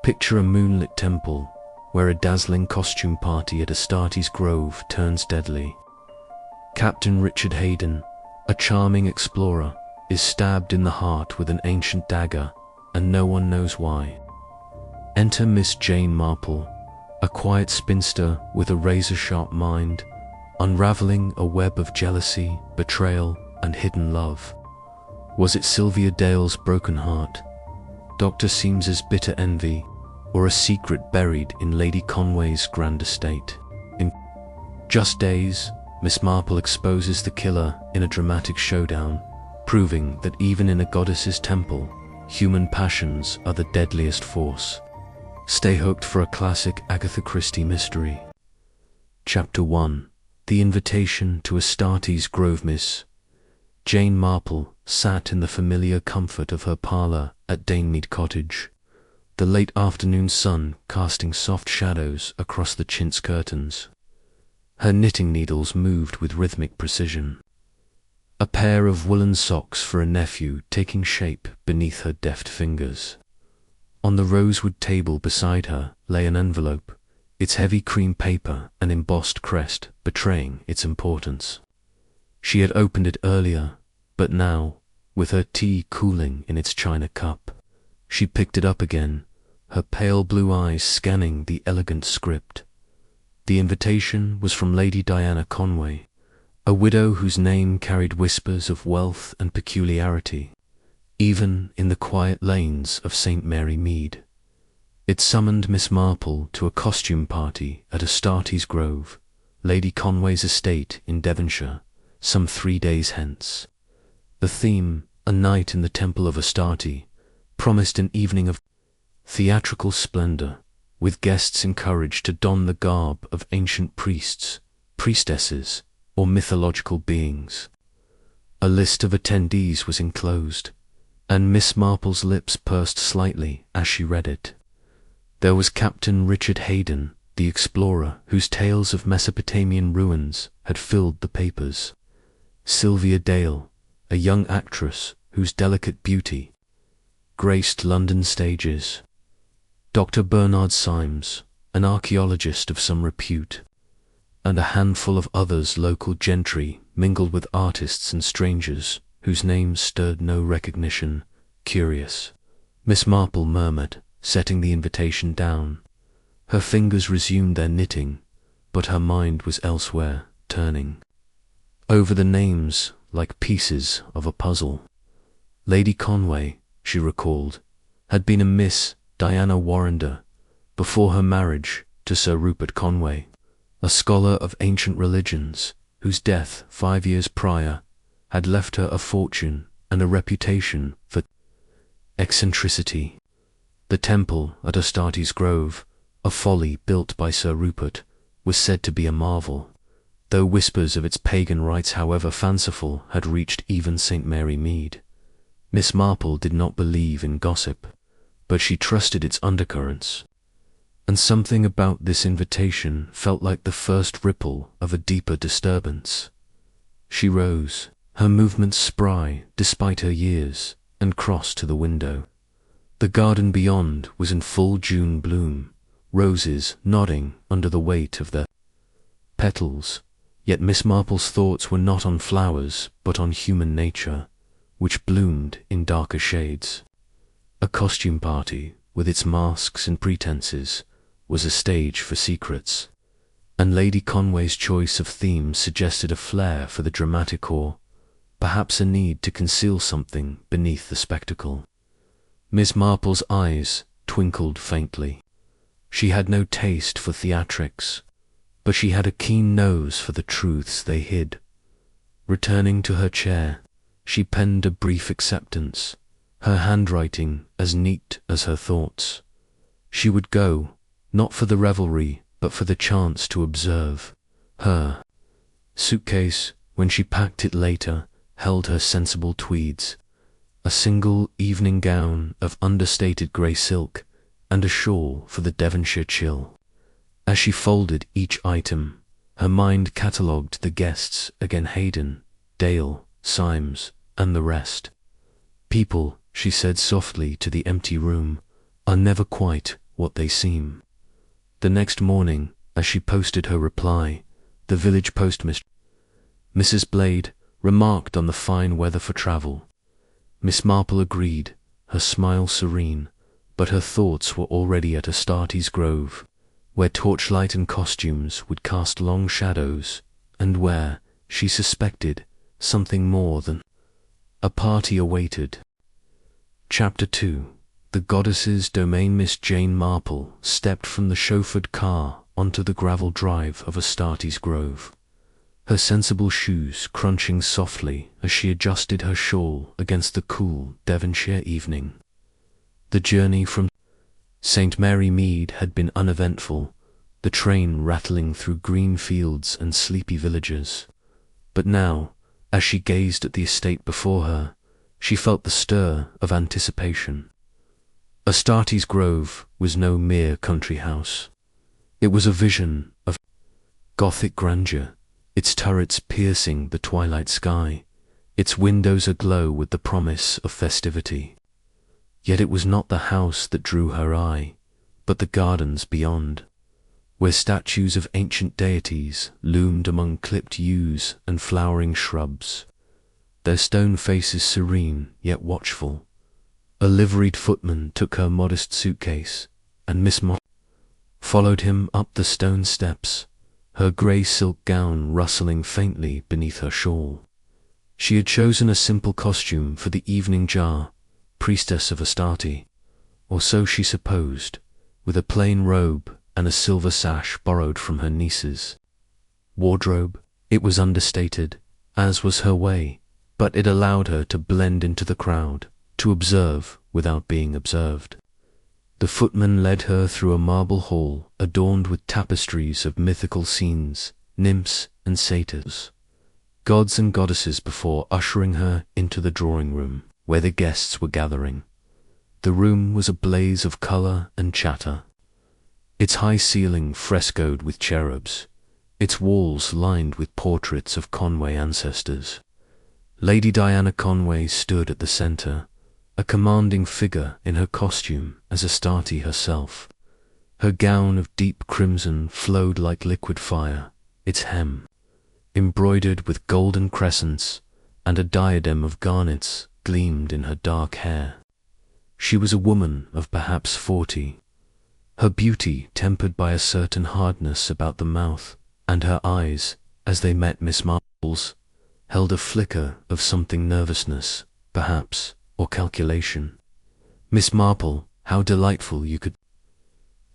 Picture a moonlit temple where a dazzling costume party at Astarte's grove turns deadly. Captain Richard Hayden, a charming explorer, is stabbed in the heart with an ancient dagger, and no one knows why. Enter Miss Jane Marple, a quiet spinster with a razor-sharp mind, unraveling a web of jealousy, betrayal, and hidden love. Was it Sylvia Dale's broken heart, Dr. Seames's bitter envy, or a secret buried in Lady Conway's grand estate? In just days, Miss Marple exposes the killer in a dramatic showdown, proving that even in a goddess's temple, human passions are the deadliest force. Stay hooked for a classic Agatha Christie mystery. Chapter 1. The Invitation to Astarte's Grove. Miss Jane Marple sat in the familiar comfort of her parlour at Danemead Cottage, the late afternoon sun casting soft shadows across the chintz curtains. Her knitting needles moved with rhythmic precision, a pair of woolen socks for a nephew taking shape beneath her deft fingers. On the rosewood table beside her lay an envelope, its heavy cream paper and embossed crest betraying its importance. She had opened it earlier, but now, with her tea cooling in its china cup, she picked it up again, her pale blue eyes scanning the elegant script. The invitation was from Lady Diana Conway, a widow whose name carried whispers of wealth and peculiarity, even in the quiet lanes of St. Mary Mead. It summoned Miss Marple to a costume party at Astarte's Grove, Lady Conway's estate in Devonshire, some 3 days hence. The theme, a night in the temple of Astarte, promised an evening of theatrical splendour, with guests encouraged to don the garb of ancient priests, priestesses, or mythological beings. A list of attendees was enclosed, and Miss Marple's lips pursed slightly as she read it. There was Captain Richard Hayden, the explorer whose tales of Mesopotamian ruins had filled the papers. Sylvia Dale, a young actress whose delicate beauty graced London stages. Dr. Bernard Symes, an archaeologist of some repute, and a handful of others local gentry mingled with artists and strangers whose names stirred no recognition. Curious, Miss Marple murmured, setting the invitation down. Her fingers resumed their knitting, but her mind was elsewhere, turning over the names like pieces of a puzzle. Lady Conway, she recalled, had been a Miss Diana Warrender before her marriage to Sir Rupert Conway, a scholar of ancient religions whose death 5 years prior had left her a fortune and a reputation for eccentricity. The temple at Astarte's Grove, a folly built by Sir Rupert, was said to be a marvel, though whispers of its pagan rites, however fanciful, had reached even St. Mary Mead. Miss Marple did not believe in gossip, but she trusted its undercurrents, and something about this invitation felt like the first ripple of a deeper disturbance. She rose, her movements spry despite her years, and crossed to the window. The garden beyond was in full June bloom, roses nodding under the weight of their petals, yet Miss Marple's thoughts were not on flowers but on human nature, which bloomed in darker shades. A costume party, with its masks and pretenses, was a stage for secrets, and Lady Conway's choice of themes suggested a flair for the dramatic or perhaps a need to conceal something beneath the spectacle. Miss Marple's eyes twinkled faintly. She had no taste for theatrics, but she had a keen nose for the truths they hid. Returning to her chair, she penned a brief acceptance, her handwriting as neat as her thoughts. She would go, not for the revelry, but for the chance to observe. Her suitcase, when she packed it later, held her sensible tweeds, a single evening gown of understated grey silk, and a shawl for the Devonshire chill. As she folded each item, her mind catalogued the guests again: Hayden, Dale, Symes, and the rest. People, she said softly to the empty room, are never quite what they seem. The next morning, as she posted her reply, the village postmistress, Mrs. Blade, remarked on the fine weather for travel. Miss Marple agreed, her smile serene, but her thoughts were already at Astarte's grove, where torchlight and costumes would cast long shadows, and where, she suspected, something more than a party awaited. Chapter 2. The goddess's domain. Miss Jane Marple stepped from the chauffeured car onto the gravel drive of Astarte's grove, her sensible shoes crunching softly as she adjusted her shawl against the cool Devonshire evening. The journey from St. Mary Mead had been uneventful, the train rattling through green fields and sleepy villages. But now, as she gazed at the estate before her, she felt the stir of anticipation. Astarte's grove was no mere country house. It was a vision of Gothic grandeur, its turrets piercing the twilight sky, its windows aglow with the promise of festivity. Yet it was not the house that drew her eye, but the gardens beyond, where statues of ancient deities loomed among clipped yews and flowering shrubs, their stone faces serene yet watchful. A liveried footman took her modest suitcase, and Miss Marple followed him up the stone steps, her grey silk gown rustling faintly beneath her shawl. She had chosen a simple costume for the evening jar, priestess of Astarte, or so she supposed, with a plain robe and a silver sash borrowed from her niece's wardrobe. It was understated, as was her way, but it allowed her to blend into the crowd, to observe without being observed. The footman led her through a marble hall adorned with tapestries of mythical scenes, nymphs and satyrs, gods and goddesses, before ushering her into the drawing room, where the guests were gathering. The room was a blaze of colour and chatter, its high ceiling frescoed with cherubs, its walls lined with portraits of Conway ancestors. Lady Diana Conway stood at the centre, a commanding figure in her costume as Astarte herself. Her gown of deep crimson flowed like liquid fire, its hem embroidered with golden crescents, and a diadem of garnets gleamed in her dark hair. She was a woman of perhaps 40, her beauty tempered by a certain hardness about the mouth, and her eyes, as they met Miss Marple's, held a flicker of something nervousness, perhaps, or calculation. "Miss Marple, how delightful you could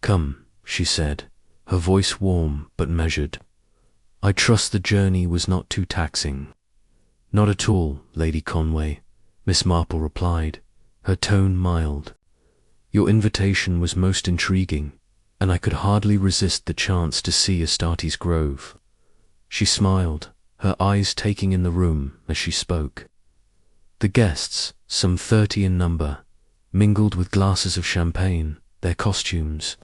come," she said, her voice warm but measured. "I trust the journey was not too taxing." "Not at all, Lady Conway," Miss Marple replied, her tone mild. "Your invitation was most intriguing, and I could hardly resist the chance to see Astarte's grove." She smiled, her eyes taking in the room as she spoke. The guests, some 30 in number, mingled with glasses of champagne, their costumes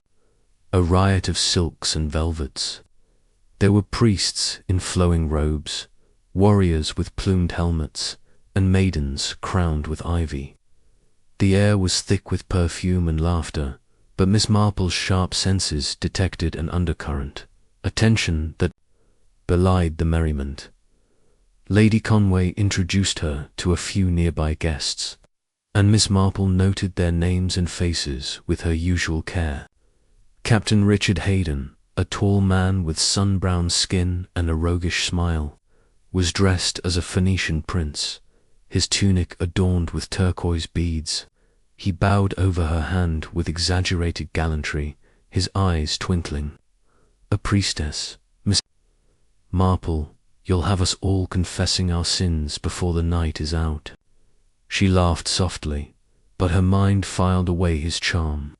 a riot of silks and velvets. There were priests in flowing robes, warriors with plumed helmets, and maidens crowned with ivy. The air was thick with perfume and laughter, but Miss Marple's sharp senses detected an undercurrent, a tension that belied the merriment. Lady Conway introduced her to a few nearby guests, and Miss Marple noted their names and faces with her usual care. Captain Richard Hayden, a tall man with sun-browned skin and a roguish smile, was dressed as a Phoenician prince, his tunic adorned with turquoise beads. He bowed over her hand with exaggerated gallantry, his eyes twinkling. "A priestess, Miss Marple, you'll have us all confessing our sins before the night is out." She laughed softly, but her mind filed away his charm,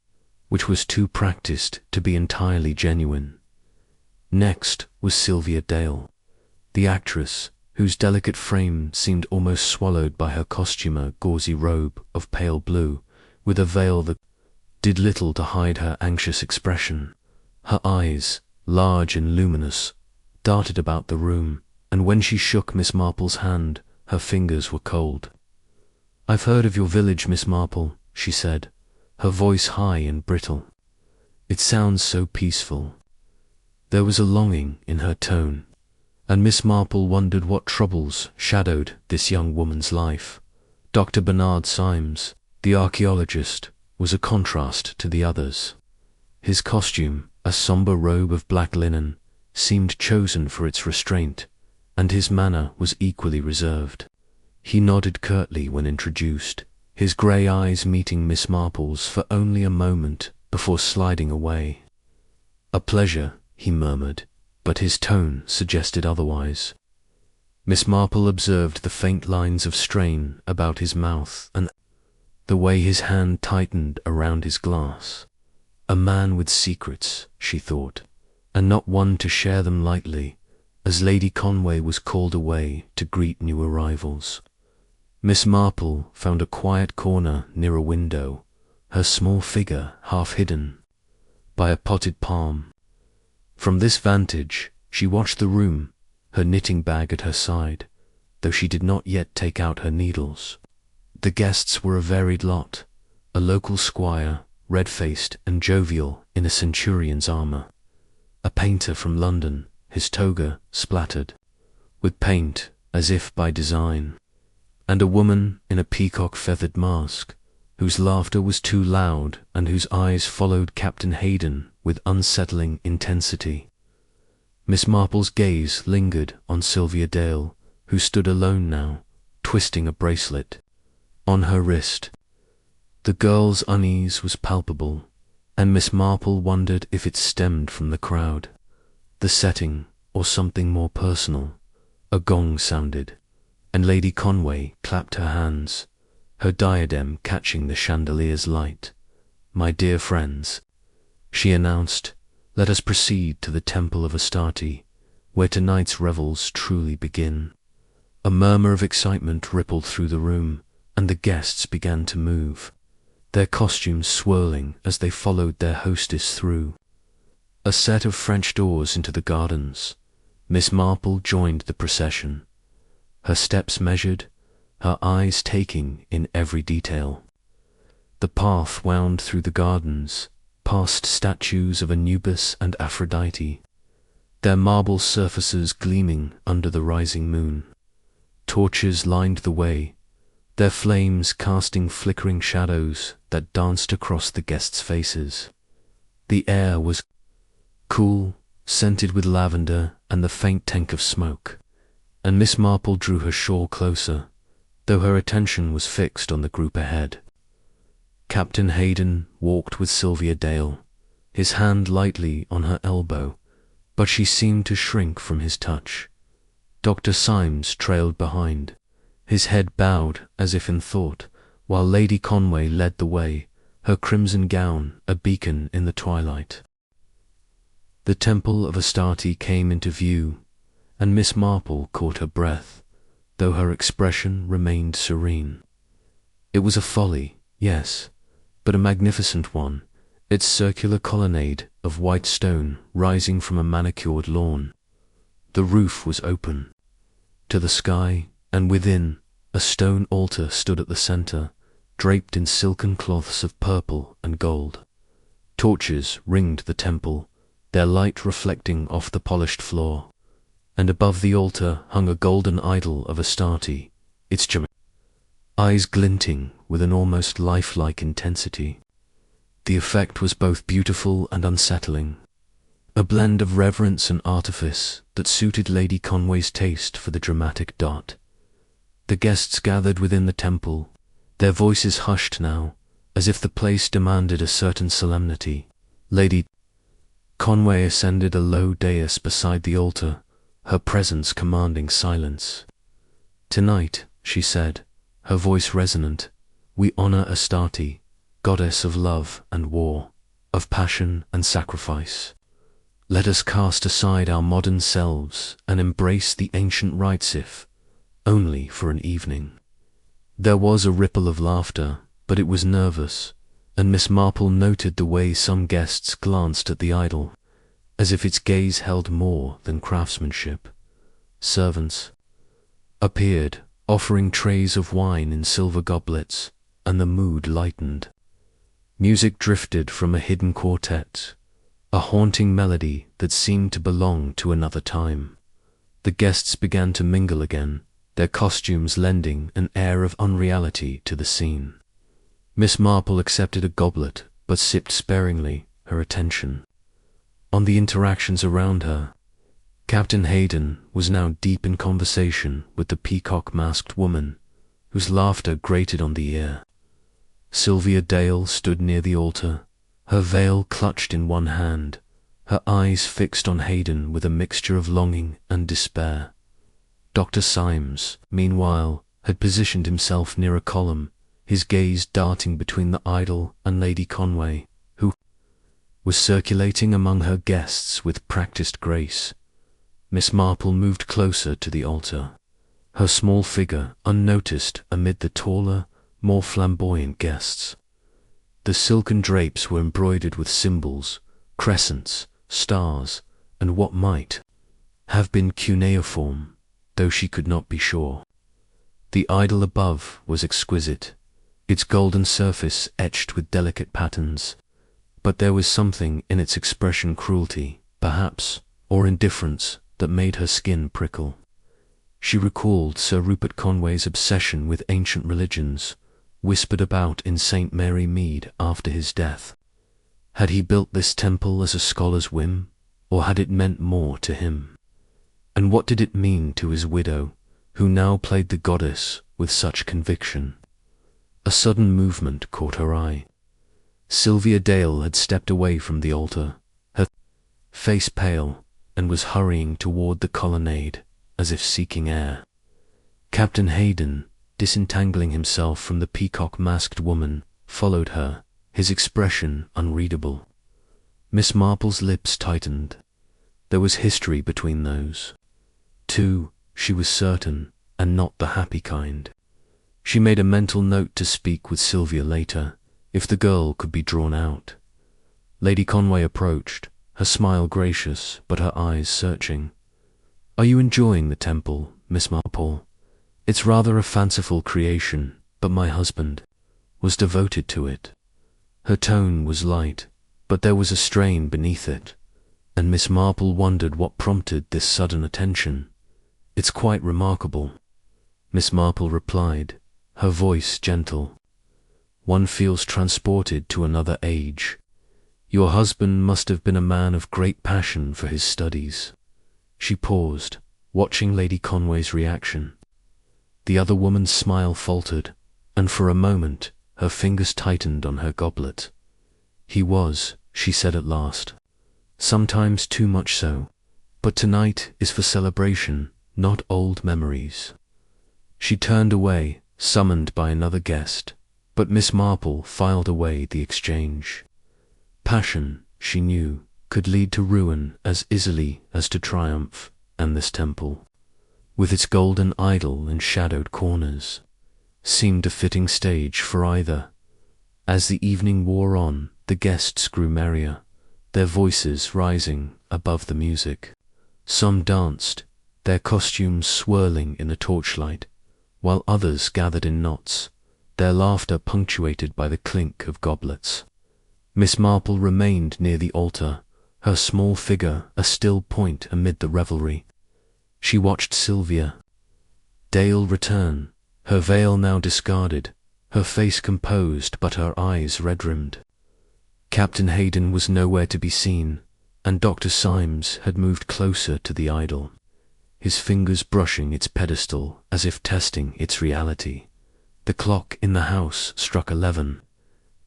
which was too practiced to be entirely genuine. Next was Sylvia Dale, the actress, whose delicate frame seemed almost swallowed by her costumer gauzy robe of pale blue, with a veil that did little to hide her anxious expression. Her eyes, large and luminous, darted about the room, and when she shook Miss Marple's hand, her fingers were cold. "I've heard of your village, Miss Marple," she said, her voice high and brittle. It sounds so peaceful." There was a longing in her tone, and Miss Marple wondered what troubles shadowed this young woman's life. Dr. Bernard Symes, the archaeologist, was a contrast to the others. His costume, a somber robe of black linen, seemed chosen for its restraint, and his manner was equally reserved. He nodded curtly when introduced, his grey eyes meeting Miss Marple's for only a moment before sliding away. "A pleasure," he murmured, but his tone suggested otherwise. Miss Marple observed the faint lines of strain about his mouth and the way his hand tightened around his glass. A man with secrets, she thought, and not one to share them lightly, as Lady Conway was called away to greet new arrivals. Miss Marple found a quiet corner near a window, her small figure half hidden by a potted palm. From this vantage, she watched the room, her knitting bag at her side, though she did not yet take out her needles. The guests were a varied lot, a local squire, red-faced and jovial in a centurion's armour, a painter from London, his toga splattered with paint as if by design, and a woman in a peacock-feathered mask, whose laughter was too loud and whose eyes followed Captain Hayden with unsettling intensity. Miss Marple's gaze lingered on Sylvia Dale, who stood alone now, twisting a bracelet on her wrist. The girl's unease was palpable, and Miss Marple wondered if it stemmed from the crowd, the setting, or something more personal. A gong sounded, and Lady Conway clapped her hands, her diadem catching the chandelier's light. "My dear friends," she announced, "let us proceed to the Temple of Astarte, where tonight's revels truly begin." A murmur of excitement rippled through the room, and the guests began to move, their costumes swirling as they followed their hostess through a set of French doors into the gardens. Miss Marple joined the procession, her steps measured, her eyes taking in every detail. The path wound through the gardens, past statues of Anubis and Aphrodite, their marble surfaces gleaming under the rising moon. Torches lined the way, their flames casting flickering shadows that danced across the guests' faces. The air was cool, scented with lavender and the faint taint of smoke, and Miss Marple drew her shawl closer, though her attention was fixed on the group ahead. Captain Hayden walked with Sylvia Dale, his hand lightly on her elbow, but she seemed to shrink from his touch. Dr. Symes trailed behind, his head bowed as if in thought, while Lady Conway led the way, her crimson gown a beacon in the twilight. The Temple of Astarte came into view, and Miss Marple caught her breath, though her expression remained serene. It was a folly, yes, but a magnificent one, its circular colonnade of white stone rising from a manicured lawn. The roof was open to the sky, and within, a stone altar stood at the centre, draped in silken cloths of purple and gold. Torches ringed the temple, their light reflecting off the polished floor, and above the altar hung a golden idol of Astarte, its eyes glinting with an almost lifelike intensity. The effect was both beautiful and unsettling, a blend of reverence and artifice that suited Lady Conway's taste for the dramatic dot. The guests gathered within the temple, their voices hushed now, as if the place demanded a certain solemnity. Lady Conway ascended a low dais beside the altar, her presence commanding silence. "Tonight," she said, her voice resonant, "we honor Astarte, goddess of love and war, of passion and sacrifice. Let us cast aside our modern selves and embrace the ancient rites if only for an evening." There was a ripple of laughter, but it was nervous, and Miss Marple noted the way some guests glanced at the idol, as if its gaze held more than craftsmanship. Servants appeared, offering trays of wine in silver goblets, and the mood lightened. Music drifted from a hidden quartet, a haunting melody that seemed to belong to another time. The guests began to mingle again, their costumes lending an air of unreality to the scene. Miss Marple accepted a goblet, but sipped sparingly, her attention on the interactions around her. Captain Hayden was now deep in conversation with the peacock-masked woman, whose laughter grated on the ear. Sylvia Dale stood near the altar, her veil clutched in one hand, her eyes fixed on Hayden with a mixture of longing and despair. Dr. Symes, meanwhile, had positioned himself near a column, his gaze darting between the idol and Lady Conway, who was circulating among her guests with practiced grace. Miss Marple moved closer to the altar, her small figure unnoticed amid the taller, more flamboyant guests. The silken drapes were embroidered with symbols, crescents, stars, and what might have been cuneiform, though she could not be sure. The idol above was exquisite, its golden surface etched with delicate patterns, but there was something in its expression, cruelty, perhaps, or indifference, that made her skin prickle. She recalled Sir Rupert Conway's obsession with ancient religions, whispered about in St. Mary Mead after his death. Had he built this temple as a scholar's whim, or had it meant more to him? And what did it mean to his widow, who now played the goddess with such conviction? A sudden movement caught her eye. Sylvia Dale had stepped away from the altar, her face pale, and was hurrying toward the colonnade, as if seeking air. Captain Hayden, disentangling himself from the peacock-masked woman, followed her, his expression unreadable. Miss Marple's lips tightened. There was history between those two, she was certain, and not the happy kind. She made a mental note to speak with Sylvia later, if the girl could be drawn out. Lady Conway approached, her smile gracious, but her eyes searching. "Are you enjoying the temple, Miss Marple? It's rather a fanciful creation, but my husband was devoted to it." Her tone was light, but there was a strain beneath it, and Miss Marple wondered what prompted this sudden attention. "It's quite remarkable," Miss Marple replied, her voice gentle. "One feels transported to another age. Your husband must have been a man of great passion for his studies." She paused, watching Lady Conway's reaction. The other woman's smile faltered, and for a moment her fingers tightened on her goblet. "He was," she said at last. "Sometimes too much so. But tonight is for celebration, not old memories." She turned away, summoned by another guest, but Miss Marple filed away the exchange. Passion, she knew, could lead to ruin as easily as to triumph, and this temple, with its golden idol in shadowed corners, seemed a fitting stage for either. As the evening wore on, the guests grew merrier, their voices rising above the music. Some danced, their costumes swirling in the torchlight, while others gathered in knots, their laughter punctuated by the clink of goblets. Miss Marple remained near the altar, her small figure a still point amid the revelry. She watched Sylvia Dale return, her veil now discarded, her face composed but her eyes red-rimmed. Captain Hayden was nowhere to be seen, and Dr. Symes had moved closer to the idol, his fingers brushing its pedestal as if testing its reality. The clock in the house struck 11,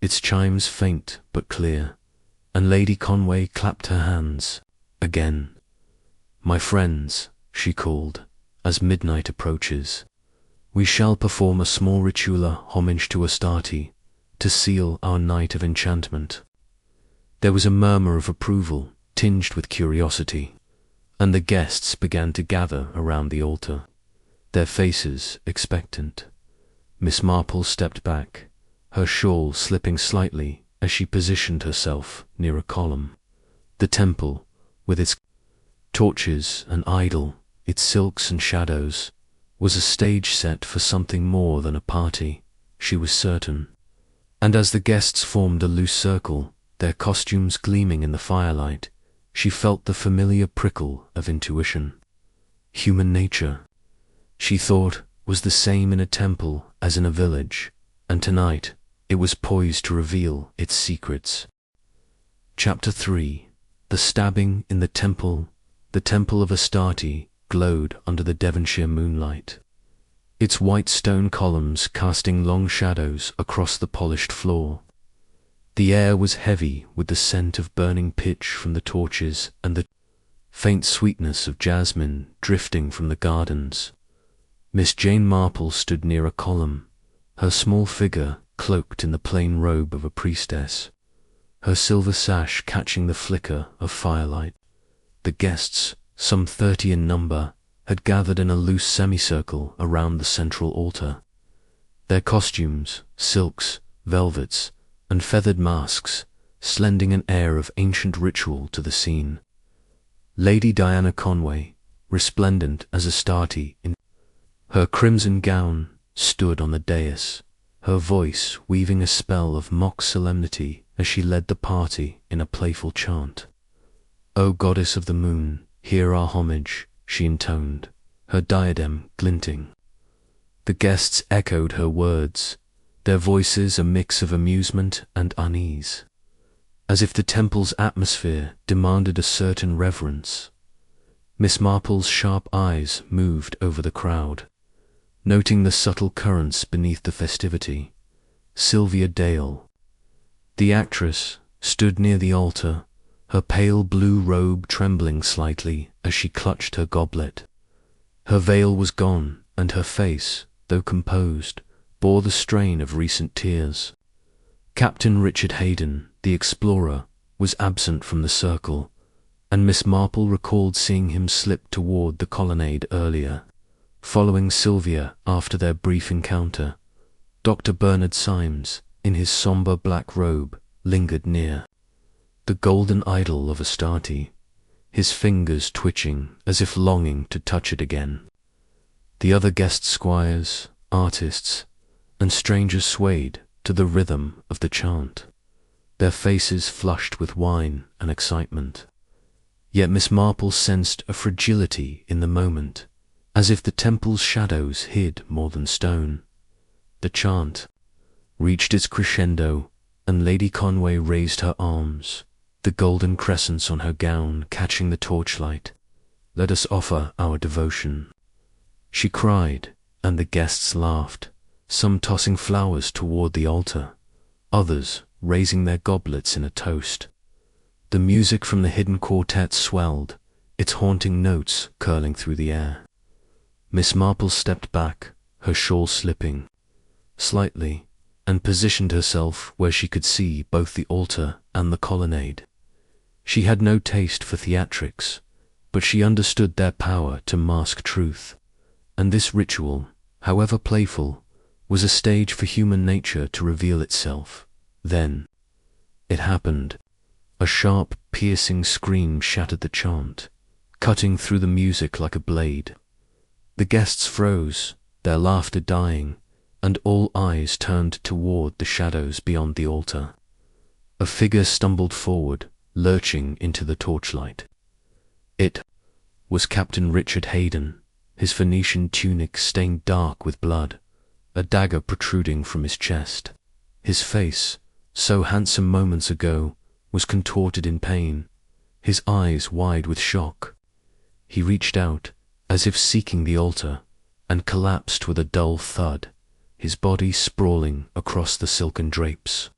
its chimes faint but clear, and Lady Conway clapped her hands again. "My friends," she called, "as midnight approaches, we shall perform a small ritual homage to Astarte, to seal our night of enchantment." There was a murmur of approval, tinged with curiosity, and the guests began to gather around the altar, their faces expectant. Miss Marple stepped back, her shawl slipping slightly as she positioned herself near a column. The temple, with its torches and idol, its silks and shadows, was a stage set for something more than a party, she was certain. And as the guests formed a loose circle, their costumes gleaming in the firelight, she felt the familiar prickle of intuition. Human nature, she thought, was the same in a temple as in a village, and tonight it was poised to reveal its secrets. Chapter 3. The Stabbing in the Temple. The Temple of Astarte glowed under the Devonshire moonlight, its white stone columns casting long shadows across the polished floor. The air was heavy with the scent of burning pitch from the torches and the faint sweetness of jasmine drifting from the gardens. Miss Jane Marple stood near a column, her small figure cloaked in the plain robe of a priestess, her silver sash catching the flicker of firelight. The guests, some 30 in number, had gathered in a loose semicircle around the central altar. Their costumes, silks, velvets, and feathered masks, lending an air of ancient ritual to the scene. Lady Diana Conway, resplendent as Astarte in her crimson gown, stood on the dais, her voice weaving a spell of mock solemnity as she led the party in a playful chant. "O goddess of the moon, hear our homage," she intoned, her diadem glinting. The guests echoed her words, their voices a mix of amusement and unease, as if the temple's atmosphere demanded a certain reverence. Miss Marple's sharp eyes moved over the crowd, noting the subtle currents beneath the festivity. Sylvia Dale, the actress, stood near the altar, her pale blue robe trembling slightly as she clutched her goblet. Her veil was gone, and her face, though composed, bore the strain of recent tears. Captain Richard Hayden, the explorer, was absent from the circle, and Miss Marple recalled seeing him slip toward the colonnade earlier. Following Sylvia after their brief encounter, Dr. Bernard Symes, in his somber black robe, lingered near, the golden idol of Astarte, his fingers twitching as if longing to touch it again. The other guest squires, artists, and strangers swayed to the rhythm of the chant, their faces flushed with wine and excitement. Yet Miss Marple sensed a fragility in the moment, as if the temple's shadows hid more than stone. The chant reached its crescendo, and Lady Conway raised her arms, the golden crescents on her gown catching the torchlight. "Let us offer our devotion," she cried, and the guests laughed, some tossing flowers toward the altar, others raising their goblets in a toast. The music from the hidden quartet swelled, its haunting notes curling through the air. Miss Marple stepped back, her shawl slipping slightly, and positioned herself where she could see both the altar and the colonnade. She had no taste for theatrics, but she understood their power to mask truth, and this ritual, however playful, was a stage for human nature to reveal itself. Then it happened. A sharp, piercing scream shattered the chant, cutting through the music like a blade. The guests froze, their laughter dying, and all eyes turned toward the shadows beyond the altar. A figure stumbled forward, lurching into the torchlight. It was Captain Richard Hayden, his Phoenician tunic stained dark with blood, a dagger protruding from his chest. His face, so handsome moments ago, was contorted in pain, his eyes wide with shock. He reached out, as if seeking the altar, and collapsed with a dull thud, his body sprawling across the silken drapes.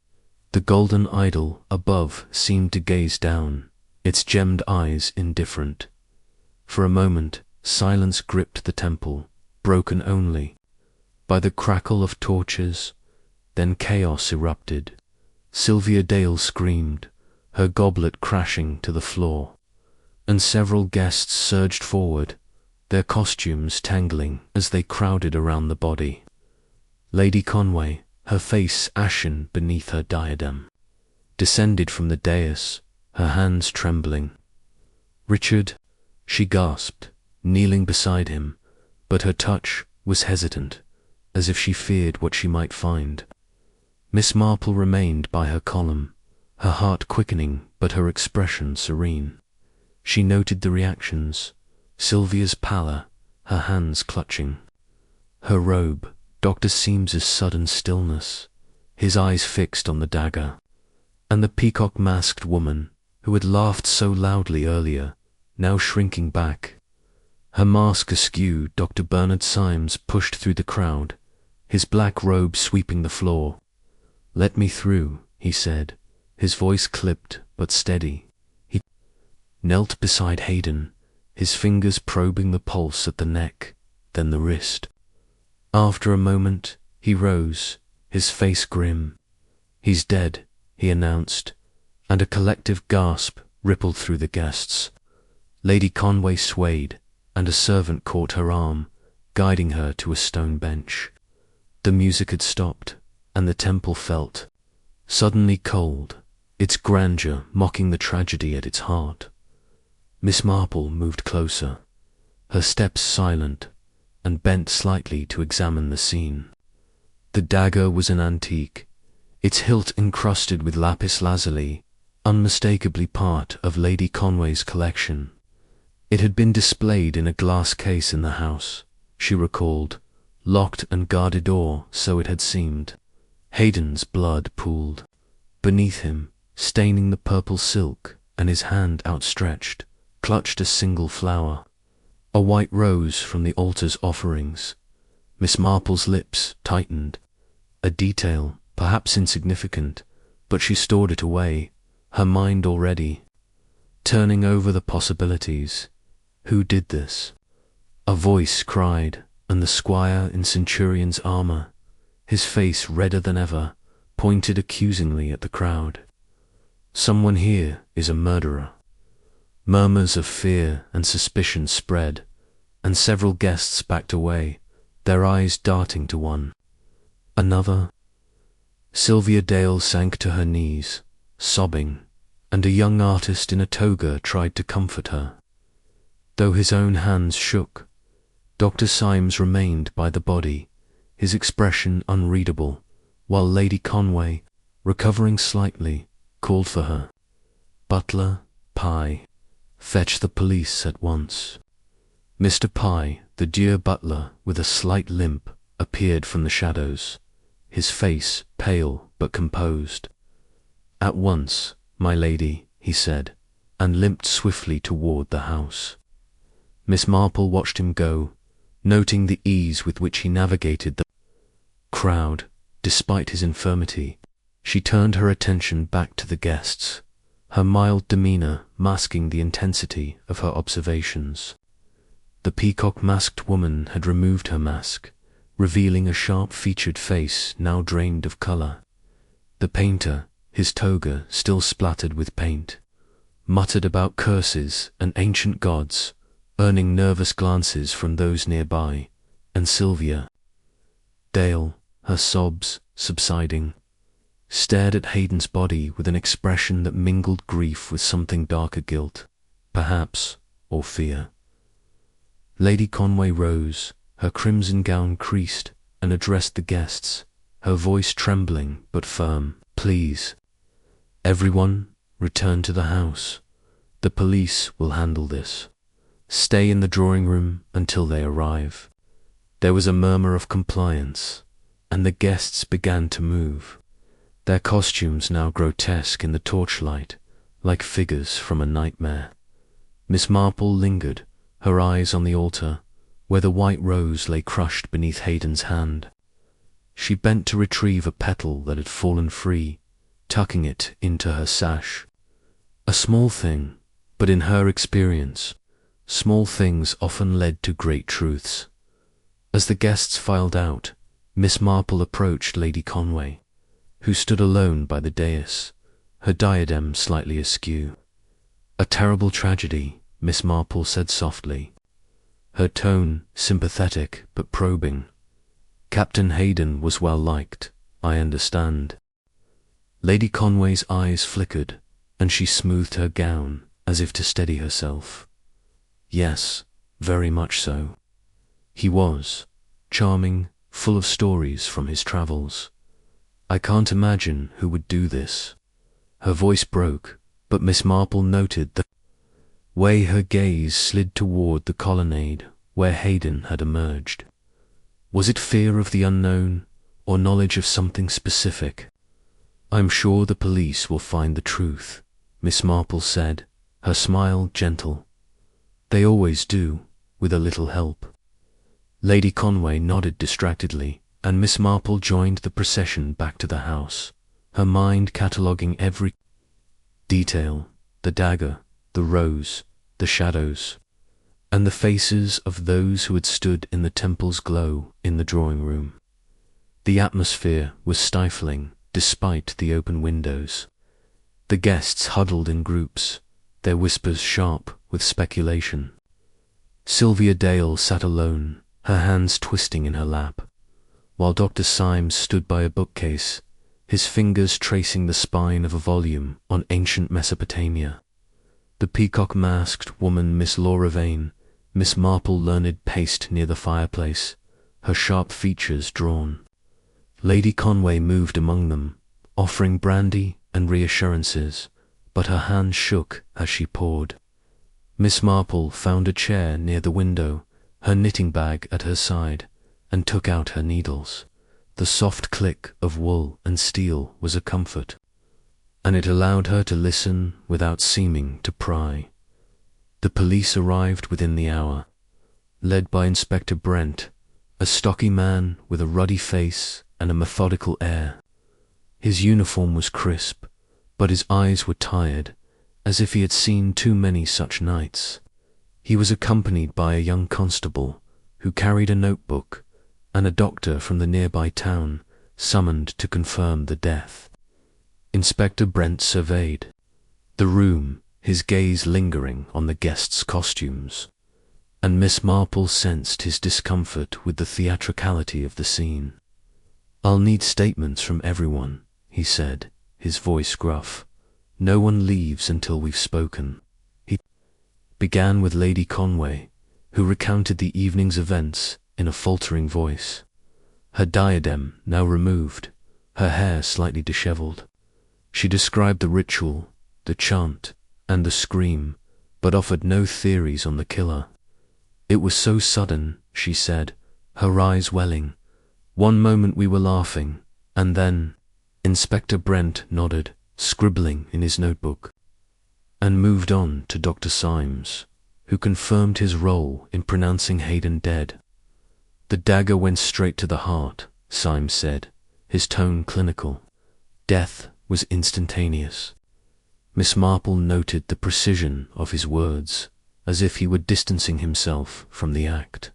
The golden idol above seemed to gaze down, its gemmed eyes indifferent. For a moment, silence gripped the temple, broken only by the crackle of torches. Then chaos erupted. Sylvia Dale screamed, her goblet crashing to the floor, and several guests surged forward, their costumes tangling as they crowded around the body. Lady Conway, her face ashen beneath her diadem, descended from the dais, her hands trembling. "Richard," she gasped, kneeling beside him, but her touch was hesitant, as if she feared what she might find. Miss Marple remained by her column, her heart quickening but her expression serene. She noted the reactions, Sylvia's pallor, her hands clutching. Her robe, Dr. Seames's sudden stillness, his eyes fixed on the dagger, and the peacock-masked woman, who had laughed so loudly earlier, now shrinking back. Her mask askew, Dr. Bernard Symes pushed through the crowd, his black robe sweeping the floor. "Let me through," he said, his voice clipped but steady. He knelt beside Hayden, his fingers probing the pulse at the neck, then the wrist. After a moment, he rose, his face grim. "He's dead," he announced, and a collective gasp rippled through the guests. Lady Conway swayed, and a servant caught her arm, guiding her to a stone bench. The music had stopped, and the temple felt suddenly cold, its grandeur mocking the tragedy at its heart. Miss Marple moved closer, her steps silent, and bent slightly to examine the scene. The dagger was an antique, its hilt encrusted with lapis lazuli, unmistakably part of Lady Conway's collection. It had been displayed in a glass case in the house, she recalled, locked and guarded, or so it had seemed. Hayden's blood pooled beneath him, staining the purple silk, and his hand outstretched clutched a single flower, a white rose from the altar's offerings. Miss Marple's lips tightened, a detail, perhaps insignificant, but she stored it away, her mind already turning over the possibilities. Who did this? A voice cried, and the squire in centurion's armour, his face redder than ever, pointed accusingly at the crowd. "Someone here is a murderer." Murmurs of fear and suspicion spread, and several guests backed away, their eyes darting to one another. Sylvia Dale sank to her knees, sobbing, and a young artist in a toga tried to comfort her. Though his own hands shook, Dr. Symes remained by the body, his expression unreadable, while Lady Conway, recovering slightly, called for her. "Butler, Pye, fetch the police at once." Mr. Pye, the dear butler, with a slight limp, appeared from the shadows, his face pale but composed. "At once, my lady," he said, and limped swiftly toward the house. Miss Marple watched him go, noting the ease with which he navigated the crowd, despite his infirmity. She turned her attention back to the guests, her mild demeanour masking the intensity of her observations. The peacock-masked woman had removed her mask, revealing a sharp-featured face now drained of colour. The painter, his toga still splattered with paint, muttered about curses and ancient gods, earning nervous glances from those nearby, and Sylvia Dale, her sobs subsiding, stared at Hayden's body with an expression that mingled grief with something darker, guilt, perhaps, or fear. Lady Conway rose, her crimson gown creased, and addressed the guests, her voice trembling but firm. "Please, everyone, return to the house. The police will handle this. Stay in the drawing-room until they arrive." There was a murmur of compliance, and the guests began to move, their costumes now grotesque in the torchlight, like figures from a nightmare. Miss Marple lingered, her eyes on the altar, where the white rose lay crushed beneath Hayden's hand. She bent to retrieve a petal that had fallen free, tucking it into her sash. A small thing, but in her experience, small things often led to great truths. As the guests filed out, Miss Marple approached Lady Conway, who stood alone by the dais, her diadem slightly askew. "A terrible tragedy," Miss Marple said softly, her tone sympathetic but probing. "Captain Hayden was well liked, I understand." Lady Conway's eyes flickered, and she smoothed her gown as if to steady herself. "Yes, very much so. He was charming, full of stories from his travels. I can't imagine who would do this. Her voice broke, but Miss Marple noted the way her gaze slid toward the colonnade where Hayden had emerged. Was it fear of the unknown, or knowledge of something specific? I'm sure the police will find the truth, Miss Marple said, her smile gentle. They always do, with a little help. Lady Conway nodded distractedly, and Miss Marple joined the procession back to the house, her mind cataloguing every detail: the dagger, the rose, the shadows, and the faces of those who had stood in the temple's glow in the drawing room. The atmosphere was stifling despite the open windows. The guests huddled in groups, their whispers sharp with speculation. Sylvia Dale sat alone, her hands twisting in her lap, while Dr. Symes stood by a bookcase, his fingers tracing the spine of a volume on ancient Mesopotamia. The peacock-masked woman, Miss Laura Vane, Miss Marple learned, paced near the fireplace, her sharp features drawn. Lady Conway moved among them, offering brandy and reassurances, but her hand shook as she poured. Miss Marple found a chair near the window, her knitting bag at her side, and took out her needles. The soft click of wool and steel was a comfort, and it allowed her to listen without seeming to pry. The police arrived within the hour, led by Inspector Brent, a stocky man with a ruddy face and a methodical air. His uniform was crisp, but his eyes were tired, as if he had seen too many such nights. He was accompanied by a young constable, who carried a notebook, and a doctor from the nearby town, summoned to confirm the death. Inspector Brent surveyed the room, his gaze lingering on the guests' costumes, and Miss Marple sensed his discomfort with the theatricality of the scene. "I'll need statements from everyone," he said, his voice gruff. "No one leaves until we've spoken." He began with Lady Conway, who recounted the evening's events in a faltering voice, her diadem now removed, her hair slightly dishevelled. She described the ritual, the chant, and the scream, but offered no theories on the killer. "It was so sudden," she said, her eyes welling. "One moment we were laughing, and then—" Inspector Brent nodded, scribbling in his notebook, and moved on to Dr. Symes, who confirmed his role in pronouncing Hayden dead. "The dagger went straight to the heart," Symes said, his tone clinical. "Death was instantaneous." Miss Marple noted the precision of his words, as if he were distancing himself from the act.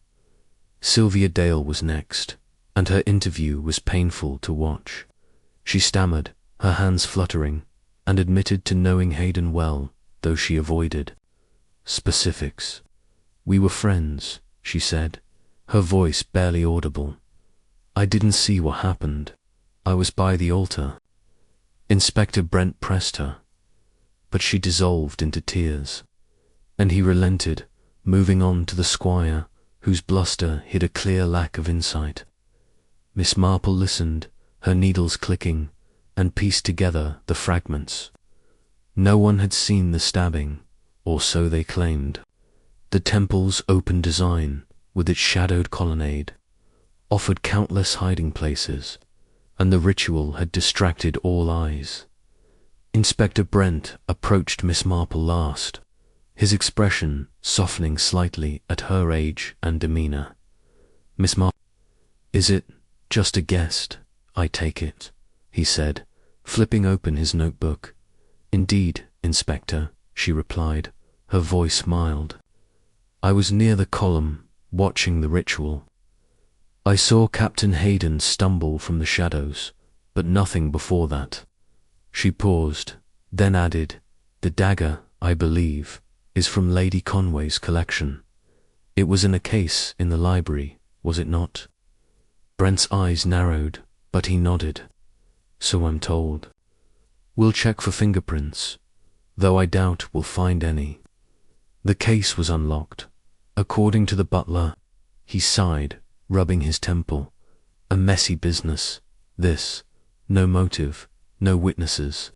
Sylvia Dale was next, and her interview was painful to watch. She stammered, her hands fluttering, and admitted to knowing Hayden well, though she avoided specifics. "We were friends," she said, her voice barely audible. "I didn't see what happened. I was by the altar." Inspector Brent pressed her, but she dissolved into tears, and he relented, moving on to the squire, whose bluster hid a clear lack of insight. Miss Marple listened, her needles clicking, and pieced together the fragments. No one had seen the stabbing, or so they claimed. The temple's open design, with its shadowed colonnade, offered countless hiding places, and the ritual had distracted all eyes. Inspector Brent approached Miss Marple last, his expression softening slightly at her age and demeanour. "Miss Marple, is it just a guest, I take it?" he said, flipping open his notebook. "Indeed, Inspector," she replied, her voice mild. "I was near the column, watching the ritual. I saw Captain Hayden stumble from the shadows, but nothing before that." She paused, then added, "The dagger, I believe, is from Lady Conway's collection. It was in a case in the library, was it not?" Brent's eyes narrowed, but he nodded. "So I'm told. We'll check for fingerprints, though I doubt we'll find any." The case was unlocked. According to the butler, he sighed, rubbing his temple. "A messy business, this, No motive, no witnesses,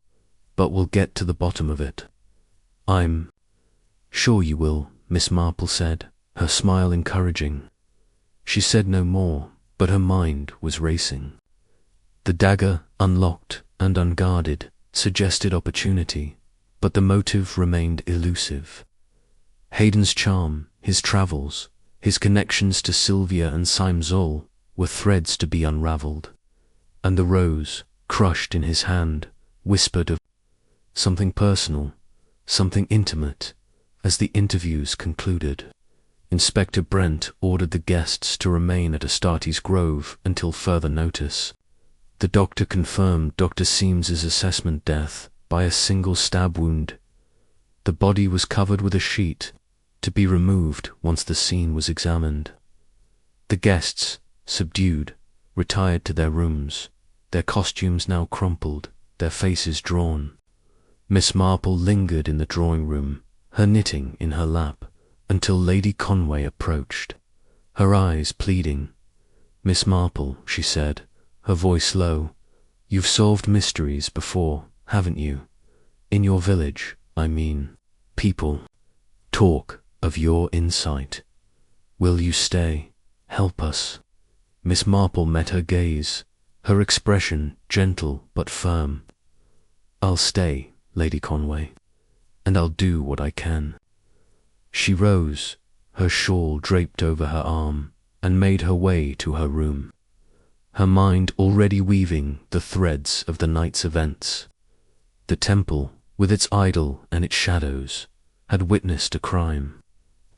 but we'll get to the bottom of it. I'm sure you will, Miss Marple said, her smile encouraging. She said no more, but her mind was racing. The dagger, unlocked and unguarded, suggested opportunity, but the motive remained elusive. Hayden's charm, his travels, his connections to Sylvia and Simzol were threads to be unravelled, and the rose, crushed in his hand, whispered of something personal, something intimate. As the interviews concluded, Inspector Brent ordered the guests to remain at Astarte's Grove until further notice. The doctor confirmed Dr. Seames's assessment death by a single stab wound. The body was covered with a sheet, to be removed once the scene was examined. The guests, subdued, retired to their rooms, their costumes now crumpled, their faces drawn. Miss Marple lingered in the drawing-room, her knitting in her lap, until Lady Conway approached, her eyes pleading. "Miss Marple," she said, her voice low, "you've solved mysteries before, haven't you? In your village, I mean. People talk of your insight. Will you stay? Help us?" Miss Marple met her gaze, her expression gentle but firm. "I'll stay, Lady Conway, and I'll do what I can." She rose, her shawl draped over her arm, and made her way to her room, her mind already weaving the threads of the night's events. The temple, with its idol and its shadows, had witnessed a crime,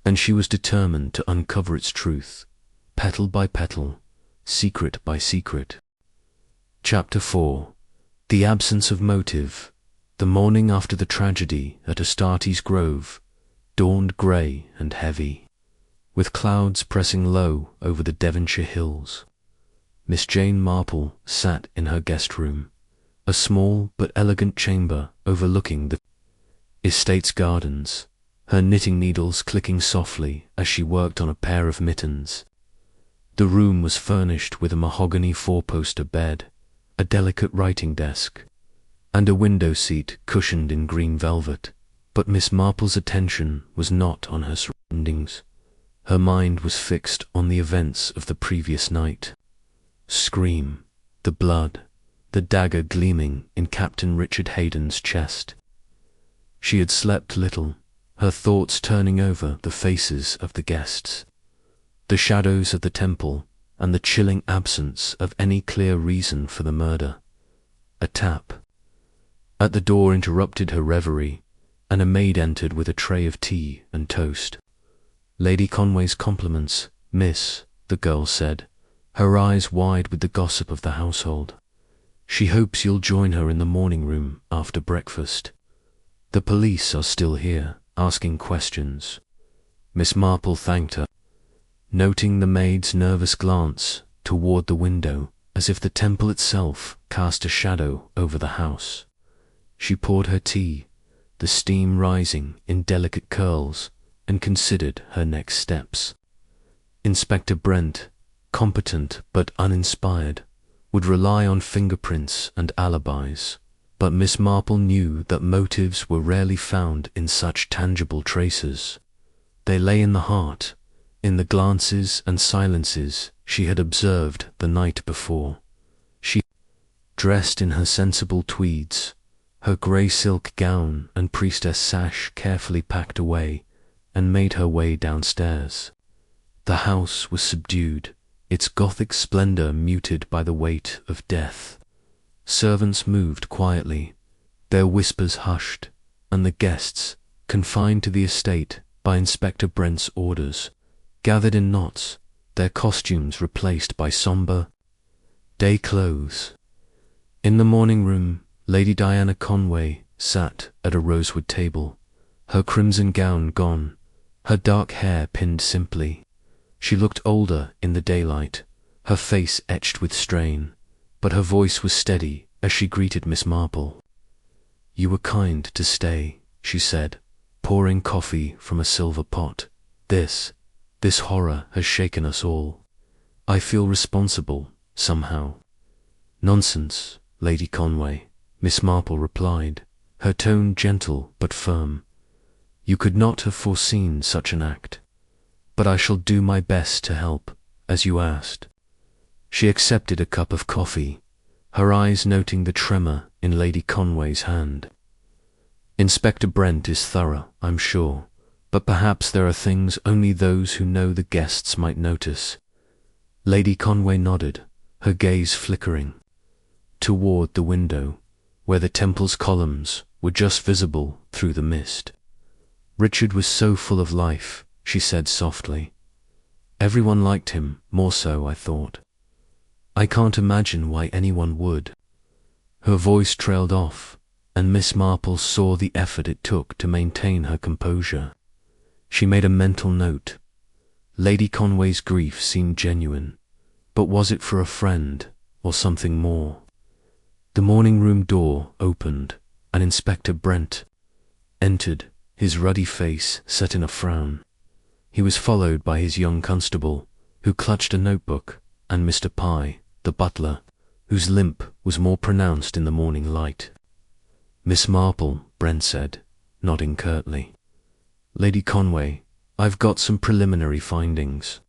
and she was determined to uncover its truth, petal by petal, secret by secret. Chapter 4. The absence of motive. The morning after the tragedy at Astarte's Grove dawned grey and heavy, with clouds pressing low over the Devonshire hills. Miss Jane Marple sat in her guest room, a small but elegant chamber overlooking the estate's gardens, her knitting needles clicking softly as she worked on a pair of mittens. The room was furnished with a mahogany four-poster bed, a delicate writing desk, and a window seat cushioned in green velvet. But Miss Marple's attention was not on her surroundings. Her mind was fixed on the events of the previous night. Scream, the blood, the dagger gleaming in Captain Richard Hayden's chest. She had slept little, her thoughts turning over the faces of the guests, the shadows of the temple, and the chilling absence of any clear reason for the murder. A tap at the door interrupted her reverie, and a maid entered with a tray of tea and toast. "Lady Conway's compliments, miss," the girl said, her eyes wide with the gossip of the household. "She hopes you'll join her in the morning room after breakfast. The police are still here, asking questions." Miss Marple thanked her, noting the maid's nervous glance toward the window, as if the temple itself cast a shadow over the house. She poured her tea, the steam rising in delicate curls, and considered her next steps. Inspector Brent, competent but uninspired, would rely on fingerprints and alibis, but Miss Marple knew that motives were rarely found in such tangible traces. They lay in the heart, in the glances and silences she had observed the night before. She, dressed in her sensible tweeds, her grey silk gown and priestess sash carefully packed away, and made her way downstairs. The house was subdued, its Gothic splendour muted by the weight of death. Servants moved quietly, their whispers hushed, and the guests, confined to the estate by Inspector Brent's orders, gathered in knots, their costumes replaced by sombre day clothes. In the morning room, Lady Diana Conway sat at a rosewood table, her crimson gown gone, her dark hair pinned simply. She looked older in the daylight, her face etched with strain, but her voice was steady as she greeted Miss Marple. "You were kind to stay," she said, pouring coffee from a silver pot. This horror has shaken us all. I feel responsible, somehow." "Nonsense, Lady Conway, Miss Marple replied, her tone gentle but firm. You could not have foreseen such an act, but I shall do my best to help, as you asked. She accepted a cup of coffee, her eyes noting the tremor in Lady Conway's hand. Inspector Brent is thorough, I'm sure, but perhaps there are things only those who know the guests might notice. Lady Conway nodded, her gaze flickering toward the window, where the temple's columns were just visible through the mist. Richard was so full of life, she said softly. Everyone liked him, more so, I thought. I can't imagine why anyone would. Her voice trailed off, and Miss Marple saw the effort it took to maintain her composure. She made a mental note. Lady Conway's grief seemed genuine, but was it for a friend or something more? The morning room door opened, and Inspector Brent entered, his ruddy face set in a frown. He was followed by his young constable, who clutched a notebook, and Mr. Pye, the butler, whose limp was more pronounced in the morning light. Miss Marple, Brent said, nodding curtly. Lady Conway, I've got some preliminary findings.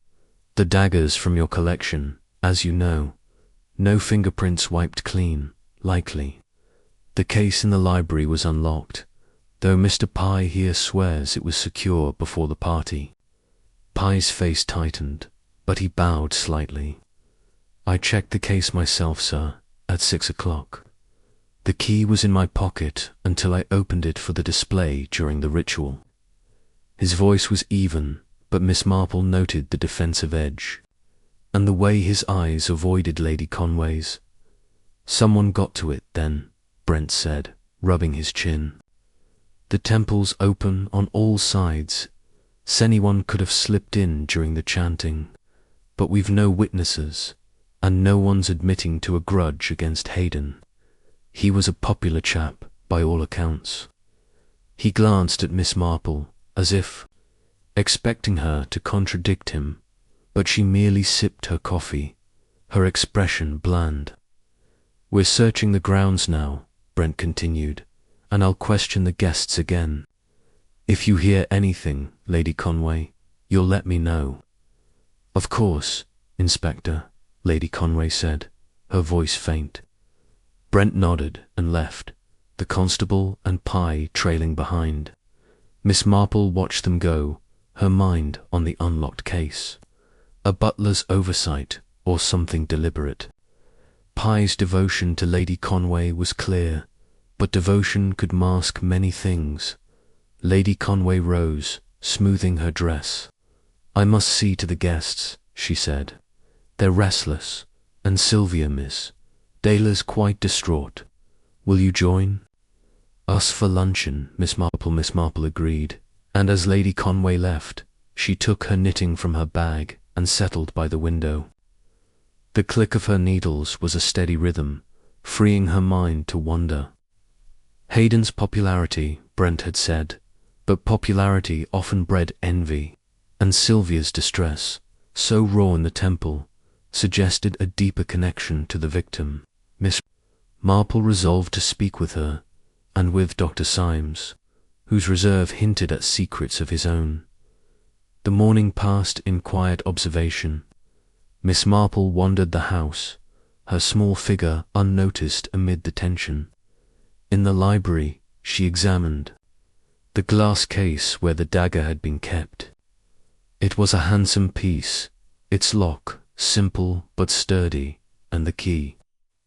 The daggers from your collection, as you know. No fingerprints wiped clean, likely. The case in the library was unlocked, though Mr. Pye here swears it was secure before the party. Pye's face tightened, but he bowed slightly. I checked the case myself, sir, at 6 o'clock. The key was in my pocket until I opened it for the display during the ritual. His voice was even, but Miss Marple noted the defensive edge, and the way his eyes avoided Lady Conway's. Someone got to it, then, Brent said, rubbing his chin. The temple's open on all sides. Anyone could have slipped in during the chanting, but we've no witnesses, and no one's admitting to a grudge against Hayden. He was a popular chap, by all accounts. He glanced at Miss Marple, as if expecting her to contradict him, but she merely sipped her coffee, her expression bland. We're searching the grounds now, Brent continued, and I'll question the guests again. If you hear anything, Lady Conway, you'll let me know. Of course, Inspector, Lady Conway said, her voice faint. Brent nodded and left, the constable and Pye trailing behind. Miss Marple watched them go, her mind on the unlocked case. A butler's oversight, or something deliberate. Pye's devotion to Lady Conway was clear, but devotion could mask many things. Lady Conway rose, smoothing her dress. I must see to the guests, she said. They're restless, and Sylvia, miss. Dayla's quite distraught. Will you join? Us for luncheon, Miss Marple agreed, and as Lady Conway left, she took her knitting from her bag and settled by the window. The click of her needles was a steady rhythm, freeing her mind to wander. Hayden's popularity, Brent had said, but popularity often bred envy, and Sylvia's distress, so raw in the temple, suggested a deeper connection to the victim. Miss Marple resolved to speak with her, and with Dr. Symes, whose reserve hinted at secrets of his own. The morning passed in quiet observation. Miss Marple wandered the house, her small figure unnoticed amid the tension. In the library, she examined the glass case where the dagger had been kept. It was a handsome piece, its lock simple but sturdy, and the key,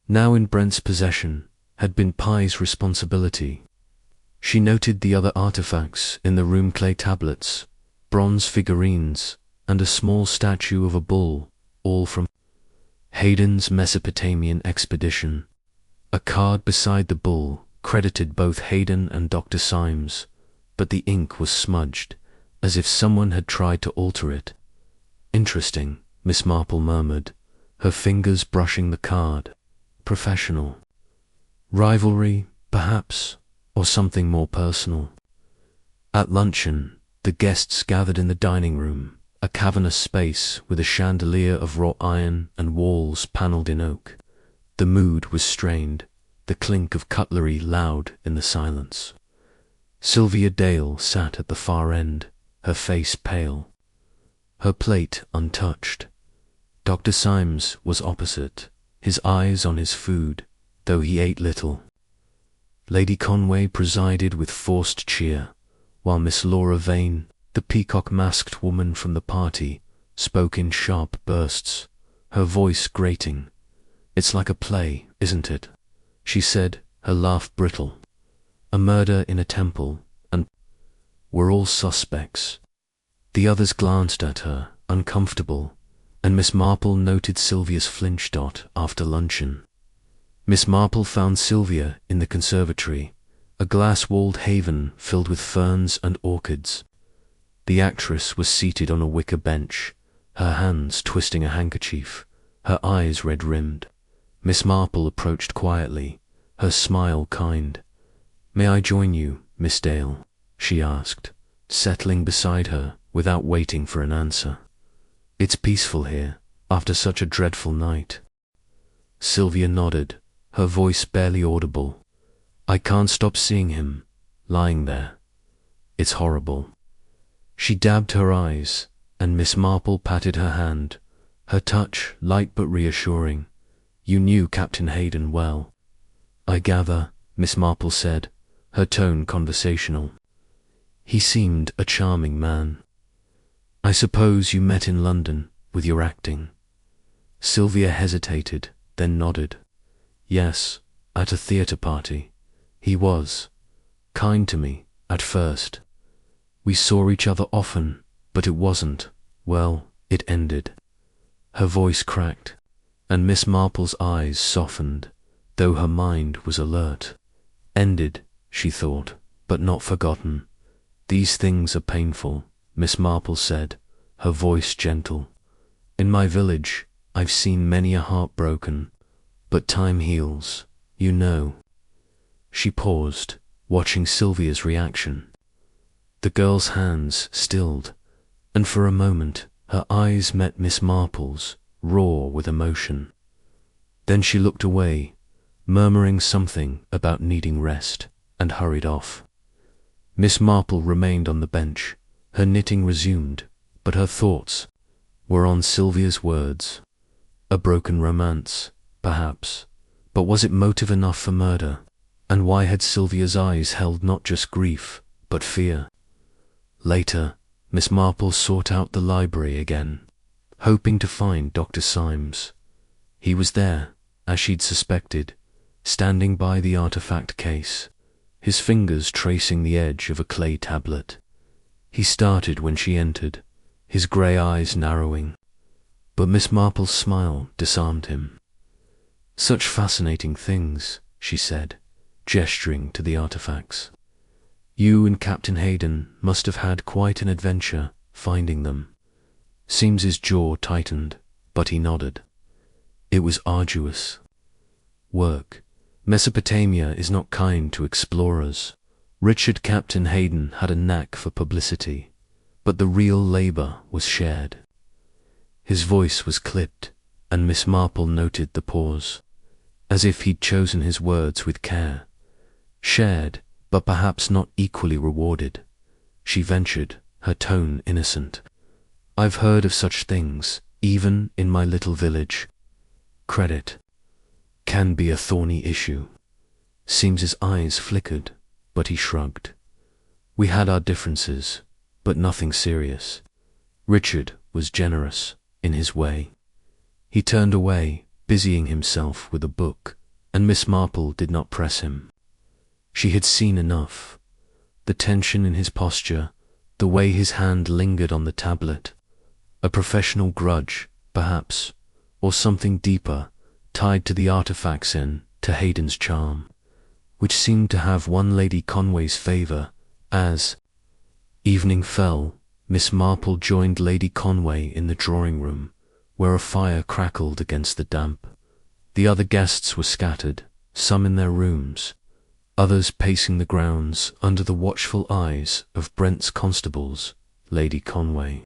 now in Brent's possession, had been Pye's responsibility. She noted the other artifacts in the room: clay tablets, bronze figurines, and a small statue of a bull, all from Hayden's Mesopotamian expedition. A card beside the bull credited both Hayden and Dr. Symes, but the ink was smudged, as if someone had tried to alter it. Interesting, Miss Marple murmured, her fingers brushing the card. Professional. Rivalry, perhaps, or something more personal. At luncheon, the guests gathered in the dining room, a cavernous space with a chandelier of wrought iron and walls panelled in oak. The mood was strained, the clink of cutlery loud in the silence. Sylvia Dale sat at the far end, her face pale, her plate untouched. Dr. Symes was opposite, his eyes on his food, though he ate little. Lady Conway presided with forced cheer, while Miss Laura Vane, the peacock-masked woman from the party, spoke in sharp bursts, her voice grating. "It's like a play, isn't it?" she said, her laugh brittle. "A murder in a temple, and we're all suspects." The others glanced at her, uncomfortable, and Miss Marple noted Sylvia's flinch after luncheon. Miss Marple found Sylvia in the conservatory, a glass-walled haven filled with ferns and orchids. The actress was seated on a wicker bench, her hands twisting a handkerchief, her eyes red-rimmed. Miss Marple approached quietly, her smile kind. "May I join you, Miss Dale?" she asked, settling beside her without waiting for an answer. "It's peaceful here, after such a dreadful night." Sylvia nodded, her voice barely audible. "I can't stop seeing him, lying there. It's horrible." She dabbed her eyes, and Miss Marple patted her hand, her touch light but reassuring. "You knew Captain Haydon well." "I gather," Miss Marple said, her tone conversational. "He seemed a charming man. I suppose you met in London with your acting?" Sylvia hesitated, then nodded. "Yes, at a theatre party. He was kind to me at first. We saw each other often, but it wasn't, well, it ended." Her voice cracked, and Miss Marple's eyes softened, though her mind was alert. Ended, she thought, but not forgotten. "These things are painful," Miss Marple said, her voice gentle. "In my village, I've seen many a heart broken, but time heals, you know." She paused, watching Sylvia's reaction. The girl's hands stilled, and for a moment her eyes met Miss Marple's, raw with emotion. Then she looked away, murmuring something about needing rest, and hurried off. Miss Marple remained on the bench, her knitting resumed, but her thoughts were on Sylvia's words. A broken romance, perhaps, but was it motive enough for murder? And why had Sylvia's eyes held not just grief, but fear? Later, Miss Marple sought out the library again, hoping to find Dr. Symes. He was there, as she'd suspected, standing by the artifact case, his fingers tracing the edge of a clay tablet. He started when she entered, his grey eyes narrowing, but Miss Marple's smile disarmed him. "Such fascinating things," she said, gesturing to the artifacts. "You and Captain Haydon must have had quite an adventure finding them." Syemes's jaw tightened, but he nodded. "It was arduous work. Mesopotamia is not kind to explorers. Richard Captain Haydon had a knack for publicity, but the real labour was shared." His voice was clipped, and Miss Marple noted the pause, as if he'd chosen his words with care. "Shared, but perhaps not equally rewarded," she ventured, her tone innocent. "I've heard of such things, even in my little village. Credit can be a thorny issue." Syemes's eyes flickered, but he shrugged. "We had our differences, but nothing serious. Richard was generous, in his way." He turned away, busying himself with a book, and Miss Marple did not press him. She had seen enough. The tension in his posture, the way his hand lingered on the tablet. A professional grudge, perhaps, or something deeper, tied to the artifacts to Haydon's charm, which seemed to have won Lady Conway's favour as evening fell. Miss Marple joined Lady Conway in the drawing-room, where a fire crackled against the damp. The other guests were scattered, some in their rooms, others pacing the grounds under the watchful eyes of Brent's constables. Lady Conway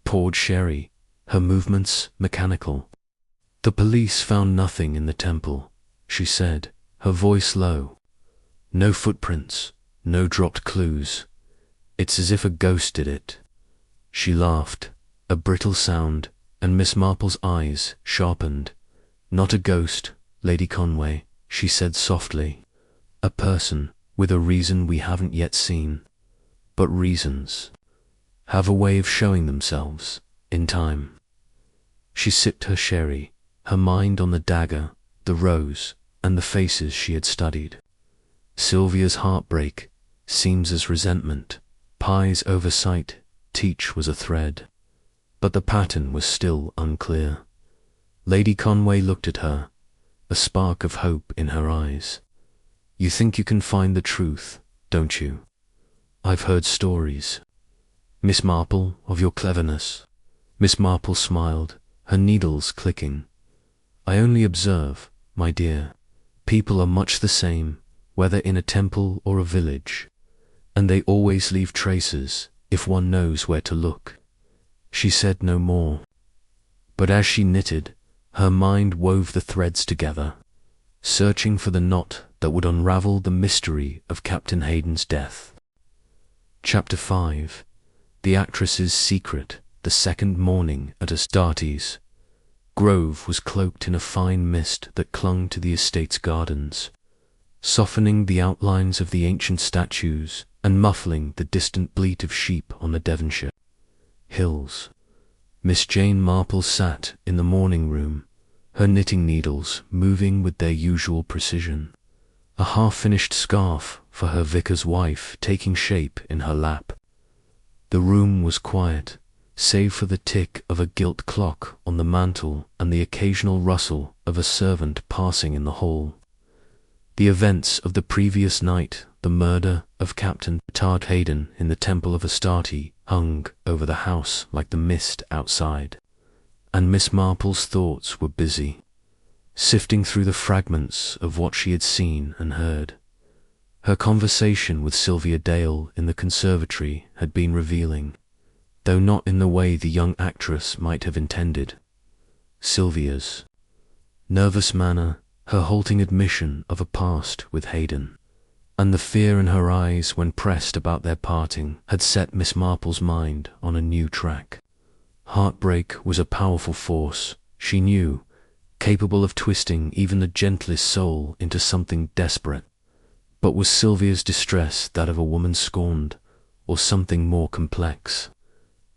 poured sherry, her movements mechanical. "The police found nothing in the temple," she said, her voice low. "No footprints, no dropped clues. It's as if a ghost did it." She laughed, a brittle sound, and Miss Marple's eyes sharpened. "Not a ghost, Lady Conway," she said softly. "A person with a reason we haven't yet seen. But reasons have a way of showing themselves in time." She sipped her sherry, her mind on the dagger, the rose, and the faces she had studied. Sylvia's heartbreak, Seames's resentment, Pye's oversight, Teach was a thread. But the pattern was still unclear. Lady Conway looked at her, a spark of hope in her eyes. "You think you can find the truth, don't you? I've heard stories, Miss Marple, of your cleverness." Miss Marple smiled, her needles clicking. "I only observe, my dear. People are much the same, whether in a temple or a village, and they always leave traces if one knows where to look." She said no more, but as she knitted, her mind wove the threads together, searching for the knot that would unravel the mystery of Captain Hayden's death. Chapter 5. The Actress's Secret. The second morning at Astarte's. Grove was cloaked in a fine mist that clung to the estate's gardens, softening the outlines of the ancient statues and muffling the distant bleat of sheep on the Devonshire hills. Miss Jane Marple sat in the morning room, her knitting needles moving with their usual precision, a half-finished scarf for her vicar's wife taking shape in her lap. The room was quiet, save for the tick of a gilt clock on the mantel and the occasional rustle of a servant passing in the hall. The events of the previous night, the murder of Captain Richard Hayden in the Temple of Astarte, hung over the house like the mist outside, and Miss Marple's thoughts were busy, sifting through the fragments of what she had seen and heard. Her conversation with Sylvia Dale in the conservatory had been revealing, though not in the way the young actress might have intended. Sylvia's nervous manner, her halting admission of a past with Hayden, and the fear in her eyes when pressed about their parting had set Miss Marple's mind on a new track. Heartbreak was a powerful force, she knew, capable of twisting even the gentlest soul into something desperate. But was Sylvia's distress that of a woman scorned, or something more complex?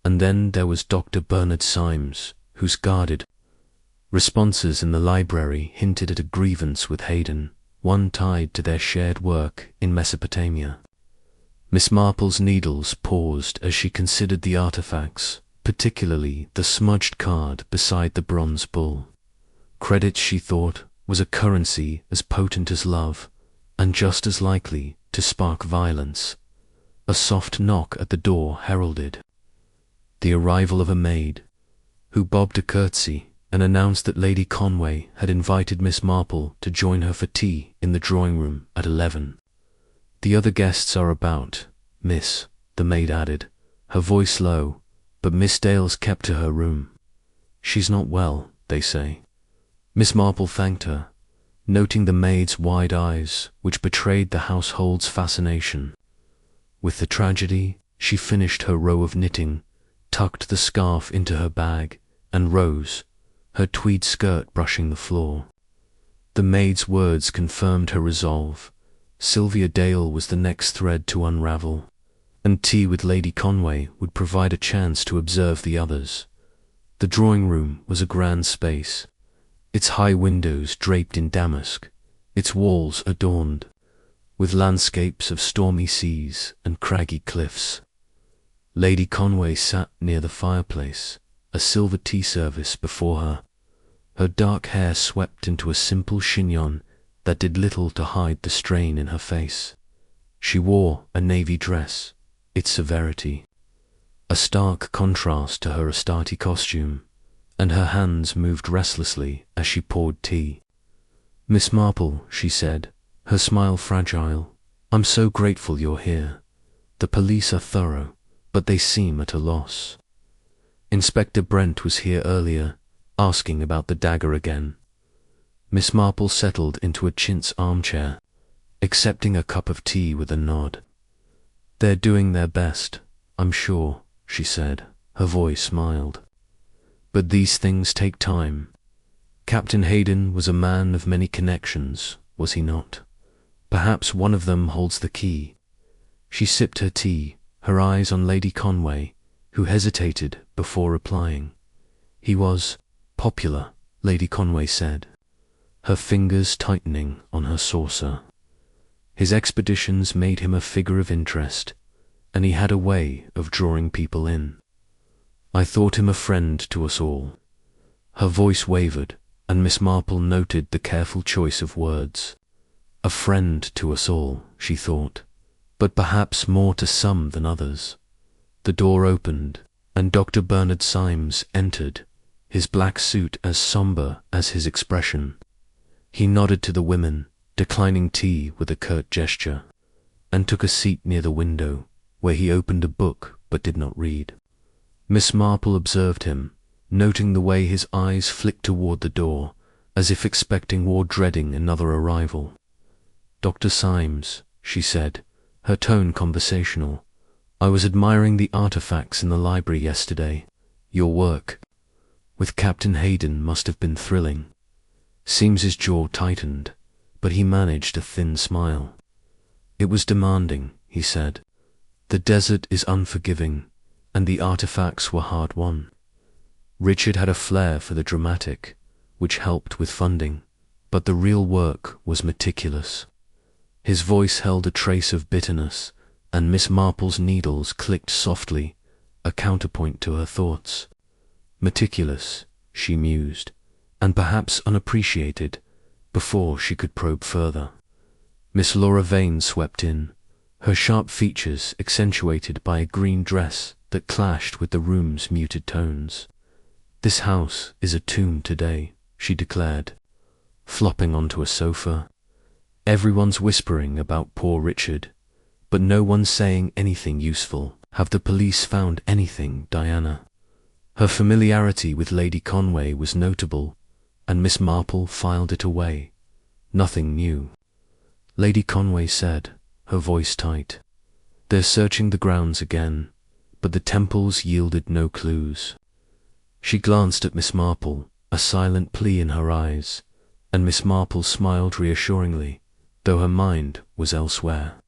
And then there was Dr. Bernard Symes, whose guarded responses in the library hinted at a grievance with Hayden, one tied to their shared work in Mesopotamia. Miss Marple's needles paused as she considered the artifacts, particularly the smudged card beside the bronze bull. Credit, she thought, was a currency as potent as love, and just as likely to spark violence. A soft knock at the door heralded the arrival of a maid, who bobbed a curtsy and announced that Lady Conway had invited Miss Marple to join her for tea in the drawing-room at 11. "The other guests are about, miss," the maid added, her voice low, but Miss Dale's kept to her room. "She's not well, they say." Miss Marple thanked her, noting the maid's wide eyes, which betrayed the household's fascination. With the tragedy, she finished her row of knitting, tucked the scarf into her bag, and rose, her tweed skirt brushing the floor. The maid's words confirmed her resolve. Sylvia Dale was the next thread to unravel, and tea with Lady Conway would provide a chance to observe the others. The drawing-room was a grand space, its high windows draped in damask, its walls adorned with landscapes of stormy seas and craggy cliffs. Lady Conway sat near the fireplace, a silver tea service before her, her dark hair swept into a simple chignon that did little to hide the strain in her face. She wore a navy dress, its severity a stark contrast to her Astarte costume, and her hands moved restlessly as she poured tea. "Miss Marple," she said, her smile fragile, "I'm so grateful you're here. The police are thorough, but they seem at a loss. Inspector Brent was here earlier, asking about the dagger again." Miss Marple settled into a chintz armchair, accepting a cup of tea with a nod. "They're doing their best, I'm sure," she said, her voice mild. "But these things take time. Captain Hayden was a man of many connections, was he not? Perhaps one of them holds the key." She sipped her tea, her eyes on Lady Conway, who hesitated before replying. "He was popular," Lady Conway said, her fingers tightening on her saucer. "His expeditions made him a figure of interest, and he had a way of drawing people in. I thought him a friend to us all." Her voice wavered, and Miss Marple noted the careful choice of words. A friend to us all, she thought, but perhaps more to some than others. The door opened, and Dr. Bernard Symes entered, his black suit as sombre as his expression. He nodded to the women, declining tea with a curt gesture, and took a seat near the window, where he opened a book but did not read. Miss Marple observed him, noting the way his eyes flicked toward the door, as if expecting or dreading another arrival. "Dr. Symes," she said, her tone conversational, "I was admiring the artifacts in the library yesterday. Your work with Captain Hayden must have been thrilling." Symes' jaw tightened, but he managed a thin smile. "It was demanding," he said. "The desert is unforgiving, and the artifacts were hard won." Richard had a flair for the dramatic, which helped with funding, but the real work was meticulous. His voice held a trace of bitterness, and Miss Marple's needles clicked softly, a counterpoint to her thoughts. Meticulous, she mused, and perhaps unappreciated, before she could probe further. Miss Laura Vane swept in, her sharp features accentuated by a green dress that clashed with the room's muted tones. "This house is a tomb today," she declared, flopping onto a sofa. "Everyone's whispering about poor Richard, but no one's saying anything useful. Have the police found anything, Diana?" Her familiarity with Lady Conway was notable, and Miss Marple filed it away. "Nothing new," Lady Conway said, her voice tight. "They're searching the grounds again, but the temples yielded no clues." She glanced at Miss Marple, a silent plea in her eyes, and Miss Marple smiled reassuringly, though her mind was elsewhere.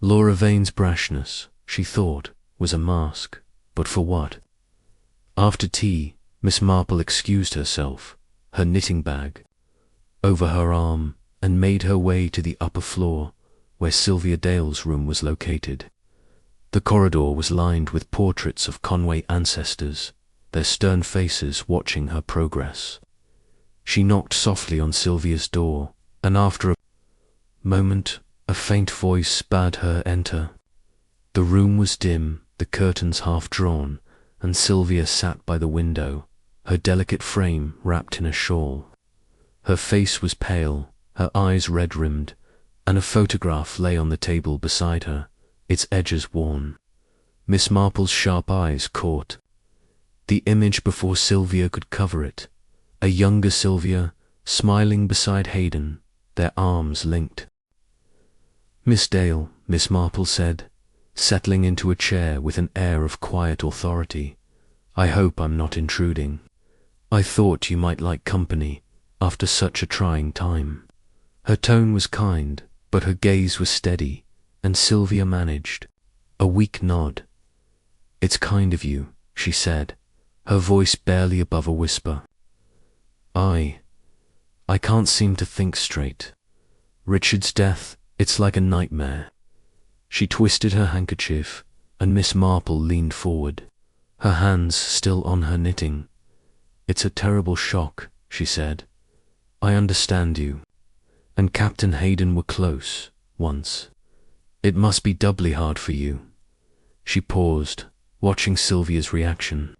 Laura Vane's brashness, she thought, was a mask, but for what? After tea, Miss Marple excused herself, her knitting bag over her arm, and made her way to the upper floor, where Sylvia Dale's room was located. The corridor was lined with portraits of Conway ancestors, their stern faces watching her progress. She knocked softly on Sylvia's door, and after a moment, a faint voice bade her enter. The room was dim, the curtains half drawn, and Sylvia sat by the window, her delicate frame wrapped in a shawl. Her face was pale, her eyes red-rimmed, and a photograph lay on the table beside her, its edges worn. Miss Marple's sharp eyes caught the image before Sylvia could cover it, a younger Sylvia, smiling beside Hayden, their arms linked. "Miss Dale," Miss Marple said, settling into a chair with an air of quiet authority, "I hope I'm not intruding. I thought you might like company after such a trying time." Her tone was kind, but her gaze was steady, and Sylvia managed a weak nod. "It's kind of you," she said, her voice barely above a whisper. I can't seem to think straight. Richard's death, it's like a nightmare." She twisted her handkerchief, and Miss Marple leaned forward, her hands still on her knitting. "It's a terrible shock," she said. "I understand you. And Captain Hayden were close, once. It must be doubly hard for you." She paused, watching Sylvia's reaction.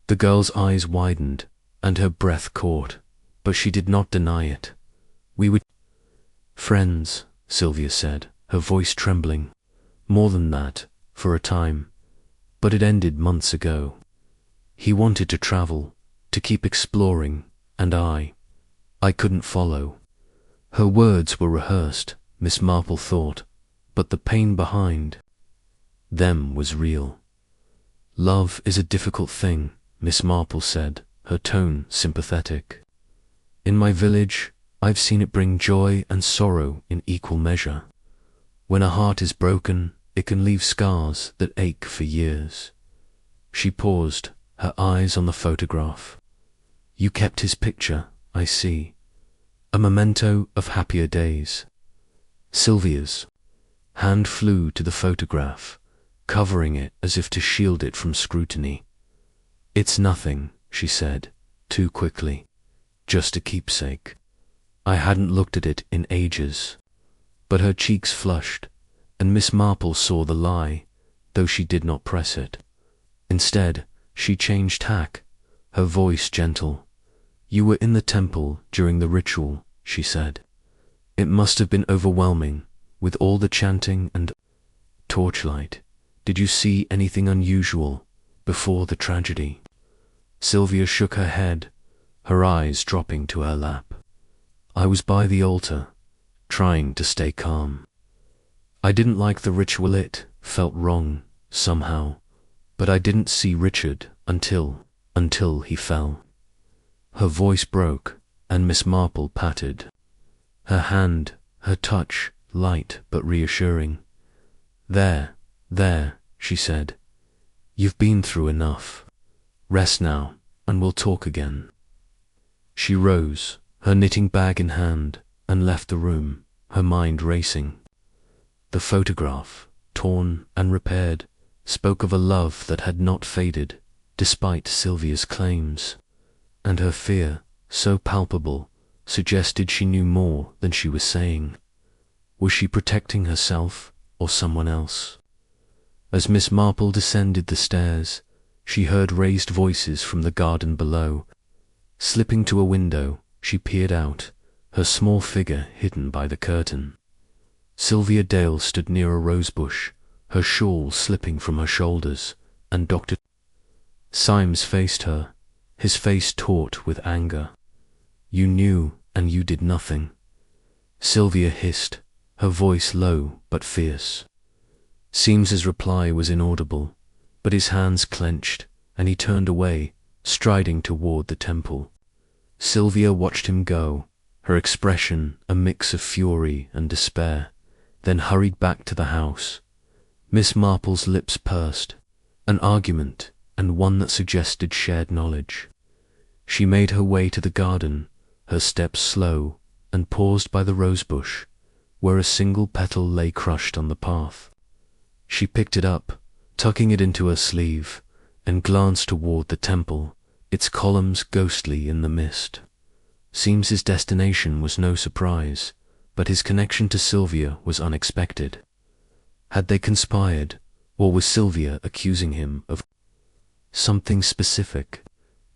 The girl's eyes widened, and her breath caught, but she did not deny it. "We were friends," Sylvia said, her voice trembling. "More than that, for a time, but it ended months ago. He wanted to travel, to keep exploring, and I I couldn't follow. Her words were rehearsed, Miss Marple thought, but the pain behind them was real. Love is a difficult thing, Miss Marple said, her tone sympathetic. In my village, I've seen it bring joy and sorrow in equal measure. When a heart is broken, it can leave scars that ache for years. She paused, her eyes on the photograph. You kept his picture, I see. A memento of happier days. Sylvia's hand flew to the photograph, covering it as if to shield it from scrutiny. It's nothing, she said, too quickly. Just a keepsake. I hadn't looked at it in ages. But her cheeks flushed, and Miss Marple saw the lie, though she did not press it. Instead, she changed tack, her voice gentle. You were in the temple during the ritual, she said. It must have been overwhelming, with all the chanting and torchlight. Did you see anything unusual before the tragedy? Sylvia shook her head, her eyes dropping to her lap. I was by the altar, trying to stay calm. I didn't like the ritual, it felt wrong, somehow, but I didn't see Richard until he fell. Her voice broke, and Miss Marple patted her hand, her touch light but reassuring. There, she said. You've been through enough. Rest now, and we'll talk again. She rose, her knitting bag in hand, and left the room, her mind racing. The photograph, torn and repaired, spoke of a love that had not faded, despite Sylvia's claims, and her fear, so palpable, suggested she knew more than she was saying. Was she protecting herself or someone else? As Miss Marple descended the stairs, she heard raised voices from the garden below. Slipping to a window, she peered out, her small figure hidden by the curtain. Sylvia Dale stood near a rosebush, her shawl slipping from her shoulders, and Dr. Symes faced her, his face taut with anger. You knew, and you did nothing. Sylvia hissed, her voice low but fierce. Syemes's reply was inaudible, but his hands clenched, and he turned away, striding toward the temple. Sylvia watched him go, her expression a mix of fury and despair, then hurried back to the house. Miss Marple's lips pursed, an argument, and one that suggested shared knowledge. She made her way to the garden, her steps slow, and paused by the rosebush, where a single petal lay crushed on the path. She picked it up, tucking it into her sleeve, and glanced toward the temple, its columns ghostly in the mist. Syemes's destination was no surprise, but his connection to Sylvia was unexpected. Had they conspired, or was Sylvia accusing him of something specific?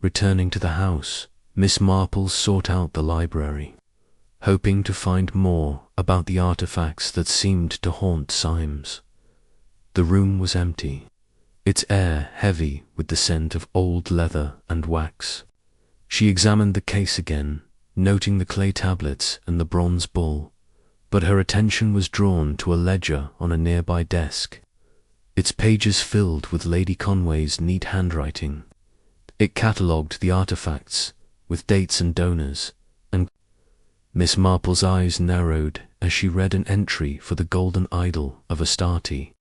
Returning to the house, Miss Marple sought out the library, hoping to find more about the artifacts that seemed to haunt Symes. The room was empty, its air heavy with the scent of old leather and wax. She examined the case again, noting the clay tablets and the bronze bull, but her attention was drawn to a ledger on a nearby desk, its pages filled with Lady Conway's neat handwriting. It catalogued the artifacts, with dates and donors, and Miss Marple's eyes narrowed as she read an entry for the golden idol of Astarte.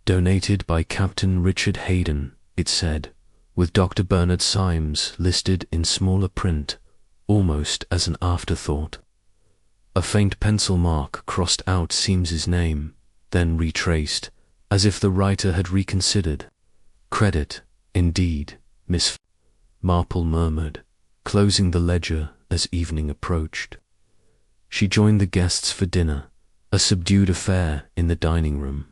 Donated by Captain Richard Hayden, it said, with Dr. Bernard Symes listed in smaller print, almost as an afterthought. A faint pencil mark crossed out Syemes's name, then retraced, as if the writer had reconsidered. Credit, indeed, Miss Marple murmured, closing the ledger as evening approached. She joined the guests for dinner, a subdued affair in the dining room.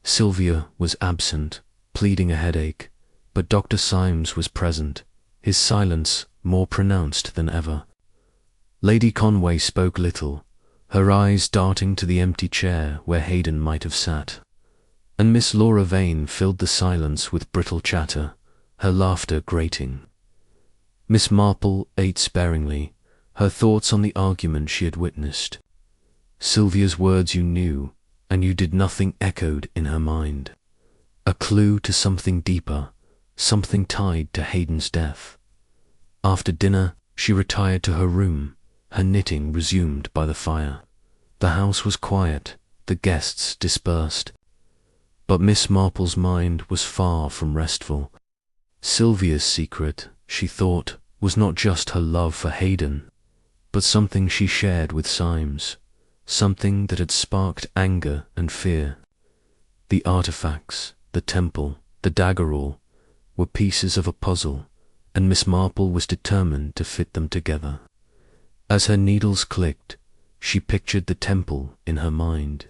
Sylvia was absent, pleading a headache, but Dr. Symes was present, his silence more pronounced than ever. Lady Conway spoke little, her eyes darting to the empty chair where Hayden might have sat, and Miss Laura Vane filled the silence with brittle chatter, her laughter grating. Miss Marple ate sparingly, her thoughts on the argument she had witnessed. Sylvia's words you knew, and you did nothing echoed in her mind. A clue to something deeper, something tied to Hayden's death. After dinner, she retired to her room, her knitting resumed by the fire. The house was quiet, the guests dispersed. But Miss Marple's mind was far from restful. Sylvia's secret, she thought, was not just her love for Hayden, but something she shared with Symes, something that had sparked anger and fear. The artifacts, the temple, the dagger all, were pieces of a puzzle, and Miss Marple was determined to fit them together. As her needles clicked, she pictured the temple in her mind,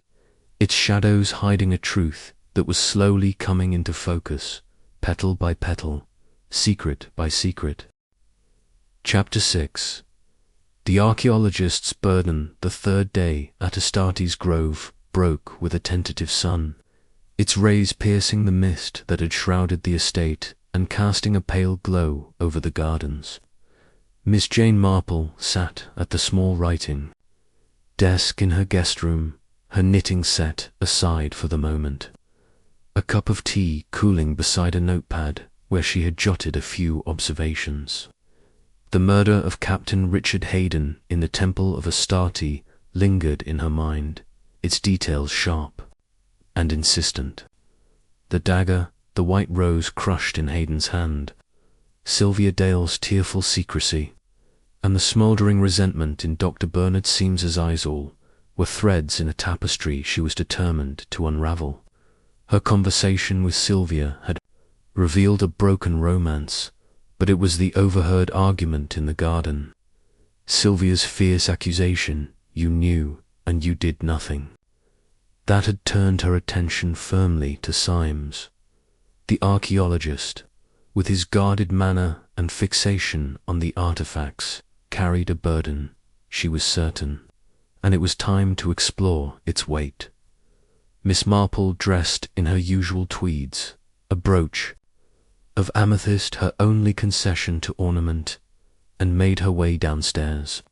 its shadows hiding a truth that was slowly coming into focus, petal by petal, secret by secret. Chapter 6. The archaeologist's burden. The third day at Astarte's grove broke with a tentative sun, its rays piercing the mist that had shrouded the estate and casting a pale glow over the gardens. Miss Jane Marple sat at the small writing desk in her guest room, her knitting set aside for the moment, a cup of tea cooling beside a notepad where she had jotted a few observations. The murder of Captain Richard Hayden in the Temple of Astarte lingered in her mind, its details sharp and insistent. The dagger, the white rose crushed in Hayden's hand, Sylvia Dale's tearful secrecy, and the smouldering resentment in Dr. Bernard Simes's eyes all were threads in a tapestry she was determined to unravel. Her conversation with Sylvia had revealed a broken romance, but it was the overheard argument in the garden. Sylvia's fierce accusation, you knew and you did nothing. That had turned her attention firmly to Symes. The archaeologist, with his guarded manner and fixation on the artifacts, carried a burden, she was certain, and it was time to explore its weight. Miss Marple dressed in her usual tweeds, a brooch of amethyst her only concession to ornament, and made her way downstairs.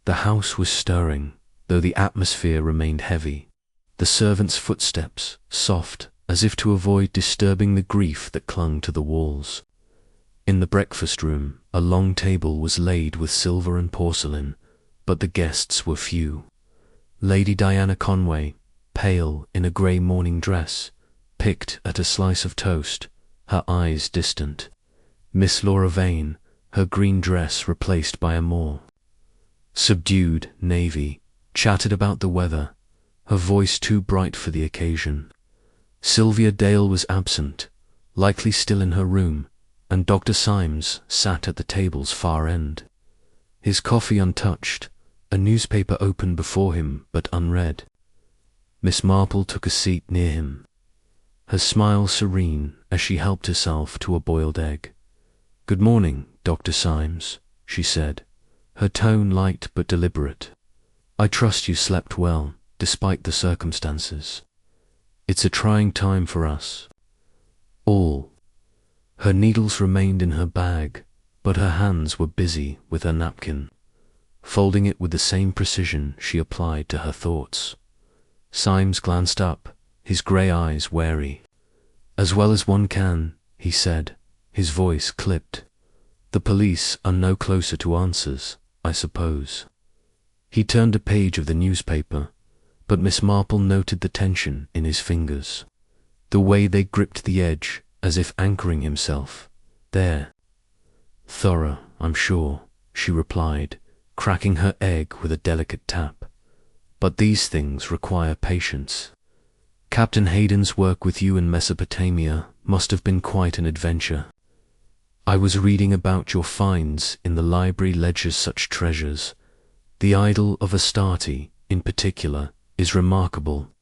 The house was stirring, though the atmosphere remained heavy, the servants' footsteps soft as if to avoid disturbing the grief that clung to the walls. In the breakfast room, a long table was laid with silver and porcelain, but the guests were few. Lady Diana Conway, pale in a grey morning dress, picked at a slice of toast, her eyes distant. Miss Laura Vane, her green dress replaced by a more subdued navy, chatted about the weather, her voice too bright for the occasion. Sylvia Dale was absent, likely still in her room, and Dr. Symes sat at the table's far end, his coffee untouched, a newspaper open before him but unread. Miss Marple took a seat near him, her smile serene as she helped herself to a boiled egg. "Good morning, Dr. Symes," she said, her tone light but deliberate. "I trust you slept well, despite the circumstances. It's a trying time for us all." Her needles remained in her bag, but her hands were busy with her napkin, folding it with the same precision she applied to her thoughts. Symes glanced up, his grey eyes wary. "As well as one can," he said, his voice clipped. "The police are no closer to answers, I suppose." He turned a page of the newspaper, but Miss Marple noted the tension in his fingers, the way they gripped the edge as if anchoring himself there. "Thorough, I'm sure," she replied, cracking her egg with a delicate tap. "But these things require patience. Captain Hayden's work with you in Mesopotamia must have been quite an adventure. I was reading about your finds in the library ledgers, such treasures. The idol of Astarte, in particular, is remarkable."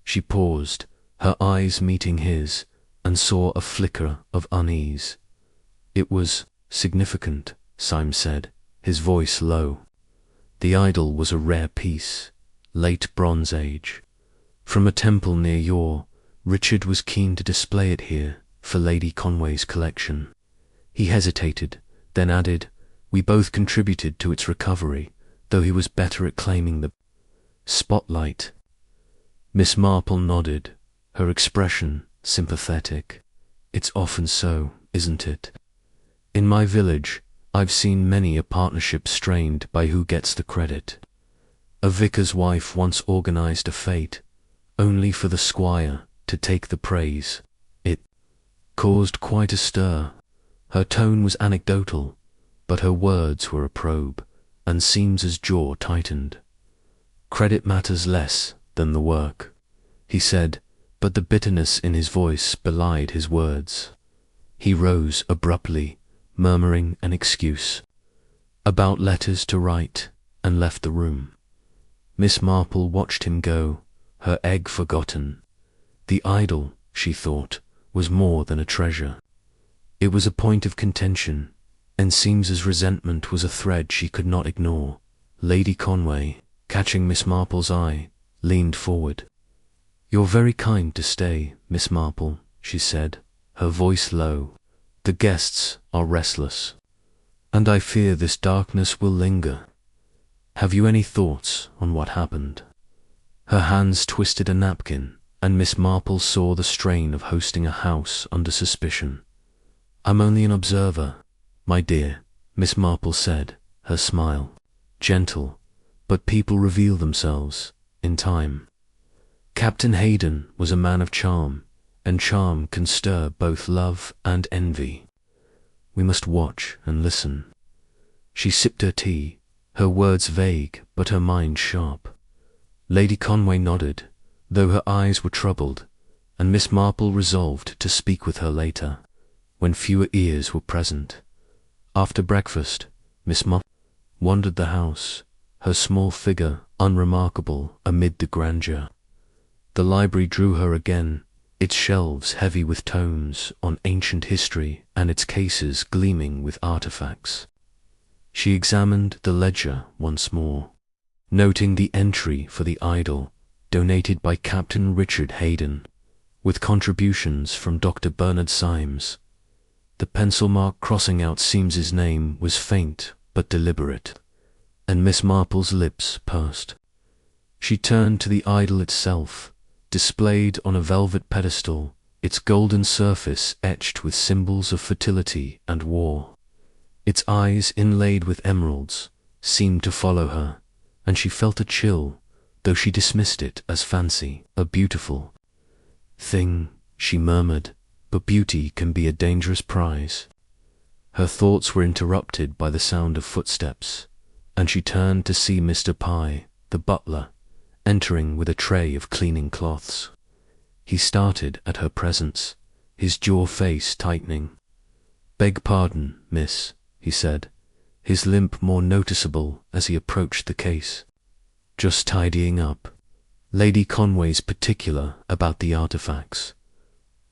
She paused, her eyes meeting his, and saw a flicker of unease. "It was significant," Symes said, his voice low. "The idol was a rare piece, late Bronze Age, from a temple near Yor. Richard was keen to display it here for Lady Conway's collection." He hesitated, then added, We both contributed to its recovery, though he was better at claiming the spotlight. Miss Marple nodded, her expression sympathetic. It's often so, isn't it? In my village, I've seen many a partnership strained by who gets the credit. A vicar's wife once organized a fete, only for the squire to take the praise. It caused quite a stir. Her tone was anecdotal, but her words were a probe, and Seames's jaw tightened. Credit matters less than the work, he said, but the bitterness in his voice belied his words. He rose abruptly, murmuring an excuse about letters to write, and left the room. Miss Marple watched him go, her egg forgotten. The idol, she thought, was more than a treasure. It was a point of contention, and Seames's resentment was a thread she could not ignore. Lady Conway, catching Miss Marple's eye, leaned forward. "You're very kind to stay, Miss Marple," she said, her voice low. "The guests are restless, and I fear this darkness will linger. Have you any thoughts on what happened?" Her hands twisted a napkin, and Miss Marple saw the strain of hosting a house under suspicion. "I'm only an observer, my dear," Miss Marple said, her smile gentle, "but people reveal themselves in time. Captain Hayden was a man of charm, and charm can stir both love and envy. We must watch and listen." She sipped her tea, her words vague but her mind sharp. Lady Conway nodded, though her eyes were troubled, and Miss Marple resolved to speak with her later, when fewer ears were present. After breakfast, Miss Marple wandered the house, her small figure unremarkable amid the grandeur. The library drew her again, its shelves heavy with tomes on ancient history and its cases gleaming with artifacts. She examined the ledger once more, noting the entry for the idol, donated by Captain Richard Hayden, with contributions from Dr. Bernard Symes. The pencil mark crossing out Seames's name was faint but deliberate, and Miss Marple's lips pursed. She turned to the idol itself, displayed on a velvet pedestal, its golden surface etched with symbols of fertility and war. Its eyes, inlaid with emeralds, seemed to follow her, and she felt a chill, though she dismissed it as fancy. "A beautiful thing," she murmured, "but beauty can be a dangerous prize." Her thoughts were interrupted by the sound of footsteps, and she turned to see Mr. Pye, the butler, entering with a tray of cleaning cloths. He started at her presence, his jaw-face tightening. "Beg pardon, miss," he said, his limp more noticeable as he approached the case. "Just tidying up." Lady Conway's particular about the artifacts.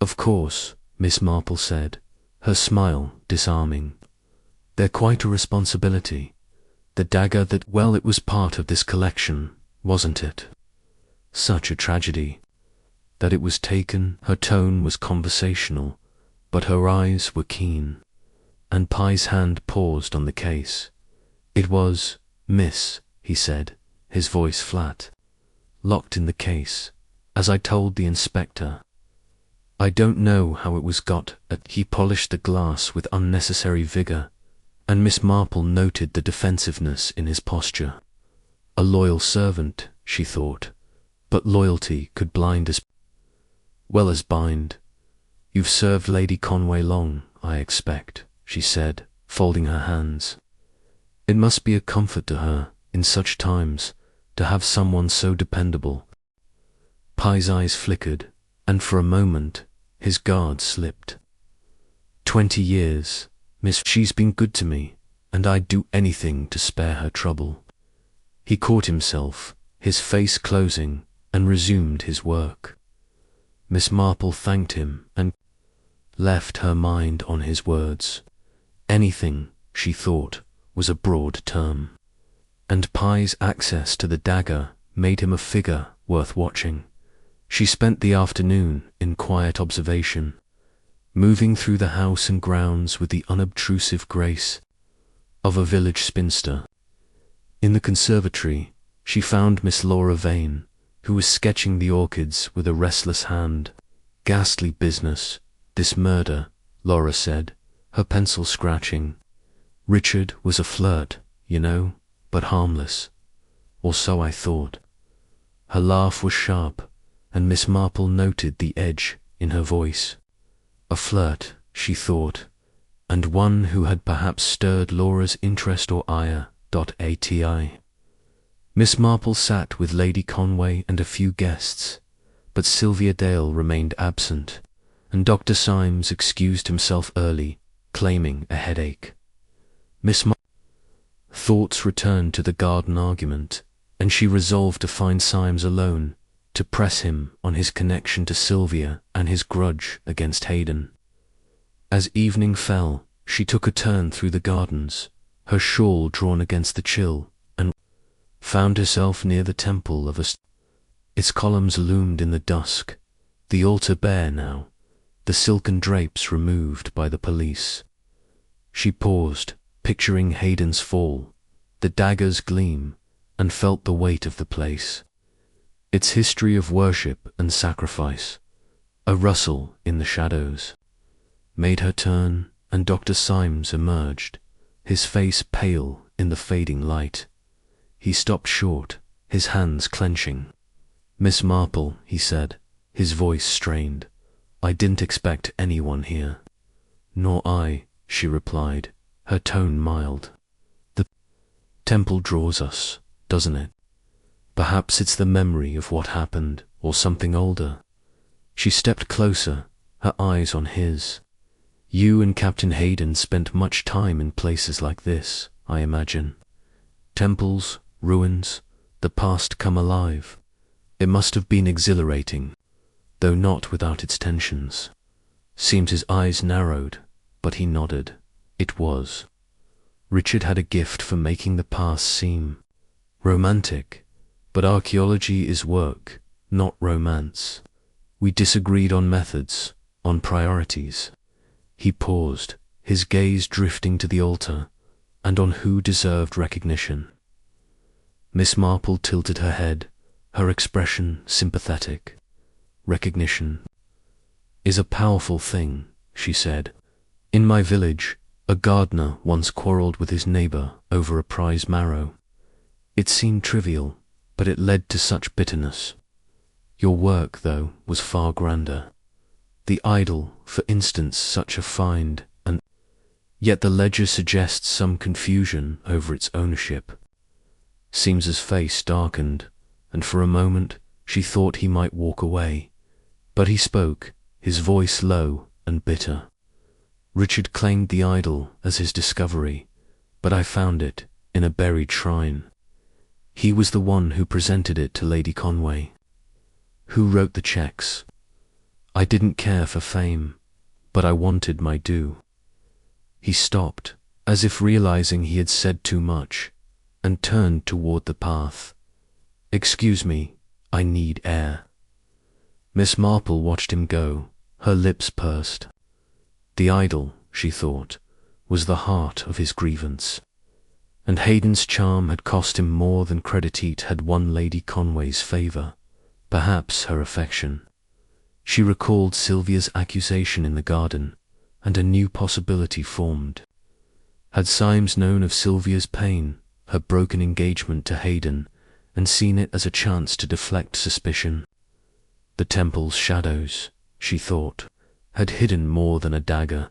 "Of course," Miss Marple said, her smile disarming. "They're quite a responsibility. The dagger that, well, it was part of this collection, wasn't it? Such a tragedy that it was taken." Her tone was conversational, but her eyes were keen, and Pye's hand paused on the case. "It was, miss," he said, his voice flat, "locked in the case, as I told the inspector. I don't know how it was got at." He polished the glass with unnecessary vigor, and Miss Marple noted the defensiveness in his posture. A loyal servant, she thought, but loyalty could blind as well as bind. "You've served Lady Conway long, I expect," she said, folding her hands. It must be a comfort to her, in such times, to have someone so dependable. Pye's eyes flickered, and for a moment his guard slipped. 20 years, miss, she's been good to me, and I'd do anything to spare her trouble." He caught himself, his face closing, and resumed his work. Miss Marple thanked him and left her mind on his words. Anything, she thought, was a broad term, and Pye's access to the dagger made him a figure worth watching. She spent the afternoon in quiet observation, moving through the house and grounds with the unobtrusive grace of a village spinster. In the conservatory, she found Miss Laura Vane, who was sketching the orchids with a restless hand. "Ghastly business, this murder," Laura said, her pencil scratching. "Richard was a flirt, you know, but harmless. Or so I thought." Her laugh was sharp, and Miss Marple noted the edge in her voice. A flirt, she thought, and one who had perhaps stirred Laura's interest or ire. Ati. Miss Marple sat with Lady Conway and a few guests, but Sylvia Dale remained absent, and Dr. Symes excused himself early, claiming a headache. Miss Marple's thoughts returned to the garden argument, and she resolved to find Symes alone, to press him on his connection to Sylvia and his grudge against Haydon. As evening fell, she took a turn through the gardens, her shawl drawn against the chill, and found herself near the temple of Astarte. Its columns loomed in the dusk, the altar bare now, the silken drapes removed by the police. She paused, picturing Haydon's fall, the dagger's gleam, and felt the weight of the place. Its history of worship and sacrifice, a rustle in the shadows, made her turn, and Dr. Symes emerged, his face pale in the fading light. He stopped short, his hands clenching. "Miss Marple," he said, his voice strained, "I didn't expect anyone here." "Nor I," she replied, her tone mild. "The temple draws us, doesn't it? Perhaps it's the memory of what happened, or something older." She stepped closer, her eyes on his. "You and Captain Haydon spent much time in places like this, I imagine. Temples, ruins, the past come alive. It must have been exhilarating, though not without its tensions." Seemed his eyes narrowed, but he nodded. It was. Richard had a gift for making the past seem romantic, but archaeology is work, not romance. We disagreed on methods, on priorities. He paused, his gaze drifting to the altar, and on who deserved recognition. Miss Marple tilted her head, her expression sympathetic. "Recognition is a powerful thing," she said. "In my village, a gardener once quarrelled with his neighbour over a prize marrow. It seemed trivial, but it led to such bitterness. Your work, though, was far grander. The idol, for instance, such a find, and yet the ledger suggests some confusion over its ownership." Seames's face darkened, and for a moment she thought he might walk away, but he spoke, his voice low and bitter. "Richard claimed the idol as his discovery, but I found it in a buried shrine. He was the one who presented it to Lady Conway. Who wrote the checks? I didn't care for fame, but I wanted my due." He stopped, as if realizing he had said too much, and turned toward the path. "Excuse me, I need air." Miss Marple watched him go, her lips pursed. The idol, she thought, was the heart of his grievance, and Haydon's charm had cost him more than Credit had won Lady Conway's favour, perhaps her affection. She recalled Sylvia's accusation in the garden, and a new possibility formed. Had Symes known of Sylvia's pain, her broken engagement to Haydon, and seen it as a chance to deflect suspicion? The temple's shadows, she thought, had hidden more than a dagger.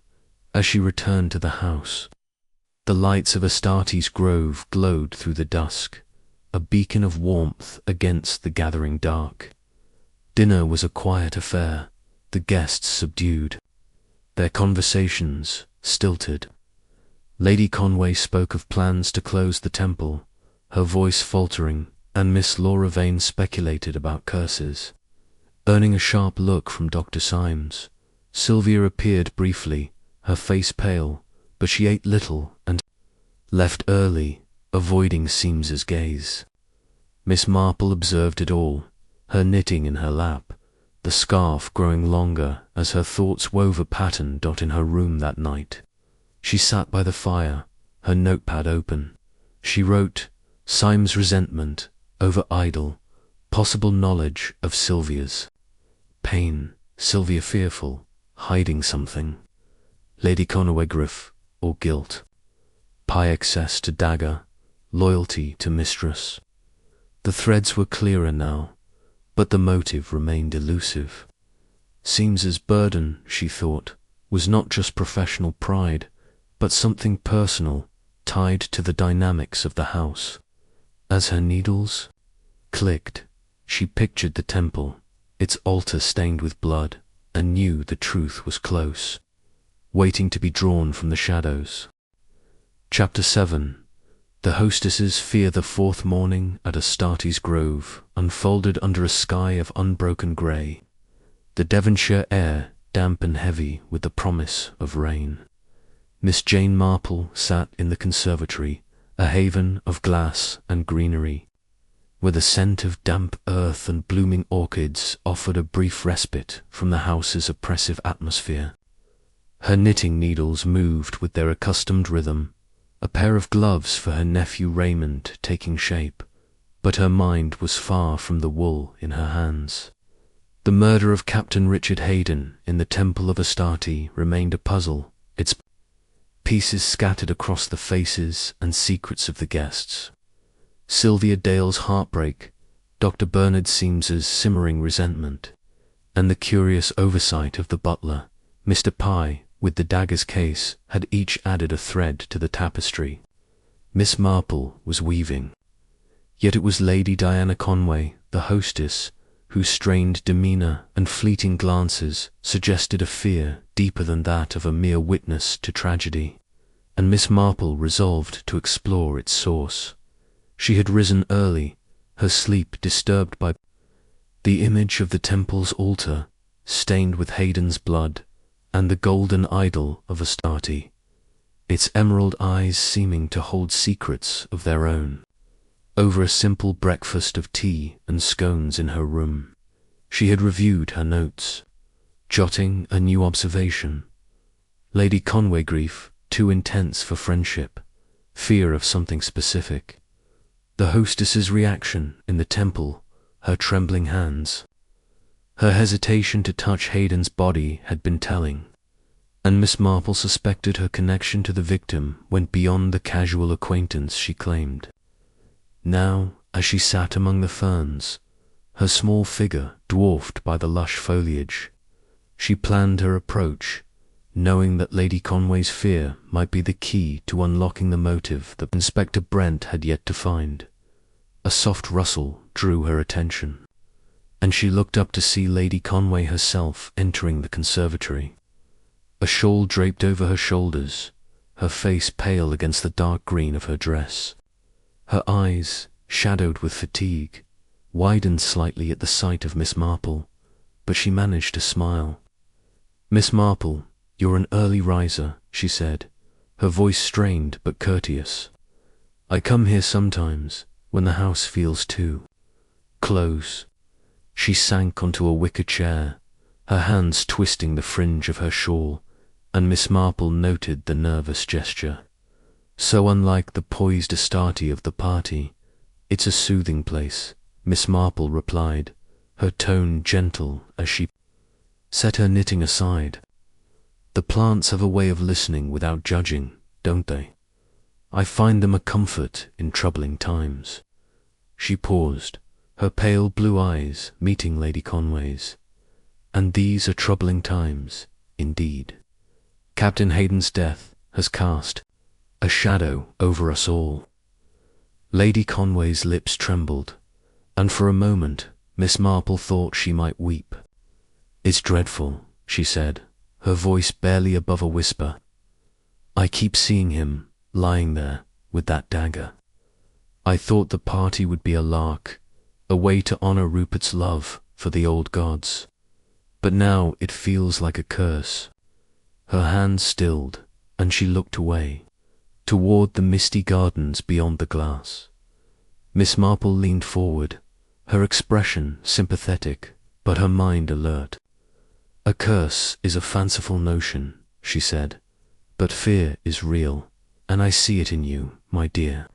As she returned to the house, the lights of Astarte's grove glowed through the dusk, a beacon of warmth against the gathering dark. Dinner was a quiet affair, the guests subdued, their conversations stilted. Lady Conway spoke of plans to close the temple, her voice faltering, and Miss Laura Vane speculated about curses. Earning a sharp look from Dr. Symes, Sylvia appeared briefly, her face pale, but she ate little and left early, avoiding Seames's gaze. Miss Marple observed it all, her knitting in her lap, the scarf growing longer as her thoughts wove a pattern in her room that night. She sat by the fire, her notepad open. She wrote Syme's resentment over idle, possible knowledge of Sylvia's pain, Sylvia fearful, hiding something, Lady Conway grief or guilt, pie excess to dagger, loyalty to mistress. The threads were clearer now, but the motive remained elusive. Symes's burden, she thought, was not just professional pride, but something personal, tied to the dynamics of the house. As her needles clicked, she pictured the temple, its altar stained with blood, and knew the truth was close, waiting to be drawn from the shadows. Chapter 7. The hostesses fear the fourth morning at Astarte's grove, unfolded under a sky of unbroken grey. The Devonshire air damp and heavy with the promise of rain. Miss Jane Marple sat in the conservatory, a haven of glass and greenery, where the scent of damp earth and blooming orchids offered a brief respite from the house's oppressive atmosphere. Her knitting needles moved with their accustomed rhythm, a pair of gloves for her nephew Raymond taking shape, but her mind was far from the wool in her hands. The murder of Captain Richard Haydon in the Temple of Astarte remained a puzzle, its pieces scattered across the faces and secrets of the guests. Sylvia Dale's heartbreak, Dr. Bernard Symes's simmering resentment, and the curious oversight of the butler, Mr. Pye, with the dagger's case, had each added a thread to the tapestry. Miss Marple was weaving. Yet it was Lady Diana Conway, the hostess, whose strained demeanour and fleeting glances suggested a fear deeper than that of a mere witness to tragedy, and Miss Marple resolved to explore its source. She had risen early, her sleep disturbed by the image of the temple's altar, stained with Haydon's blood, and the golden idol of Astarte, its emerald eyes seeming to hold secrets of their own. Over a simple breakfast of tea and scones in her room, she had reviewed her notes, jotting a new observation. Lady Conway grief, too intense for friendship, fear of something specific. The hostess's reaction in the temple, her trembling hands. Her hesitation to touch Haydon's body had been telling, and Miss Marple suspected her connection to the victim went beyond the casual acquaintance she claimed. Now, as she sat among the ferns, her small figure dwarfed by the lush foliage, she planned her approach, knowing that Lady Conway's fear might be the key to unlocking the motive that Inspector Brent had yet to find. A soft rustle drew her attention, and she looked up to see Lady Conway herself entering the conservatory. A shawl draped over her shoulders, her face pale against the dark green of her dress. Her eyes, shadowed with fatigue, widened slightly at the sight of Miss Marple, but she managed to smile. "Miss Marple, you're an early riser," she said, her voice strained but courteous. "I come here sometimes, when the house feels too close." She sank onto a wicker chair, her hands twisting the fringe of her shawl, and Miss Marple noted the nervous gesture. So unlike the poised Astarte of the party. "It's a soothing place," Miss Marple replied, her tone gentle as she set her knitting aside. "The plants have a way of listening without judging, don't they? I find them a comfort in troubling times." She paused, her pale blue eyes meeting Lady Conway's. "And these are troubling times, indeed. Captain Haydon's death has cast a shadow over us all." Lady Conway's lips trembled, and for a moment Miss Marple thought she might weep. "It's dreadful," she said, her voice barely above a whisper. "I keep seeing him lying there with that dagger. I thought the party would be a lark, a way to honor Rupert's love for the old gods. But now it feels like a curse." Her hand stilled, and she looked away, toward the misty gardens beyond the glass. Miss Marple leaned forward, her expression sympathetic, but her mind alert. "A curse is a fanciful notion," she said, "but fear is real, And I see it in you, my dear.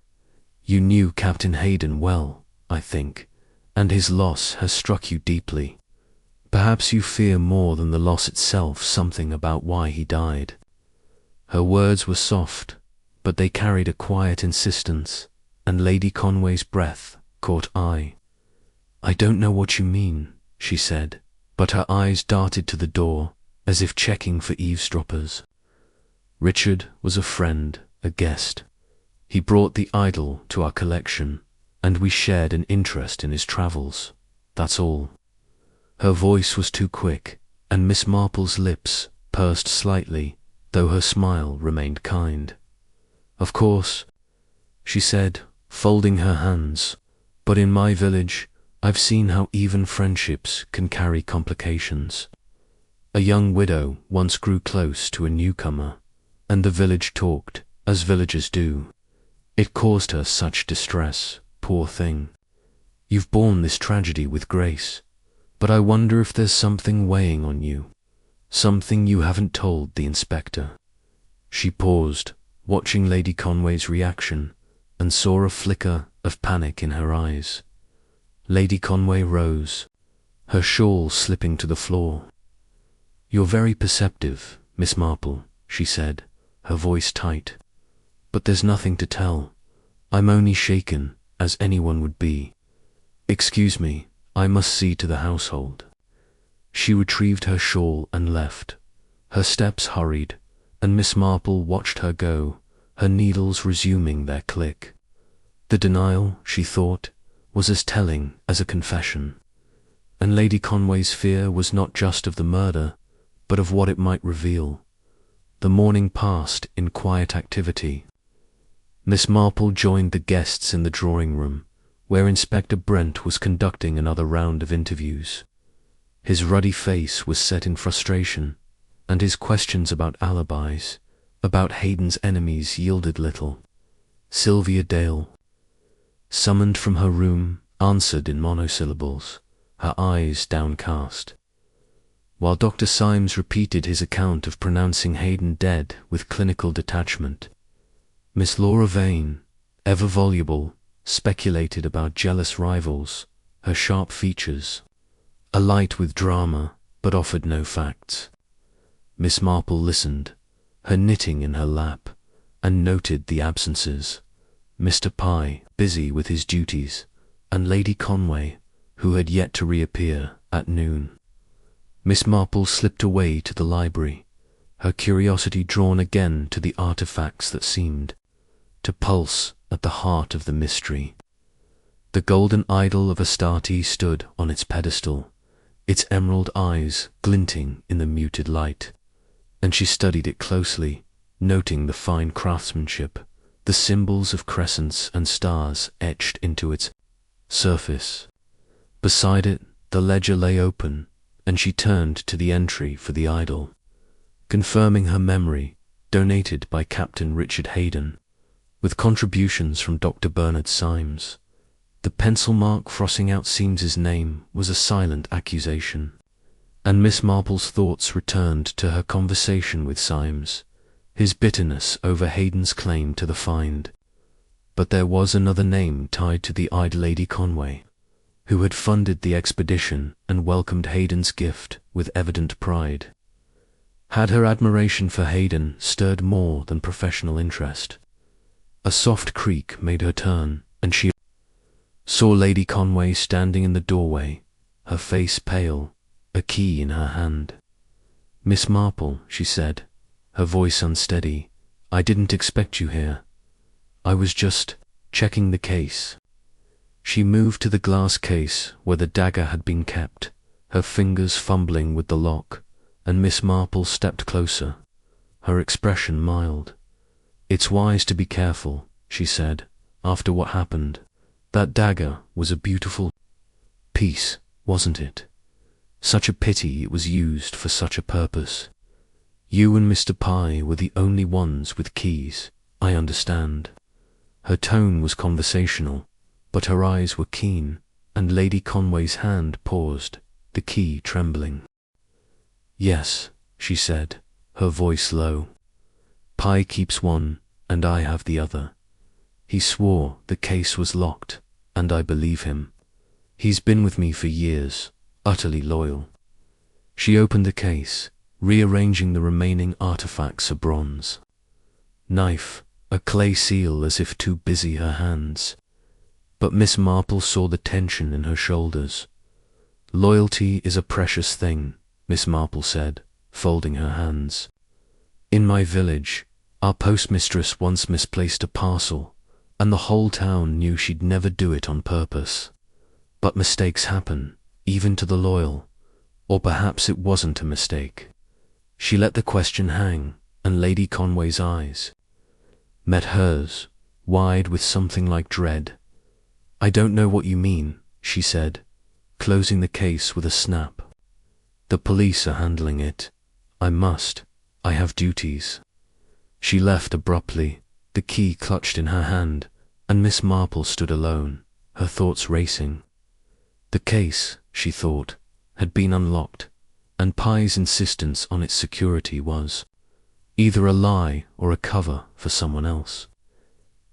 You knew Captain Hayden well, I think, and his loss has struck you deeply. Perhaps you fear more than the loss itself something about why he died." Her words were soft, but they carried a quiet insistence, and Lady Conway's breath caught eye. "I don't know what you mean," she said, but her eyes darted to the door, as if checking for eavesdroppers. "Richard was a friend, a guest. He brought the idol to our collection, and we shared an interest in his travels. That's all." Her voice was too quick, and Miss Marple's lips pursed slightly, though her smile remained kind. "Of course," she said, folding her hands, "but in my village, I've seen how even friendships can carry complications. A young widow once grew close to a newcomer, and the village talked, as villagers do. It caused her such distress, poor thing. You've borne this tragedy with grace, but I wonder if there's something weighing on you, something you haven't told the inspector." She paused, watching Lady Conway's reaction, and saw a flicker of panic in her eyes. Lady Conway rose, her shawl slipping to the floor. "You're very perceptive, Miss Marple," she said, her voice tight. "But there's nothing to tell. I'm only shaken, as anyone would be. Excuse me, I must see to the household." She retrieved her shawl and left. Her steps hurried, and Miss Marple watched her go, her needles resuming their click. The denial, she thought, was as telling as a confession. And Lady Conway's fear was not just of the murder, but of what it might reveal. The morning passed in quiet activity. Miss Marple joined the guests in the drawing-room, where Inspector Brent was conducting another round of interviews. His ruddy face was set in frustration, and his questions about alibis, about Hayden's enemies, yielded little. Sylvia Dale, summoned from her room, answered in monosyllables, her eyes downcast, while Dr. Symes repeated his account of pronouncing Hayden dead with clinical detachment. Miss Laura Vane, ever voluble, speculated about jealous rivals, her sharp features, alight with drama, but offered no facts. Miss Marple listened, her knitting in her lap, and noted the absences. Mr. Pye, busy with his duties, and Lady Conway, who had yet to reappear at noon. Miss Marple slipped away to the library, her curiosity drawn again to the artifacts that seemed to pulse at the heart of the mystery. The golden idol of Astarte stood on its pedestal, its emerald eyes glinting in the muted light, and she studied it closely, noting the fine craftsmanship, the symbols of crescents and stars etched into its surface. Beside it, the ledger lay open, and she turned to the entry for the idol, confirming her memory, donated by Captain Richard Hayden, with contributions from Dr. Bernard Symes. The pencil mark crossing out Symes' name was a silent accusation, and Miss Marple's thoughts returned to her conversation with Symes, his bitterness over Hayden's claim to the find. But there was another name tied to the eyed Lady Conway, who had funded the expedition and welcomed Hayden's gift with evident pride. Had her admiration for Hayden stirred more than professional interest? A soft creak made her turn, and she saw Lady Conway standing in the doorway, her face pale, a key in her hand. "Miss Marple," she said, her voice unsteady, "I didn't expect you here. I was just checking the case." She moved to the glass case where the dagger had been kept, her fingers fumbling with the lock, and Miss Marple stepped closer, her expression mild. "It's wise to be careful," she said, "after what happened. That dagger was a beautiful piece, wasn't it? Such a pity it was used for such a purpose. You and Mr. Pye were the only ones with keys, I understand." Her tone was conversational, but her eyes were keen, and Lady Conway's hand paused, the key trembling. "Yes," she said, her voice low. "Pye keeps one, and I have the other. He swore the case was locked, and I believe him. He's been with me for years, utterly loyal. She opened the case, rearranging the remaining artifacts, a bronze knife, a clay seal, as if too busy her hands. But Miss Marple saw the tension in her shoulders. Loyalty is a precious thing, Miss Marple said, folding her hands. In my village, our postmistress once misplaced a parcel, and the whole town knew she'd never do it on purpose. But mistakes happen, even to the loyal. Or perhaps it wasn't a mistake. She let the question hang, and Lady Conway's eyes met hers, wide with something like dread. I don't know what you mean, she said, closing the case with a snap. The police are handling it. I have duties. She left abruptly, the key clutched in her hand, and Miss Marple stood alone, her thoughts racing. The case, she thought, had been unlocked, and Pye's insistence on its security was either a lie or a cover for someone else.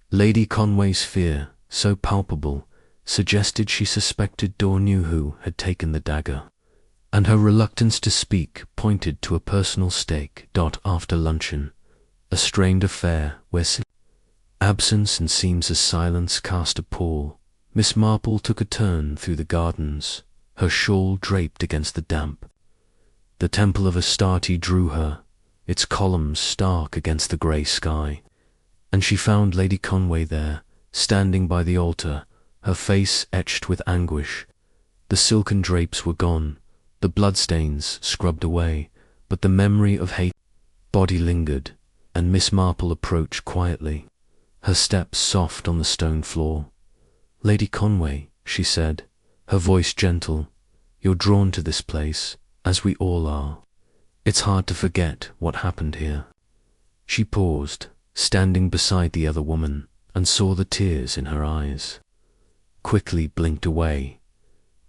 Lady Conway's fear, so palpable, suggested she suspected Dor knew who had taken the dagger, and her reluctance to speak pointed to a personal stake. After luncheon, a strained affair where absence and seems as silence cast a pall, Miss Marple took a turn through the gardens, her shawl draped against the damp. The temple of Astarte drew her, its columns stark against the grey sky, and she found Lady Conway there, standing by the altar, her face etched with anguish. The silken drapes were gone, the bloodstains scrubbed away, but the memory of hate body lingered, and Miss Marple approached quietly, her steps soft on the stone floor. Lady Conway, she said, her voice gentle, you're drawn to this place, as we all are. It's hard to forget what happened here. She paused, standing beside the other woman, and saw the tears in her eyes. Quickly blinked away.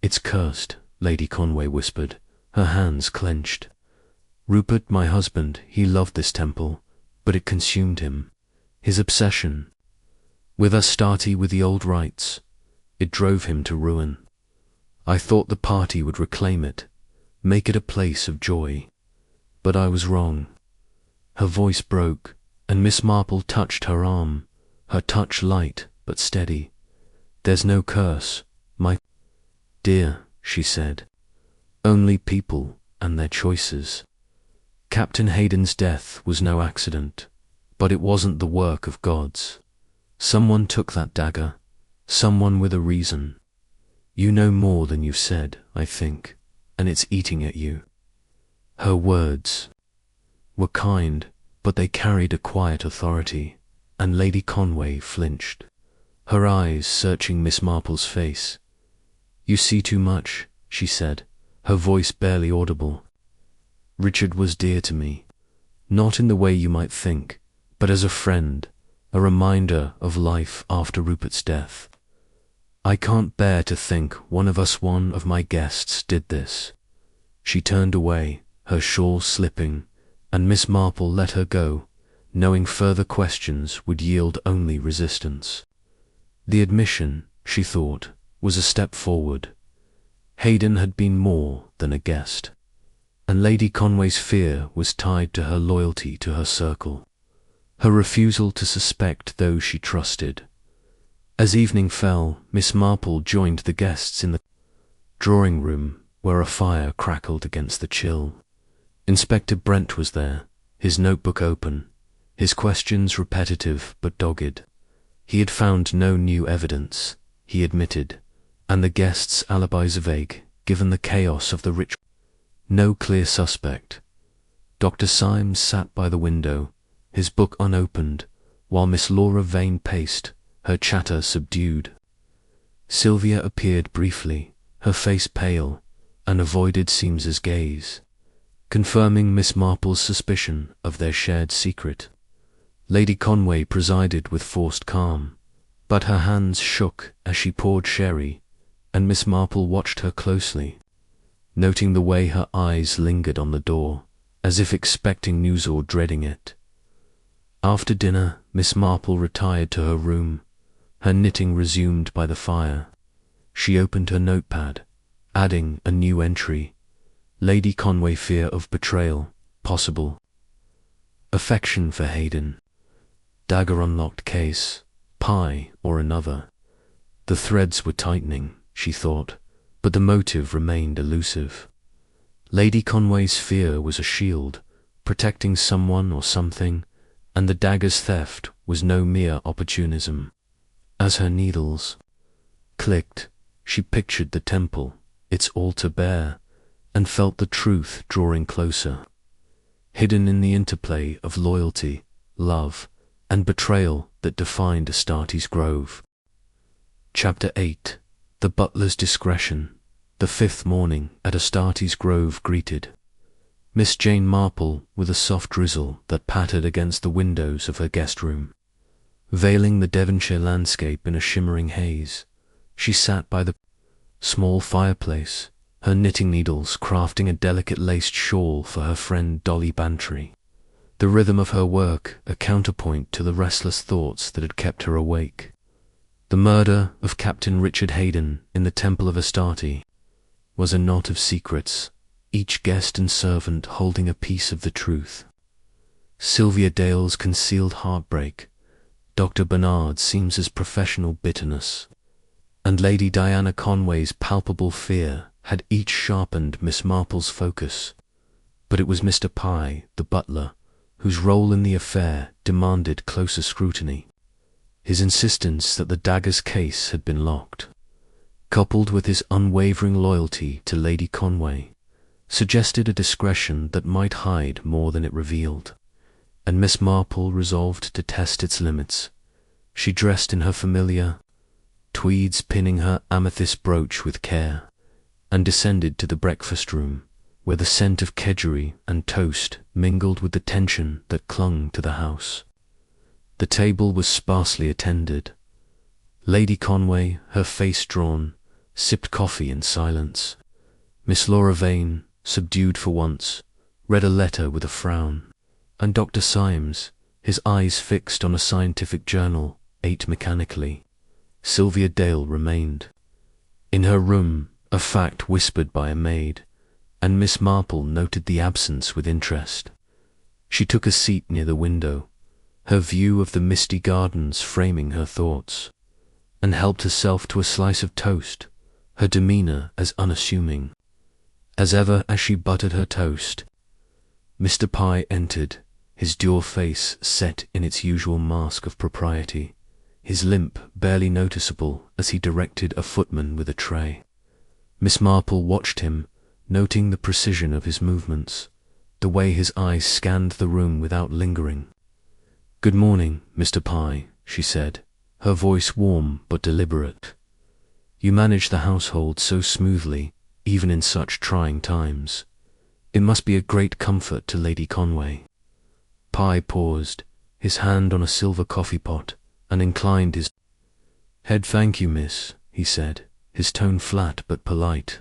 It's cursed, Lady Conway whispered, her hands clenched. Rupert, my husband, he loved this temple, but it consumed him. His obsession with Astarte, with the old rites, it drove him to ruin. I thought the party would reclaim it, make it a place of joy. But I was wrong. Her voice broke, and Miss Marple touched her arm, her touch light but steady. There's no curse, my dear, she said. Only people and their choices. Captain Hayden's death was no accident, but it wasn't the work of gods. Someone took that dagger, someone with a reason. You know more than you've said, I think, and it's eating at you. Her words were kind, but they carried a quiet authority, and Lady Conway flinched, her eyes searching Miss Marple's face. You see too much, she said, her voice barely audible. Richard was dear to me, not in the way you might think, but as a friend, a reminder of life after Rupert's death. I can't bear to think one of my guests did this. She turned away, her shawl slipping, and Miss Marple let her go, knowing further questions would yield only resistance. The admission, she thought, was a step forward. Hayden had been more than a guest, and Lady Conway's fear was tied to her loyalty to her circle, her refusal to suspect those she trusted. As evening fell, Miss Marple joined the guests in the drawing room, where a fire crackled against the chill. Inspector Brent was there, his notebook open, his questions repetitive but dogged. He had found no new evidence, he admitted, and the guests' alibis vague, given the chaos of the ritual. No clear suspect. Dr. Symes sat by the window, his book unopened, while Miss Laura Vane paced, her chatter subdued. Sylvia appeared briefly, her face pale, and avoided Syemes's gaze, confirming Miss Marple's suspicion of their shared secret. Lady Conway presided with forced calm, but her hands shook as she poured sherry, and Miss Marple watched her closely, noting the way her eyes lingered on the door, as if expecting news or dreading it. After dinner, Miss Marple retired to her room, her knitting resumed by the fire. She opened her notepad, adding a new entry. Lady Conway fear of betrayal, possible. Affection for Hayden. Dagger unlocked case, pie or another. The threads were tightening, she thought, but the motive remained elusive. Lady Conway's fear was a shield, protecting someone or something, and the dagger's theft was no mere opportunism. As her needles clicked, she pictured the temple, its altar bare, and felt the truth drawing closer, hidden in the interplay of loyalty, love, and betrayal that defined Astarte's grove. Chapter 8. The Butler's Discretion. The fifth morning at Astarte's grove greeted Miss Jane Marple with a soft drizzle that pattered against the windows of her guest room. Veiling the Devonshire landscape in a shimmering haze, she sat by the small fireplace, her knitting needles crafting a delicate laced shawl for her friend Dolly Bantry. The rhythm of her work a counterpoint to the restless thoughts that had kept her awake. The murder of Captain Richard Hayden in the Temple of Astarte was a knot of secrets, each guest and servant holding a piece of the truth. Sylvia Dale's concealed heartbreak, Dr. Bernard Seames's professional bitterness, and Lady Diana Conway's palpable fear had each sharpened Miss Marple's focus. But it was Mr. Pye, the butler, whose role in the affair demanded closer scrutiny. His insistence that the dagger's case had been locked, coupled with his unwavering loyalty to Lady Conway, suggested a discretion that might hide more than it revealed, and Miss Marple resolved to test its limits. She dressed in her familiar tweeds, pinning her amethyst brooch with care, and descended to the breakfast room, where the scent of kedgeree and toast mingled with the tension that clung to the house. The table was sparsely attended. Lady Conway, her face drawn, sipped coffee in silence. Miss Laura Vane, subdued for once, read a letter with a frown, and Dr. Symes, his eyes fixed on a scientific journal, ate mechanically. Sylvia Dale remained. In her room, a fact whispered by a maid, and Miss Marple noted the absence with interest. She took a seat near the window, her view of the misty gardens framing her thoughts, and helped herself to a slice of toast, her demeanour as unassuming as ever as she buttered her toast. Mr. Pye entered, his dual face set in its usual mask of propriety, his limp barely noticeable as he directed a footman with a tray. Miss Marple watched him, noting the precision of his movements, the way his eyes scanned the room without lingering. "Good morning, Mr. Pye," she said, her voice warm but deliberate. "You manage the household so smoothly, even in such trying times. It must be a great comfort to Lady Conway." Pye paused, his hand on a silver coffee pot, and inclined his head. "Thank you, miss," he said, his tone flat but polite.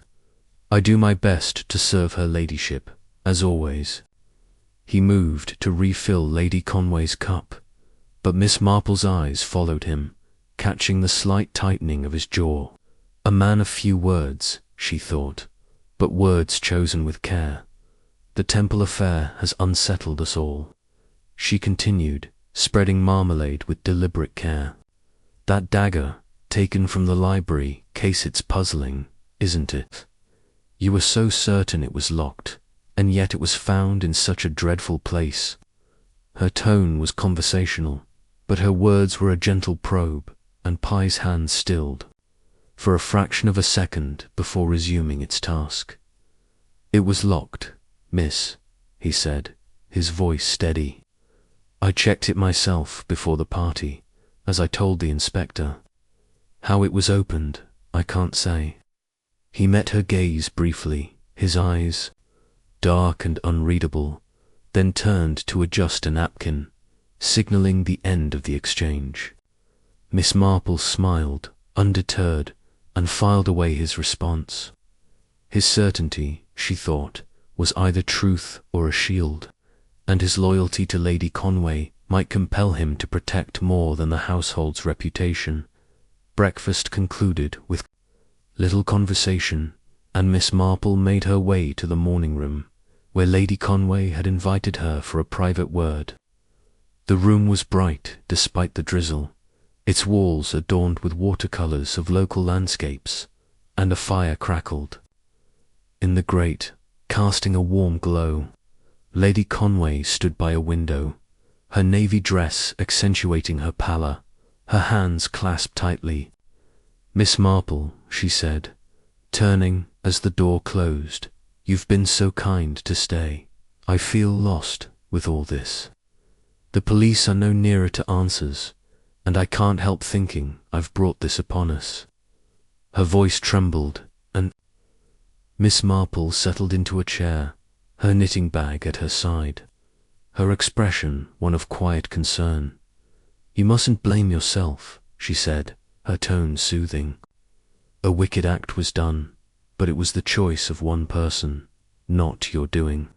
"I do my best to serve her ladyship, as always." He moved to refill Lady Conway's cup, but Miss Marple's eyes followed him, catching the slight tightening of his jaw. A man of few words, she thought, but words chosen with care. The temple affair has unsettled us all. She continued, spreading marmalade with deliberate care. "That dagger, taken from the library case, it's puzzling, isn't it? You were so certain it was locked, and yet it was found in such a dreadful place." Her tone was conversational, but her words were a gentle probe, and Pye's hand stilled for a fraction of a second before resuming its task. "It was locked, miss," he said, his voice steady. "I checked it myself before the party, as I told the inspector. How it was opened, I can't say." He met her gaze briefly, his eyes dark and unreadable, then turned to adjust a napkin, signalling the end of the exchange. Miss Marple smiled, undeterred, and filed away his response. His certainty, she thought, was either truth or a shield, and his loyalty to Lady Conway might compel him to protect more than the household's reputation. Breakfast concluded with little conversation, and Miss Marple made her way to the morning room, where Lady Conway had invited her for a private word. The room was bright despite the drizzle, its walls adorned with watercolors of local landscapes, and a fire crackled in the grate, casting a warm glow. Lady Conway stood by a window, her navy dress accentuating her pallor, her hands clasped tightly. "Miss Marple," she said, turning as the door closed, "you've been so kind to stay. I feel lost with all this. The police are no nearer to answers, and I can't help thinking I've brought this upon us." Her voice trembled, and Miss Marple settled into a chair, her knitting bag at her side, her expression one of quiet concern. "You mustn't blame yourself," she said, her tone soothing. "A wicked act was done, but it was the choice of one person, not your doing.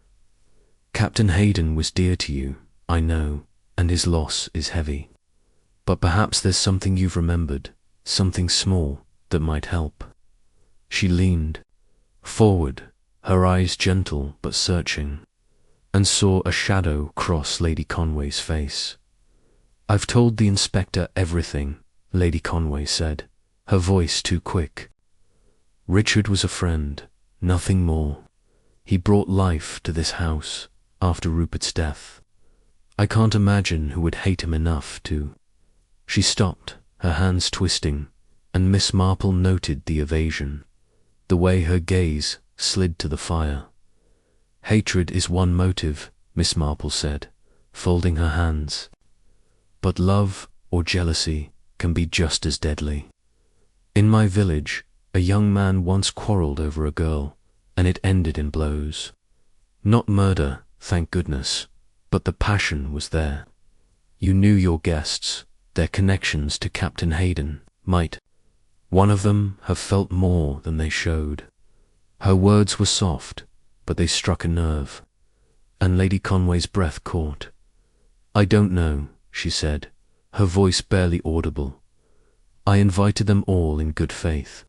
Captain Hayden was dear to you, I know, and his loss is heavy. But perhaps there's something you've remembered, something small, that might help." She leaned forward, her eyes gentle but searching, and saw a shadow cross Lady Conway's face. "I've told the inspector everything," Lady Conway said, her voice too quick. "Richard was a friend, nothing more. He brought life to this house after Rupert's death. I can't imagine who would hate him enough to—" She stopped, her hands twisting, and Miss Marple noted the evasion, the way her gaze slid to the fire. "Hatred is one motive," Miss Marple said, folding her hands. "But love or jealousy can be just as deadly. In my village, a young man once quarreled over a girl, and it ended in blows. Not murder, thank goodness, but the passion was there. You knew your guests, their connections to Captain Hayden might one of them have felt more than they showed." Her words were soft, but they struck a nerve, and Lady Conway's breath caught. "I don't know," she said, her voice barely audible. "I invited them all in good faith.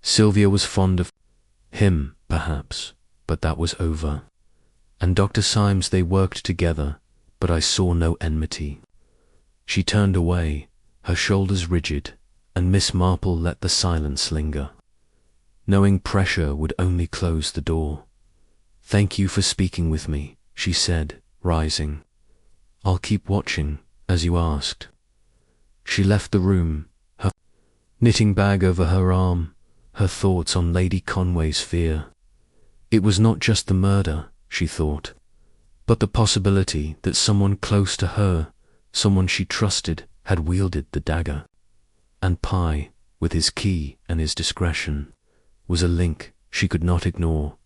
Sylvia was fond of him, perhaps, but that was over. And Dr. Symes, they worked together, but I saw no enmity." She turned away, her shoulders rigid, and Miss Marple let the silence linger, knowing pressure would only close the door. "Thank you for speaking with me," she said, rising. "I'll keep watching, as you asked." She left the room, her knitting bag over her arm, her thoughts on Lady Conway's fear. It was not just the murder, she thought, but the possibility that someone close to her, someone she trusted, had wielded the dagger. And Pye, with his key and his discretion, was a link she could not ignore.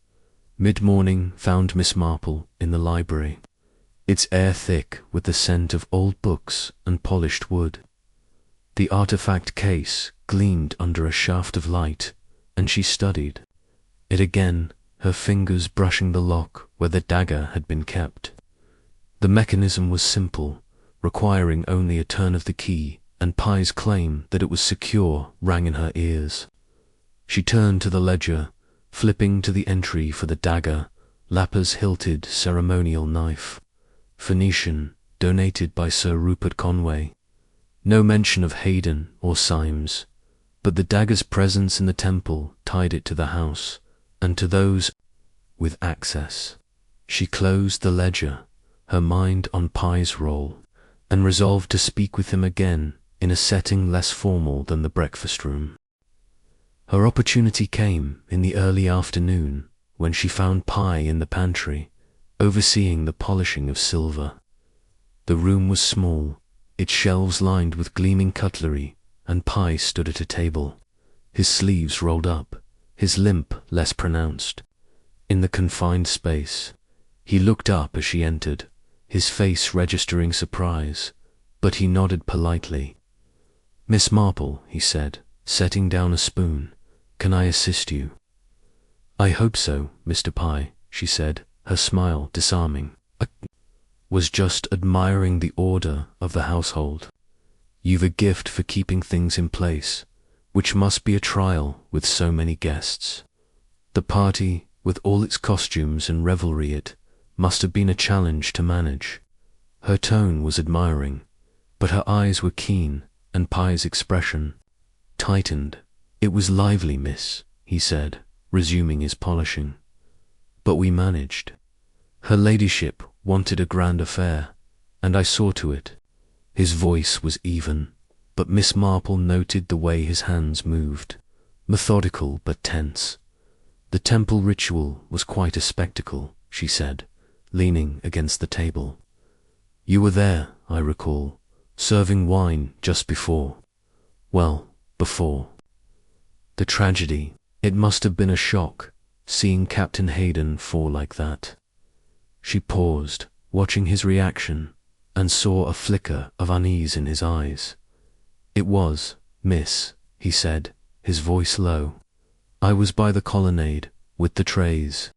Mid-morning found Miss Marple in the library, its air thick with the scent of old books and polished wood. The artifact case gleamed under a shaft of light, and she studied it again, her fingers brushing the lock where the dagger had been kept. The mechanism was simple, requiring only a turn of the key, and Pye's claim that it was secure rang in her ears. She turned to the ledger, flipping to the entry for the dagger, Lappa's hilted ceremonial knife. Phoenician, donated by Sir Rupert Conway. No mention of Hayden or Symes, but the dagger's presence in the temple tied it to the house, and to those with access. She closed the ledger, her mind on Pye's role, and resolved to speak with him again in a setting less formal than the breakfast room. Her opportunity came in the early afternoon, when she found Pye in the pantry, overseeing the polishing of silver. The room was small, its shelves lined with gleaming cutlery, and Pye stood at a table, his sleeves rolled up, his limp less pronounced. In the confined space, he looked up as she entered, his face registering surprise, but he nodded politely. "Miss Marple," he said, setting down a spoon, "can I assist you?" "I hope so, Mr. Pye," she said, her smile disarming. was just admiring the order of the household. You've a gift for keeping things in place, which must be a trial with so many guests. The party, with all its costumes and revelry, it must have been a challenge to manage. Her tone was admiring, but her eyes were keen, and Pye's expression tightened. It was lively, miss, he said, resuming his polishing. But we managed. Her ladyship wanted a grand affair, and I saw to it. His voice was even, but Miss Marple noted the way his hands moved, methodical but tense. The temple ritual was quite a spectacle, she said, leaning against the table. You were there, I recall, serving wine just before. Well, before. The tragedy. It must have been a shock, seeing Captain Hayden fall like that. She paused, watching his reaction, and saw a flicker of unease in his eyes. It was, miss, he said, his voice low. I was by the colonnade, with the trays.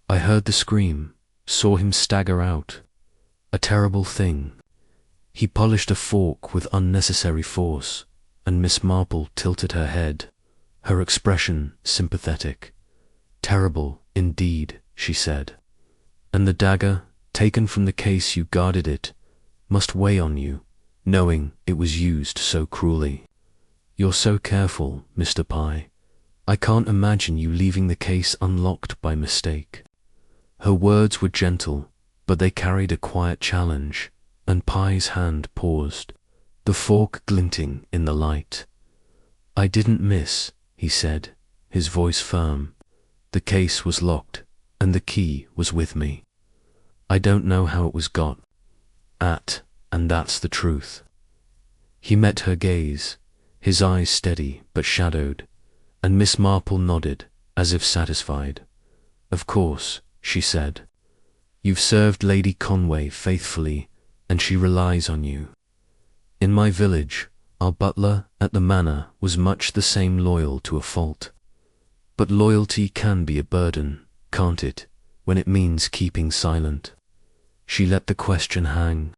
I heard the scream, saw him stagger out. A terrible thing. He polished a fork with unnecessary force, and Miss Marple tilted her head, her expression sympathetic. Terrible, indeed, she said. And the dagger, taken from the case you guarded it, must weigh on you, knowing it was used so cruelly. You're so careful, Mr. Pye. I can't imagine you leaving the case unlocked by mistake. Her words were gentle, but they carried a quiet challenge, and Pye's hand paused, the fork glinting in the light. I didn't miss, he said, his voice firm. The case was locked, and the key was with me. I don't know how it was got at, and that's the truth. He met her gaze, his eyes steady but shadowed, and Miss Marple nodded, as if satisfied. Of course, she said. You've served Lady Conway faithfully, and she relies on you. In my village, our butler at the manor was much the same, loyal to a fault. But loyalty can be a burden, can't it, when it means keeping silent? She let the question hang,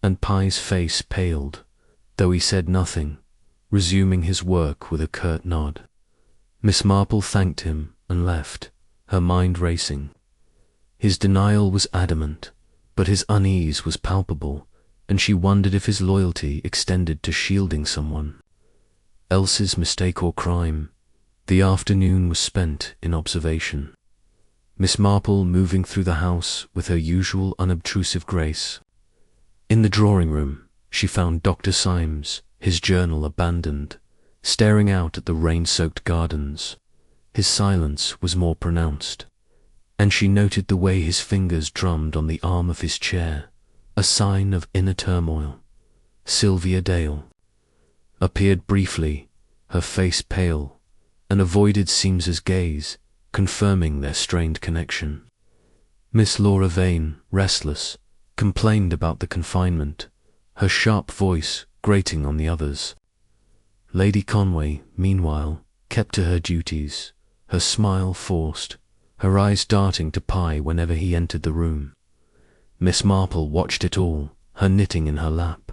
and Pye's face paled, though he said nothing, resuming his work with a curt nod. Miss Marple thanked him and left, her mind racing. His denial was adamant, but his unease was palpable, and she wondered if his loyalty extended to shielding someone else's mistake or crime. The afternoon was spent in observation. Miss Marple moving through the house with her usual unobtrusive grace. In the drawing room, she found Dr. Symes, his journal abandoned, staring out at the rain-soaked gardens. His silence was more pronounced, and she noted the way his fingers drummed on the arm of his chair, a sign of inner turmoil. Sylvia Dale appeared briefly, her face pale, and avoided Syemes's gaze, confirming their strained connection. Miss Laura Vane, restless, complained about the confinement, her sharp voice grating on the others. Lady Conway, meanwhile, kept to her duties, her smile forced, her eyes darting to Pye whenever he entered the room. Miss Marple watched it all, her knitting in her lap,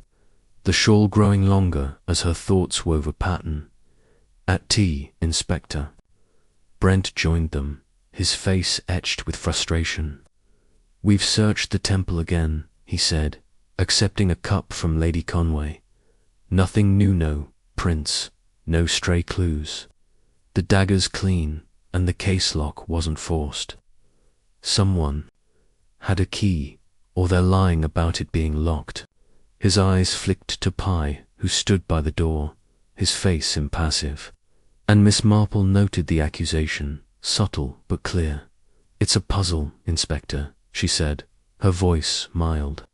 the shawl growing longer as her thoughts wove a pattern. At tea, Inspector Brent joined them, his face etched with frustration. We've searched the temple again, he said, accepting a cup from Lady Conway. Nothing new, no prints, no stray clues. The dagger's clean, and the case lock wasn't forced. Someone had a key, or they're lying about it being locked. His eyes flicked to Pye, who stood by the door, his face impassive. And Miss Marple noted the accusation, subtle but clear. It's a puzzle, Inspector, she said, her voice mild.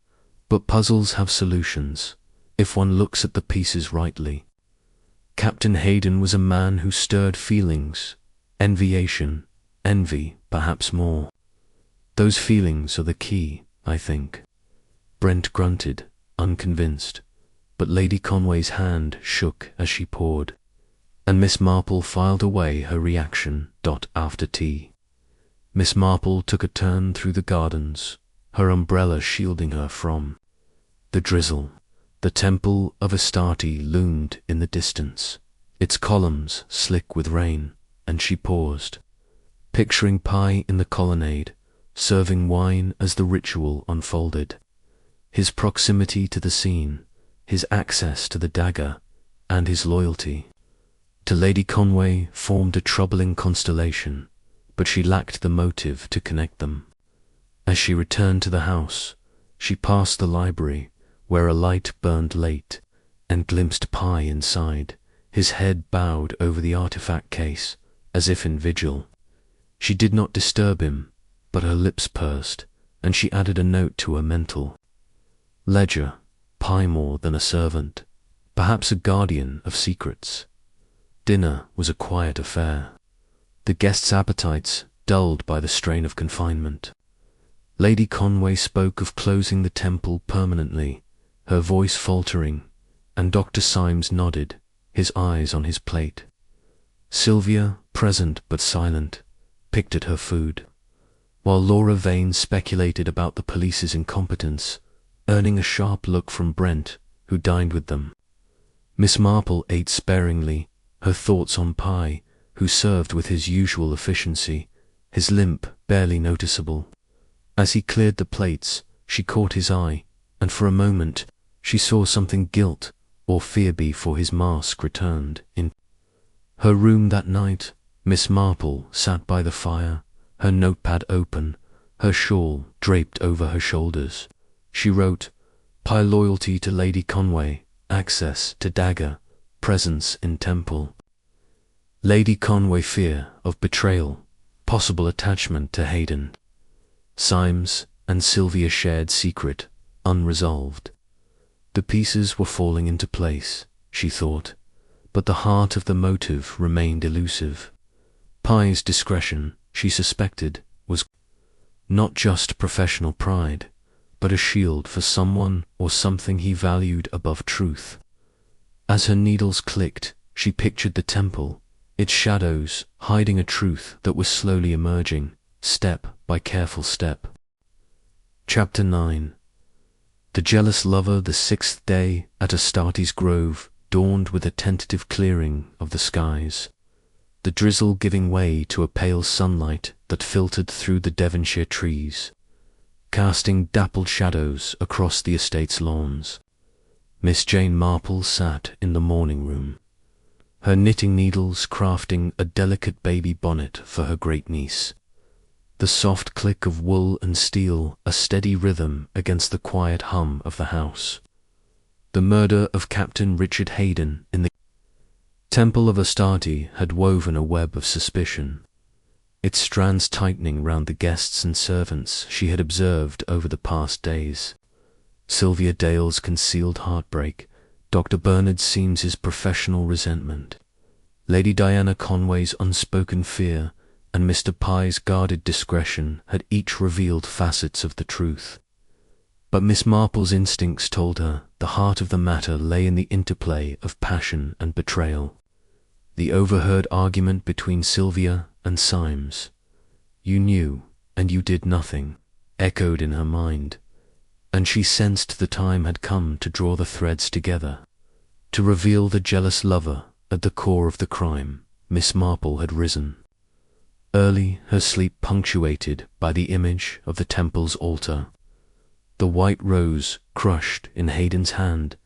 But puzzles have solutions, if one looks at the pieces rightly. Captain Hayden was a man who stirred feelings, enviation, envy, perhaps more. Those feelings are the key, I think. Brent grunted, unconvinced, but Lady Conway's hand shook as she poured, and Miss Marple filed away her reaction. After tea, Miss Marple took a turn through the gardens, her umbrella shielding her from the drizzle. The temple of Astarte loomed in the distance, its columns slick with rain, and she paused, picturing Pi in the colonnade, serving wine as the ritual unfolded. His proximity to the scene, his access to the dagger, and his loyalty to Lady Conway formed a troubling constellation, but she lacked the motive to connect them. As she returned to the house, she passed the library, where a light burned late, and glimpsed Pi inside, his head bowed over the artifact case, as if in vigil. She did not disturb him, but her lips pursed, and she added a note to her mental ledger: Pi more than a servant, perhaps a guardian of secrets. Dinner was a quiet affair, the guests' appetites dulled by the strain of confinement. Lady Conway spoke of closing the temple permanently, her voice faltering, and Dr. Symes nodded, his eyes on his plate. Sylvia, present but silent, picked at her food, while Laura Vane speculated about the police's incompetence, earning a sharp look from Brent, who dined with them. Miss Marple ate sparingly, her thoughts on Pi, who served with his usual efficiency, his limp barely noticeable. As he cleared the plates, she caught his eye, and for a moment she saw something guilt or fear before his mask returned. In her room that night, Miss Marple sat by the fire, her notepad open, her shawl draped over her shoulders. She wrote, Pi loyalty to Lady Conway, access to dagger, presence in temple. Lady Conway fear of betrayal, possible attachment to Hayden. Symes and Sylvia shared secret, unresolved. The pieces were falling into place, she thought, but the heart of the motive remained elusive. Pi's discretion, she suspected, was not just professional pride, but a shield for someone or something he valued above truth. As her needles clicked, she pictured the temple, its shadows hiding a truth that was slowly emerging, step by careful step. Chapter 9. The jealous lover. The sixth day at Astarte's grove dawned with a tentative clearing of the skies, the drizzle giving way to a pale sunlight that filtered through the Devonshire trees, casting dappled shadows across the estate's lawns. Miss Jane Marple sat in the morning room, her knitting needles crafting a delicate baby bonnet for her great-niece. The soft click of wool and steel a steady rhythm against the quiet hum of the house. The murder of Captain Richard Hayden in the Temple of Astarte had woven a web of suspicion, its strands tightening round the guests and servants she had observed over the past days. Sylvia Dale's concealed heartbreak, Dr. Bernard Seames's professional resentment, Lady Diana Conway's unspoken fear, and Mr. Pi's guarded discretion had each revealed facets of the truth. But Miss Marple's instincts told her the heart of the matter lay in the interplay of passion and betrayal. The overheard argument between Sylvia and Symes, "You knew, and you did nothing," echoed in her mind, and she sensed the time had come to draw the threads together, to reveal the jealous lover at the core of the crime. Miss Marple had risen. Early, her sleep punctuated by the image of the temple's altar, the white rose crushed in Hayden's hand,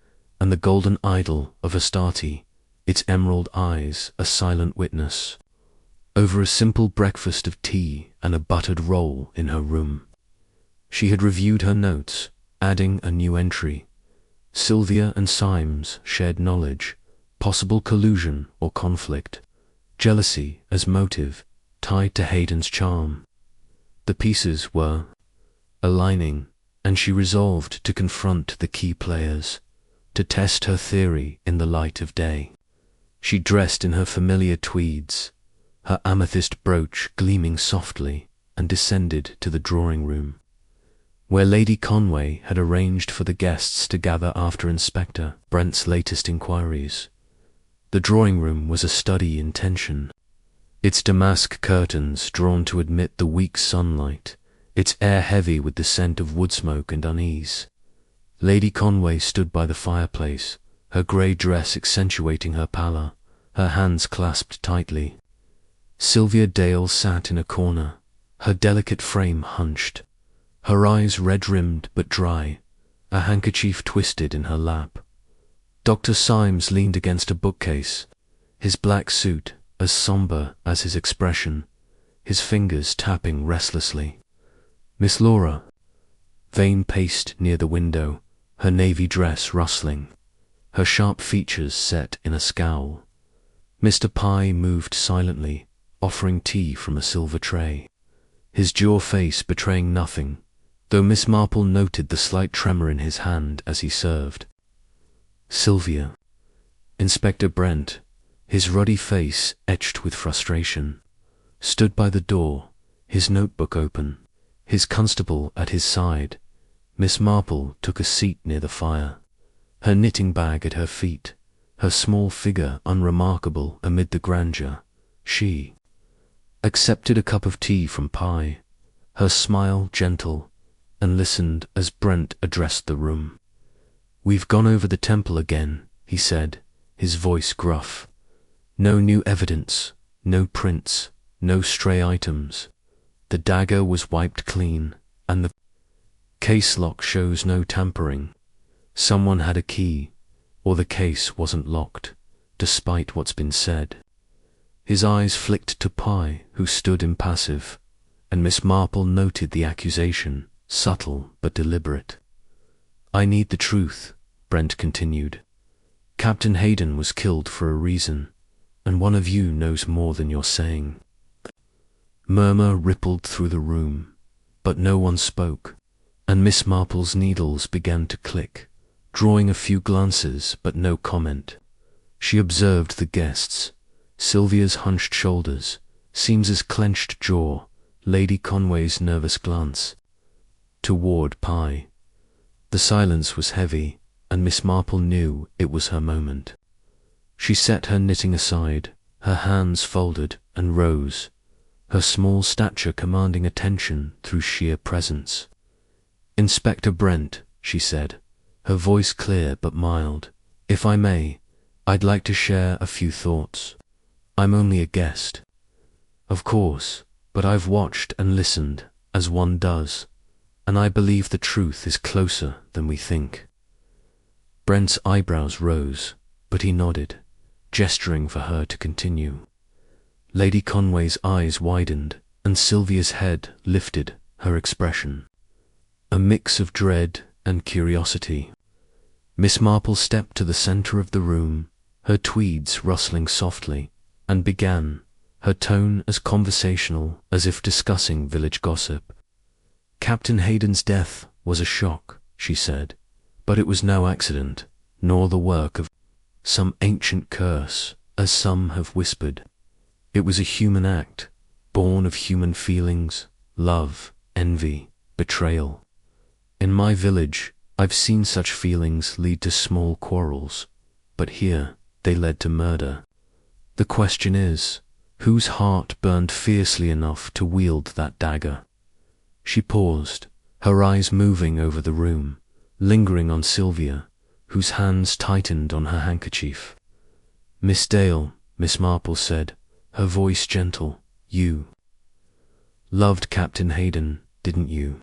and the golden idol of Astarte, its emerald eyes a silent witness. Over a simple breakfast of tea and a buttered roll in her room, she had reviewed her notes, adding a new entry. Sylvia and Symes shared knowledge, possible collusion or conflict, jealousy as motive, tied to Hayden's charm. The pieces were aligning, and she resolved to confront the key players, to test her theory in the light of day. She dressed in her familiar tweeds, her amethyst brooch gleaming softly, and descended to the drawing-room, where Lady Conway had arranged for the guests to gather after Inspector Brent's latest inquiries. The drawing-room was a study in tension, its damask curtains drawn to admit the weak sunlight, its air heavy with the scent of wood smoke and unease. Lady Conway stood by the fireplace, her grey dress accentuating her pallor, her hands clasped tightly. Sylvia Dale sat in a corner, her delicate frame hunched, her eyes red-rimmed but dry, a handkerchief twisted in her lap. Dr. Symes leaned against a bookcase, his black suit as sombre as his expression, his fingers tapping restlessly. Miss Laura. Vane paced near the window, her navy dress rustling, her sharp features set in a scowl. Mr. Pye moved silently, offering tea from a silver tray, his jaw face betraying nothing, though Miss Marple noted the slight tremor in his hand as he served. Sylvia. Inspector Brent, his ruddy face etched with frustration, stood by the door, his notebook open, his constable at his side. Miss Marple took a seat near the fire, her knitting bag at her feet, her small figure unremarkable amid the grandeur. She accepted a cup of tea from Pye, her smile gentle, and listened as Brent addressed the room. "We've gone over the temple again," he said, his voice gruff. "No new evidence, no prints, no stray items. The dagger was wiped clean, and the case lock shows no tampering. Someone had a key, or the case wasn't locked, despite what's been said." His eyes flicked to Pye, who stood impassive, and Miss Marple noted the accusation, subtle but deliberate. "I need the truth," Brent continued. "Captain Hayden was killed for a reason, and one of you knows more than you're saying." Murmur rippled through the room, but no one spoke, and Miss Marple's needles began to click, drawing a few glances but no comment. She observed the guests, Sylvia's hunched shoulders, Seames's clenched jaw, Lady Conway's nervous glance toward Pye. The silence was heavy, and Miss Marple knew it was her moment. She set her knitting aside, her hands folded, and rose, her small stature commanding attention through sheer presence. "Inspector Brent," she said, her voice clear but mild, "if I may, I'd like to share a few thoughts. I'm only a guest." "Of course, but I've watched and listened, as one does, and I believe the truth is closer than we think." Brent's eyebrows rose, but he nodded, gesturing for her to continue. Lady Conway's eyes widened, and Sylvia's head lifted, her expression a mix of dread and curiosity. Miss Marple stepped to the center of the room, her tweeds rustling softly, and began, her tone as conversational as if discussing village gossip. "Captain Hayden's death was a shock," she said, "but it was no accident, nor the work of some ancient curse, as some have whispered. It was a human act, born of human feelings, love, envy, betrayal. In my village, I've seen such feelings lead to small quarrels, but here they led to murder. The question is, whose heart burned fiercely enough to wield that dagger?" She paused, her eyes moving over the room, lingering on Sylvia, whose hands tightened on her handkerchief. "Miss Dale," Miss Marple said, her voice gentle, "you loved Captain Hayden, didn't you?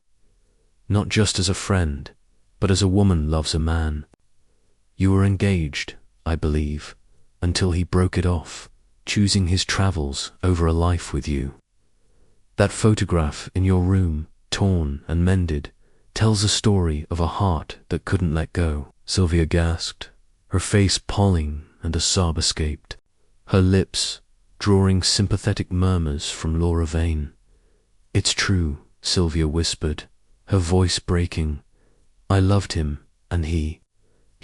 Not just as a friend, but as a woman loves a man. You were engaged, I believe, until he broke it off, choosing his travels over a life with you. That photograph in your room, torn and mended, tells a story of a heart that couldn't let go." Sylvia gasped, her face pulling, and a sob escaped, her lips drawing sympathetic murmurs from Laura Vane. "It's true," Sylvia whispered, her voice breaking. "I loved him, and he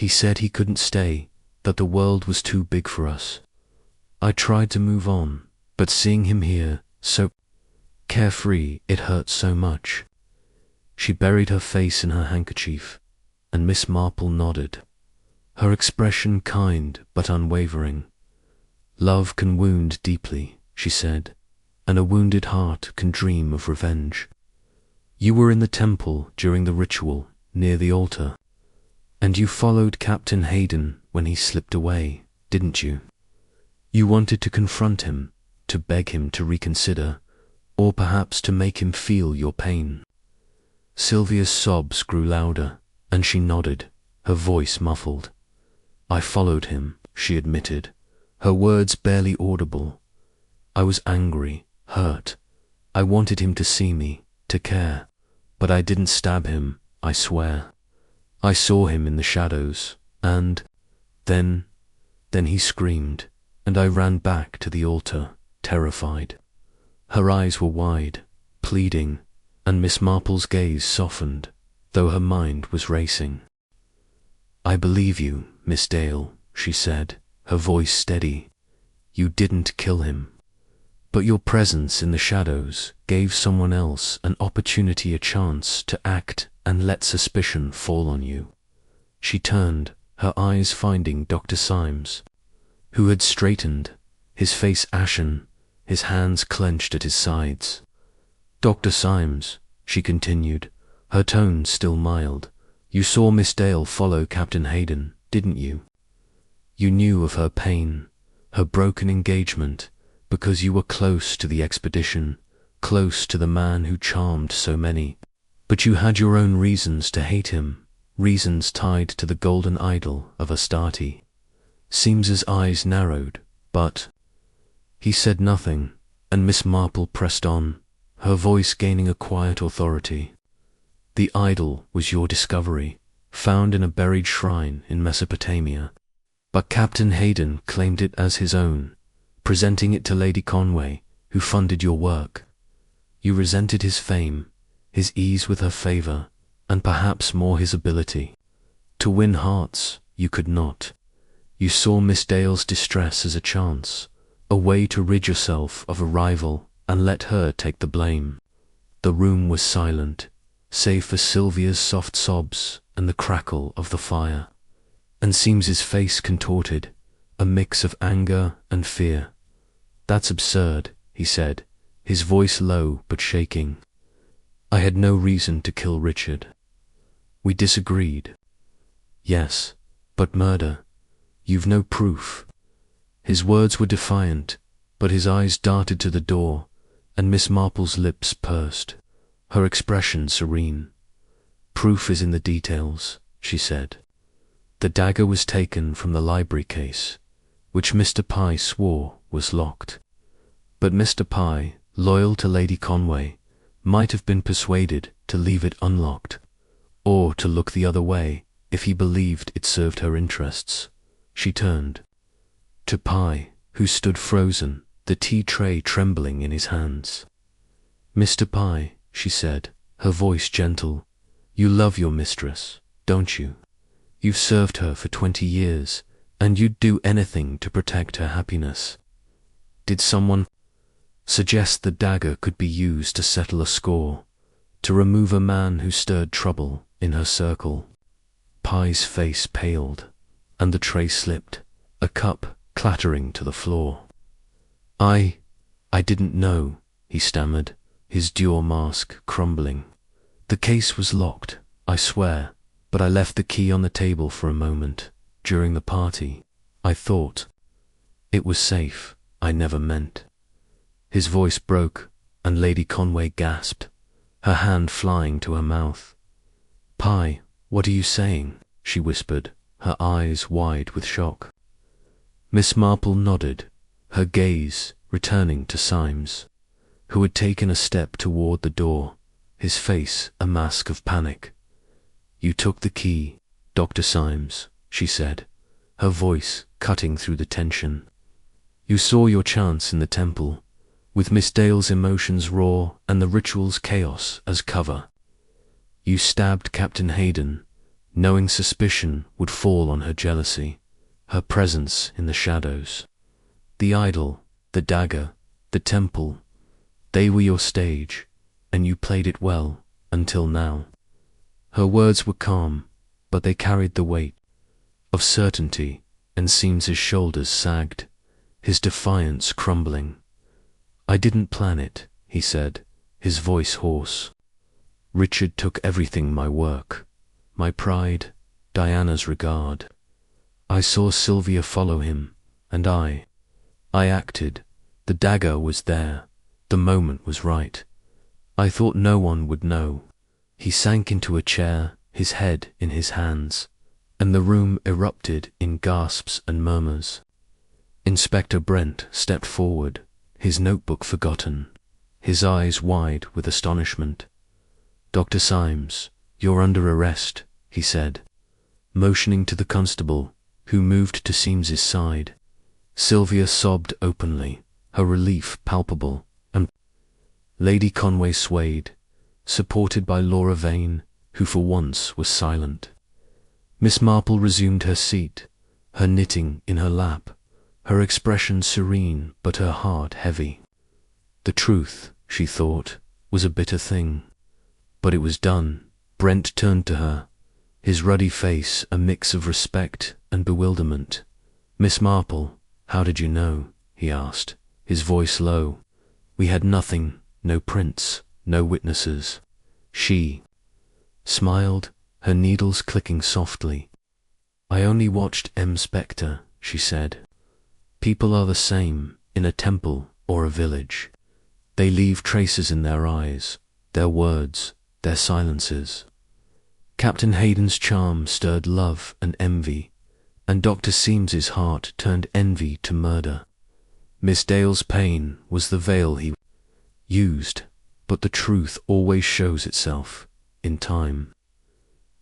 said he couldn't stay, that the world was too big for us. I tried to move on, but seeing him here, so carefree, it hurt so much." She buried her face in her handkerchief, and Miss Marple nodded, her expression kind but unwavering. "Love can wound deeply," she said, "and a wounded heart can dream of revenge. You were in the temple during the ritual, near the altar. And you followed Captain Hayden when he slipped away, didn't you? You wanted to confront him, to beg him to reconsider, or perhaps to make him feel your pain. Sylvia's sobs grew louder, and she nodded, her voice muffled. I followed him, she admitted, her words barely audible. I was angry, hurt. I wanted him to see me, to care, but I didn't stab him, I swear. I saw him in the shadows, and then he screamed, and I ran back to the altar, terrified. Her eyes were wide, pleading, and Miss Marple's gaze softened, though her mind was racing. I believe you, Miss Dale, she said, her voice steady. You didn't kill him. But your presence in the shadows gave someone else an opportunity, a chance to act and let suspicion fall on you. She turned, her eyes finding Dr. Symes, who had straightened, his face ashen, his hands clenched at his sides. Dr. Symes, she continued, her tone still mild, you saw Miss Dale follow Captain Hayden, didn't you? You knew of her pain, her broken engagement, because you were close to the expedition, close to the man who charmed so many. But you had your own reasons to hate him, reasons tied to the golden idol of Astarte. Symes's eyes narrowed, but he said nothing, and Miss Marple pressed on, her voice gaining a quiet authority. The idol was your discovery, found in a buried shrine in Mesopotamia. But Captain Hayden claimed it as his own, presenting it to Lady Conway, who funded your work. You resented his fame, his ease with her favor, and perhaps more his ability. To win hearts, you could not. You saw Miss Dale's distress as a chance, a way to rid yourself of a rival and let her take the blame. The room was silent, save for Sylvia's soft sobs and the crackle of the fire. And Symes's face contorted, a mix of anger and fear. That's absurd, he said, his voice low but shaking. I had no reason to kill Richard. We disagreed. Yes, but murder. You've no proof. His words were defiant, but his eyes darted to the door, and Miss Marple's lips pursed, her expression serene. Proof is in the details, she said. The dagger was taken from the library case, which Mr. Pye swore was locked. But Mr. Pye, loyal to Lady Conway, might have been persuaded to leave it unlocked, or to look the other way if he believed it served her interests. She turned to Pye, who stood frozen, the tea tray trembling in his hands. Mr. Pye, she said, her voice gentle, you love your mistress, don't you? You've served her for 20 years, and you'd do anything to protect her happiness. Did someone suggest the dagger could be used to settle a score, to remove a man who stirred trouble in her circle? Pye's face paled, and the tray slipped, a cup clattering to the floor. I didn't know, he stammered, his Dior mask crumbling. The case was locked, I swear, but I left the key on the table for a moment, during the party. I thought it was safe. I never meant. His voice broke, and Lady Conway gasped, her hand flying to her mouth. Pye, what are you saying? She whispered, her eyes wide with shock. Miss Marple nodded, her gaze returning to Symes, who had taken a step toward the door, his face a mask of panic. You took the key, Dr. Symes, she said, her voice cutting through the tension. You saw your chance in the temple, with Miss Dale's emotions raw and the ritual's chaos as cover. You stabbed Captain Hayden, knowing suspicion would fall on her jealousy, her presence in the shadows. The idol, the dagger, the temple, they were your stage, and you played it well, until now. Her words were calm, but they carried the weight of certainty, and Symes's shoulders sagged, his defiance crumbling. I didn't plan it, he said, his voice hoarse. Richard took everything, my work, my pride, Diana's regard. I saw Sylvia follow him, and I acted. The dagger was there. The moment was right. I thought no one would know. He sank into a chair, his head in his hands, and the room erupted in gasps and murmurs. Inspector Brent stepped forward, his notebook forgotten, his eyes wide with astonishment. "Dr. Symes, you're under arrest," he said, motioning to the constable, who moved to Symes' side. Sylvia sobbed openly, her relief palpable, and Lady Conway swayed, supported by Laura Vane, who for once was silent. Miss Marple resumed her seat, her knitting in her lap, her expression serene but her heart heavy. The truth, she thought, was a bitter thing. But it was done. Brent turned to her, his ruddy face a mix of respect and bewilderment. "Miss Marple, how did you know?" he asked, his voice low. "We had nothing, no prints, no witnesses." She smiled, her needles clicking softly. "I only watched M. Spectre," she said. "People are the same in a temple or a village. They leave traces in their eyes, their words, their silences." Captain Hayden's charm stirred love and envy, and Dr. Symes's heart turned envy to murder. Miss Dale's pain was the veil he used, but the truth always shows itself in time.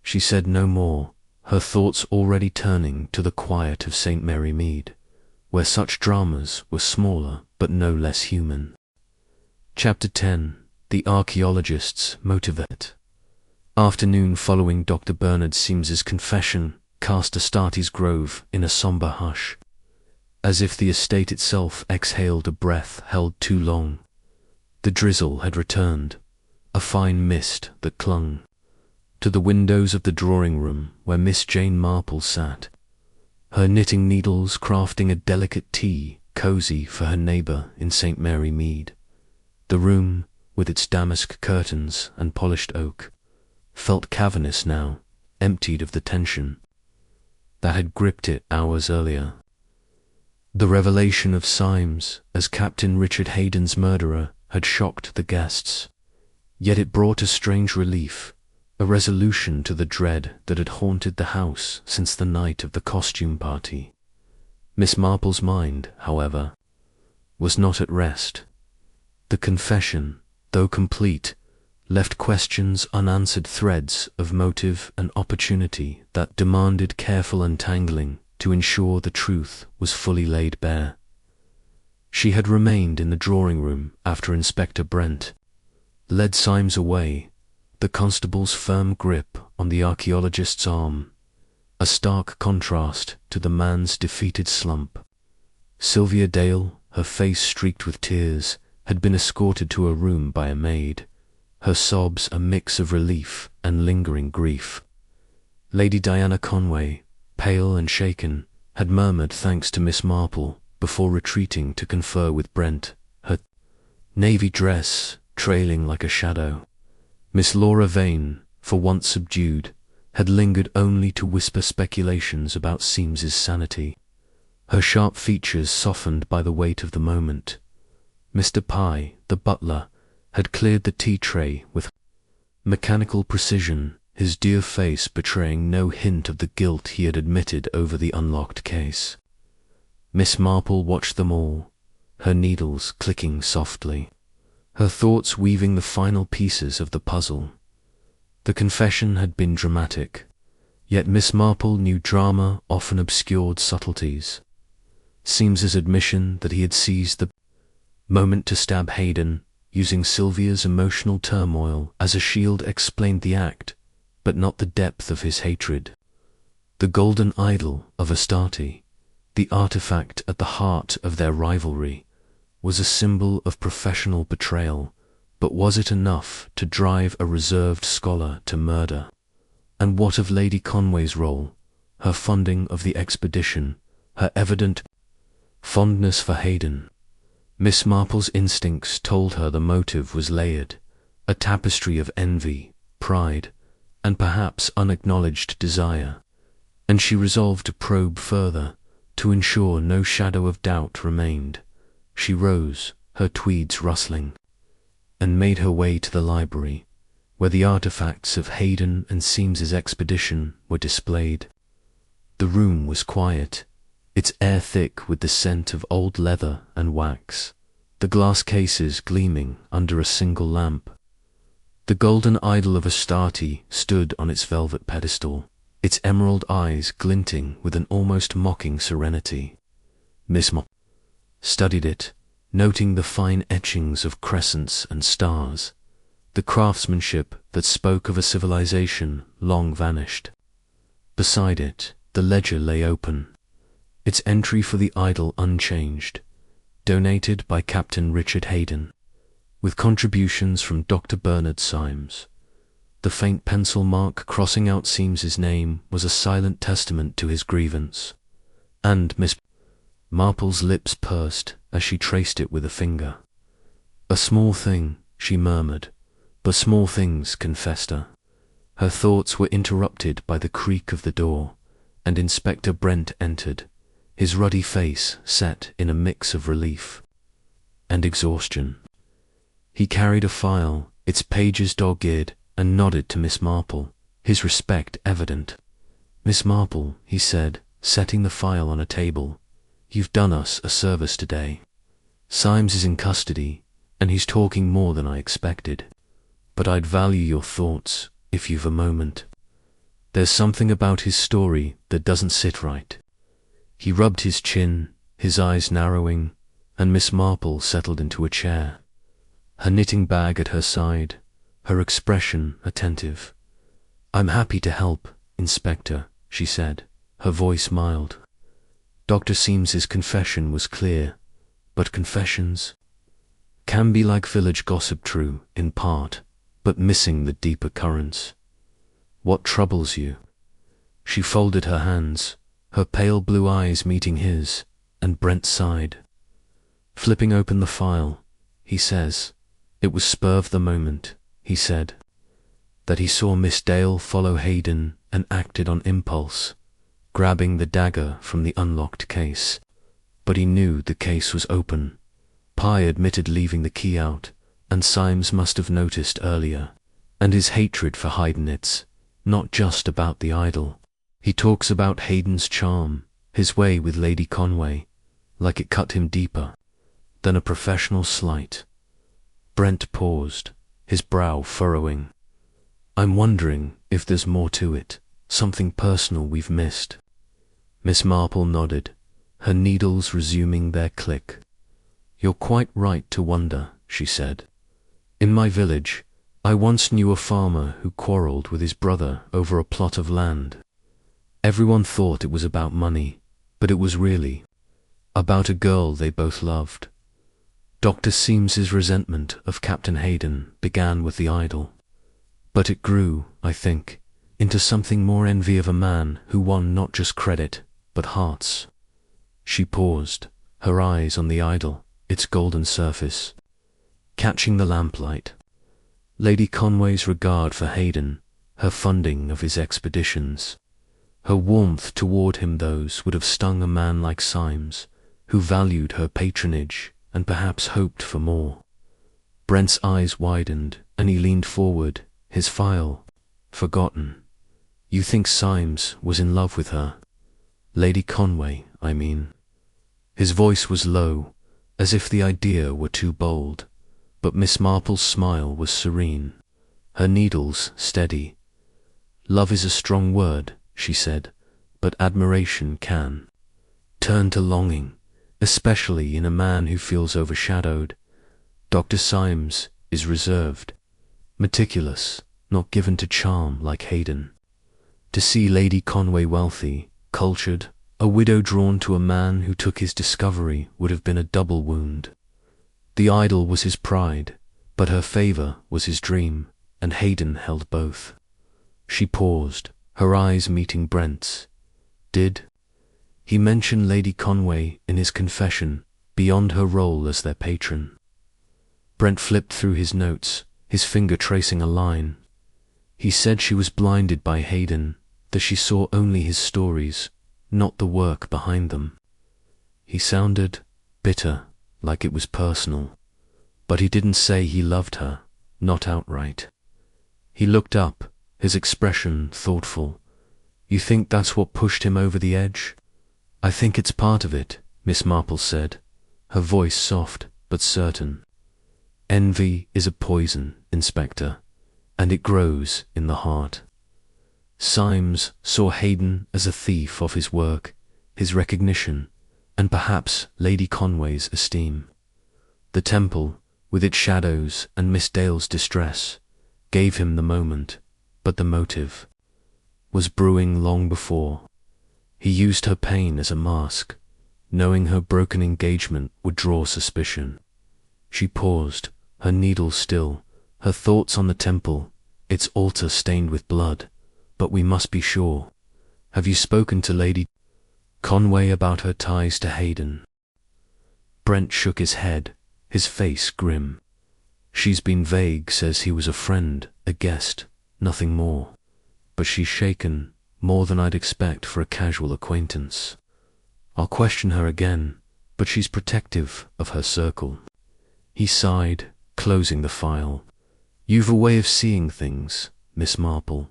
She said no more, her thoughts already turning to the quiet of St. Mary Mead, where such dramas were smaller but no less human. Chapter 10. The Archaeologist's Motivate. Afternoon following Dr. Bernard Symes's confession cast Astarte's grove in a somber hush, as if the estate itself exhaled a breath held too long. The drizzle had returned, a fine mist that clung to the windows of the drawing room where Miss Jane Marple sat, her knitting needles crafting a delicate tea cosy for her neighbour in St. Mary Mead. The room, with its damask curtains and polished oak, felt cavernous now, emptied of the tension that had gripped it hours earlier. The revelation of Symes as Captain Richard Hayden's murderer had shocked the guests, yet it brought a strange relief, a resolution to the dread that had haunted the house since the night of the costume party. Miss Marple's mind, however, was not at rest. The confession, though complete, left questions unanswered, threads of motive and opportunity that demanded careful untangling to ensure the truth was fully laid bare. She had remained in the drawing room after Inspector Brent led Symes away, the constable's firm grip on the archaeologist's arm, a stark contrast to the man's defeated slump. Sylvia Dale, her face streaked with tears, had been escorted to her room by a maid, her sobs a mix of relief and lingering grief. Lady Diana Conway, pale and shaken, had murmured thanks to Miss Marple before retreating to confer with Brent, her navy dress trailing like a shadow. Miss Laura Vane, for once subdued, had lingered only to whisper speculations about Symes's sanity, her sharp features softened by the weight of the moment. Mr. Pye, the butler, had cleared the tea tray with mechanical precision, his dear face betraying no hint of the guilt he had admitted over the unlocked case. Miss Marple watched them all, her needles clicking softly, her thoughts weaving the final pieces of the puzzle. The confession had been dramatic, yet Miss Marple knew drama often obscured subtleties. Symes's admission that he had seized the moment to stab Hayden, using Sylvia's emotional turmoil as a shield, explained the act, but not the depth of his hatred. The golden idol of Astarte, the artifact at the heart of their rivalry, was a symbol of professional betrayal, but was it enough to drive a reserved scholar to murder? And what of Lady Conway's role, her funding of the expedition, her evident fondness for Hayden? Miss Marple's instincts told her the motive was layered, a tapestry of envy, pride, and perhaps unacknowledged desire, and she resolved to probe further, to ensure no shadow of doubt remained. She rose, her tweeds rustling, and made her way to the library, where the artifacts of Haydon and Simes's expedition were displayed. The room was quiet, its air thick with the scent of old leather and wax, the glass cases gleaming under a single lamp. The golden idol of Astarte stood on its velvet pedestal, its emerald eyes glinting with an almost mocking serenity. Miss Marple studied it, noting the fine etchings of crescents and stars, the craftsmanship that spoke of a civilization long vanished. Beside it, the ledger lay open, its entry for the idol unchanged, donated by Captain Richard Haydon, with contributions from Dr. Bernard Symes. The faint pencil mark crossing out Simes's name was a silent testament to his grievance, and Miss Marple's lips pursed as she traced it with a finger. "A small thing," she murmured, "but small things can fester." Her thoughts were interrupted by the creak of the door, and Inspector Brent entered, his ruddy face set in a mix of relief and exhaustion. He carried a file, its pages dog-eared, and nodded to Miss Marple, his respect evident. "Miss Marple," he said, setting the file on a table, "you've done us a service today. Symes is in custody, and he's talking more than I expected. But I'd value your thoughts, if you've a moment. There's something about his story that doesn't sit right." He rubbed his chin, his eyes narrowing, and Miss Marple settled into a chair, her knitting bag at her side, her expression attentive. "I'm happy to help, Inspector," she said, her voice mild. Dr. Simes's confession was clear, but confessions can be like village gossip, true in part, but missing the deeper currents. "What troubles you?" She folded her hands, her pale blue eyes meeting his, and Brent sighed. Flipping open the file, "He says it was spur of the moment," he said, "that he saw Miss Dale follow Haydon and acted on impulse, grabbing the dagger from the unlocked case. But he knew the case was open. Pye admitted leaving the key out, and Symes must have noticed earlier. And his hatred for whodunits, not just about the idol. He talks about Haydon's charm, his way with Lady Conway, like it cut him deeper than a professional slight." Brent paused, his brow furrowing. "I'm wondering if there's more to it, something personal we've missed." Miss Marple nodded, her needles resuming their click. "You're quite right to wonder," she said. "In my village, I once knew a farmer who quarrelled with his brother over a plot of land. Everyone thought it was about money, but it was really about a girl they both loved. Dr. Simes's resentment of Captain Haydon began with the idol, but it grew, I think, into something more envy of a man who won not just credit, but hearts." She paused, her eyes on the idol, its golden surface, catching the lamplight. Lady Conway's regard for Haydon, her funding of his expeditions, her warmth toward him, those would have stung a man like Symes, who valued her patronage and perhaps hoped for more. Brent's eyes widened, and he leaned forward, his file forgotten. "You think Symes was in love with her? Lady Conway, I mean." His voice was low, as if the idea were too bold, but Miss Marple's smile was serene, her needles steady. "Love is a strong word," she said, "but admiration can turn to longing, especially in a man who feels overshadowed. Dr. Symes is reserved, meticulous, not given to charm like Haydon. To see Lady Conway wealthy, cultured, a widow drawn to a man who took his discovery would have been a double wound. The idol was his pride, but her favour was his dream, and Haydon held both." She paused, her eyes meeting Brent's. "Did he mention Lady Conway in his confession, beyond her role as their patron?" Brent flipped through his notes, his finger tracing a line. He said she was blinded by Hayden, that she saw only his stories, not the work behind them. He sounded bitter, like it was personal, but he didn't say he loved her, not outright. He looked up, his expression thoughtful. You think that's what pushed him over the edge? I think it's part of it, Miss Marple said, her voice soft but certain. Envy is a poison, Inspector, and it grows in the heart. Symes saw Hayden as a thief of his work, his recognition, and perhaps Lady Conway's esteem. The temple, with its shadows and Miss Dale's distress, gave him the moment, but the motive was brewing long before. He used her pain as a mask, knowing her broken engagement would draw suspicion. She paused, her needle still, her thoughts on the temple, its altar stained with blood. But we must be sure. Have you spoken to Lady Conway about her ties to Hayden? Brent shook his head, his face grim. She's been vague, says he was a friend, a guest, nothing more. But she's shaken, more than I'd expect for a casual acquaintance. I'll question her again, but she's protective of her circle. He sighed, closing the file. You've a way of seeing things, Miss Marple.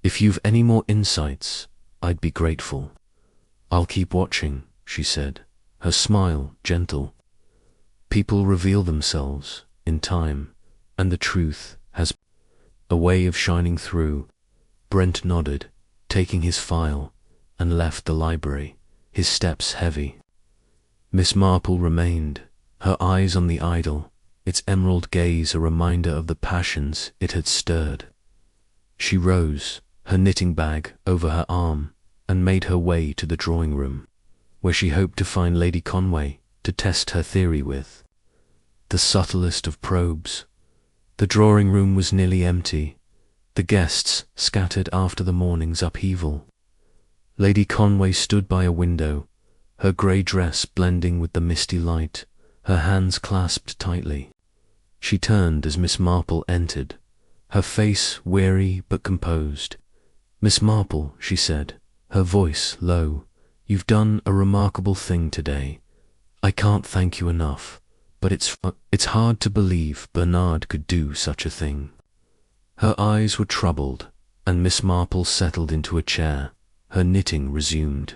If you've any more insights, I'd be grateful. I'll keep watching, she said, her smile gentle. People reveal themselves in time, and the truth has a way of shining through. Brent nodded, taking his file, and left the library, his steps heavy. Miss Marple remained, her eyes on the idol, its emerald gaze a reminder of the passions it had stirred. She rose, her knitting bag over her arm, and made her way to the drawing room, where she hoped to find Lady Conway to test her theory with. The subtlest of probes. The drawing room was nearly empty, the guests scattered after the morning's upheaval. Lady Conway stood by a window, her grey dress blending with the misty light, her hands clasped tightly. She turned as Miss Marple entered, her face weary but composed. Miss Marple, she said, her voice low, you've done a remarkable thing today. I can't thank you enough, but it's hard to believe Bernard could do such a thing. Her eyes were troubled, and Miss Marple settled into a chair, her knitting resumed.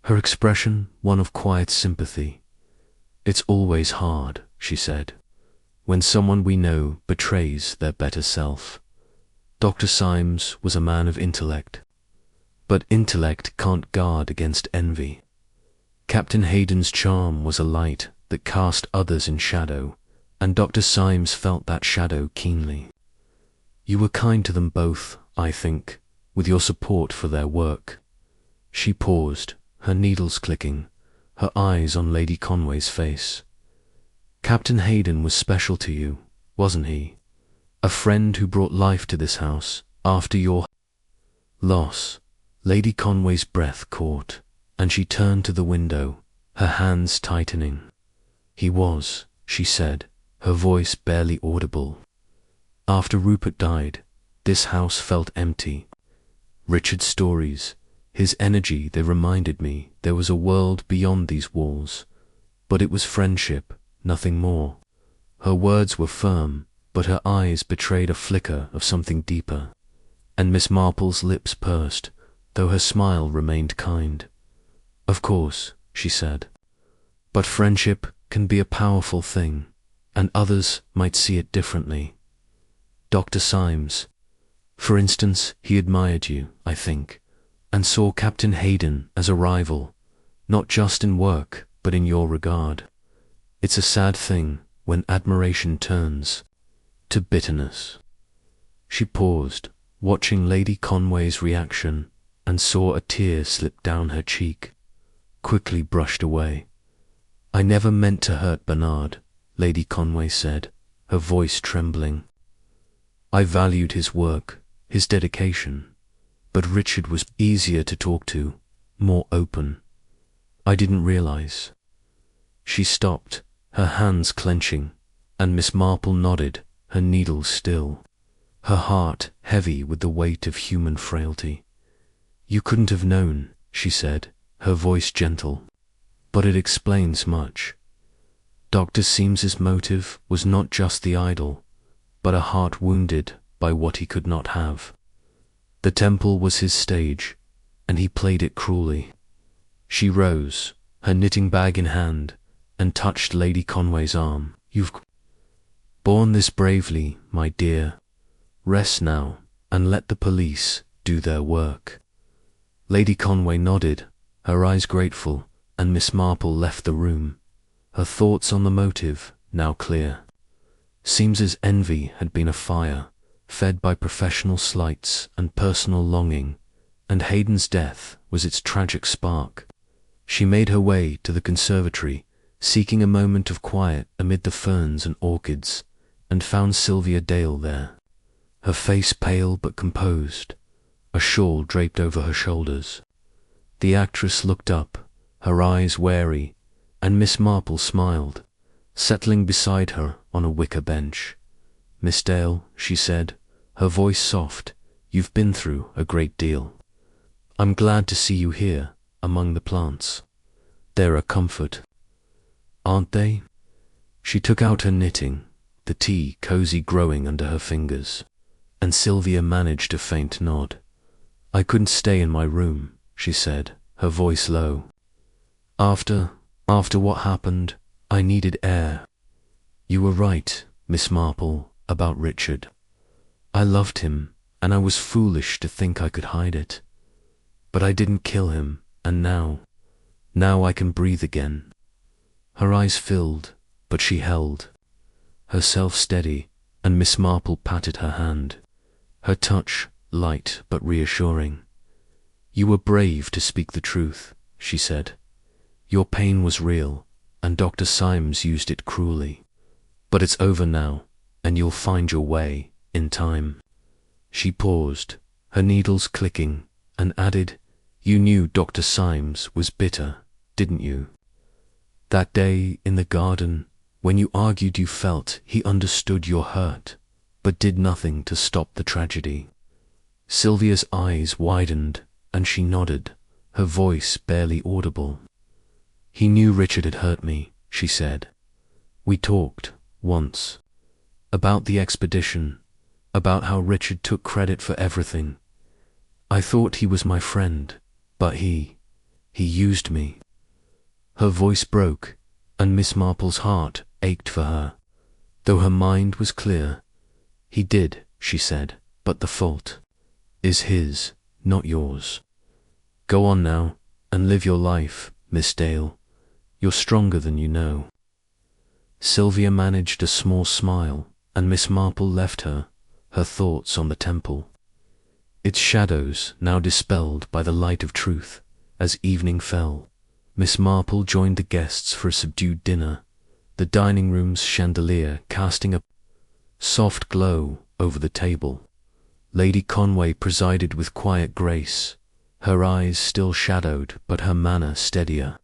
Her expression one of quiet sympathy. It's always hard, she said, when someone we know betrays their better self. Dr. Symes was a man of intellect, but intellect can't guard against envy. Captain Hayden's charm was a light that cast others in shadow, and Dr. Symes felt that shadow keenly. You were kind to them both, I think, with your support for their work. She paused, her needles clicking, her eyes on Lady Conway's face. Captain Hayden was special to you, wasn't he? A friend who brought life to this house after your loss. Lady Conway's breath caught, and she turned to the window, her hands tightening. He was, she said, her voice barely audible. After Rupert died, this house felt empty. Richard's stories, his energy, they reminded me there was a world beyond these walls, but it was friendship, nothing more. Her words were firm, but her eyes betrayed a flicker of something deeper, and Miss Marple's lips pursed, though her smile remained kind. Of course, she said, but friendship can be a powerful thing, and others might see it differently. Dr. Symes, for instance, he admired you, I think, and saw Captain Hayden as a rival, not just in work, but in your regard. It's a sad thing when admiration turns to bitterness. She paused, watching Lady Conway's reaction, and saw a tear slip down her cheek, quickly brushed away. I never meant to hurt Bernard, Lady Conway said, her voice trembling. I valued his work, his dedication, but Richard was easier to talk to, more open. I didn't realize. She stopped, her hands clenching, and Miss Marple nodded, her needles still. her heart heavy with the weight of human frailty. "You couldn't have known," she said, her voice gentle, "but it explains much. Dr. Simes's motive was not just the idol, but a heart wounded by what he could not have. The temple was his stage, and he played it cruelly." She rose, her knitting bag in hand, and touched Lady Conway's arm. "You've borne this bravely, my dear. Rest now, and let the police do their work." Lady Conway nodded, her eyes grateful, and Miss Marple left the room, her thoughts on the motive now clear. Simes's envy had been a fire, fed by professional slights and personal longing, and Hayden's death was its tragic spark. She made her way to the conservatory, seeking a moment of quiet amid the ferns and orchids, and found Sylvia Dale there, her face pale but composed, a shawl draped over her shoulders. The actress looked up, her eyes wary, and Miss Marple smiled, settling beside her on a wicker bench. "Miss Dale," she said, her voice soft, "you've been through a great deal. I'm glad to see you here, among the plants. They're a comfort, aren't they?" She took out her knitting, the tea cozy growing under her fingers, and Sylvia managed a faint nod. "I couldn't stay in my room," she said, her voice low. After what happened, I needed air. You were right, Miss Marple, about Richard. I loved him, and I was foolish to think I could hide it. But I didn't kill him, and now I can breathe again." Her eyes filled, but she held herself steady, and Miss Marple patted her hand, her touch light but reassuring. "You were brave to speak the truth," she said. "Your pain was real, and Dr. Simes used it cruelly. But it's over now, and you'll find your way in time." She paused, her needles clicking, and added, "You knew Dr. Simes was bitter, didn't you? That day in the garden, when you argued, you felt he understood your hurt, but did nothing to stop the tragedy." Sylvia's eyes widened, and she nodded, her voice barely audible. "He knew Richard had hurt me," she said. "We talked, once, about the expedition, about how Richard took credit for everything. I thought he was my friend, but he used me." Her voice broke, and Miss Marple's heart ached for her, though her mind was clear. "He did," she said, "but the fault is his, not yours. Go on now, and live your life, Miss Dale. You're stronger than you know." Sylvia managed a small smile, and Miss Marple left her, her thoughts on the temple, its shadows now dispelled by the light of truth. As evening fell, Miss Marple joined the guests for a subdued dinner, the dining room's chandelier casting a soft glow over the table. Lady Conway presided with quiet grace, her eyes still shadowed but her manner steadier.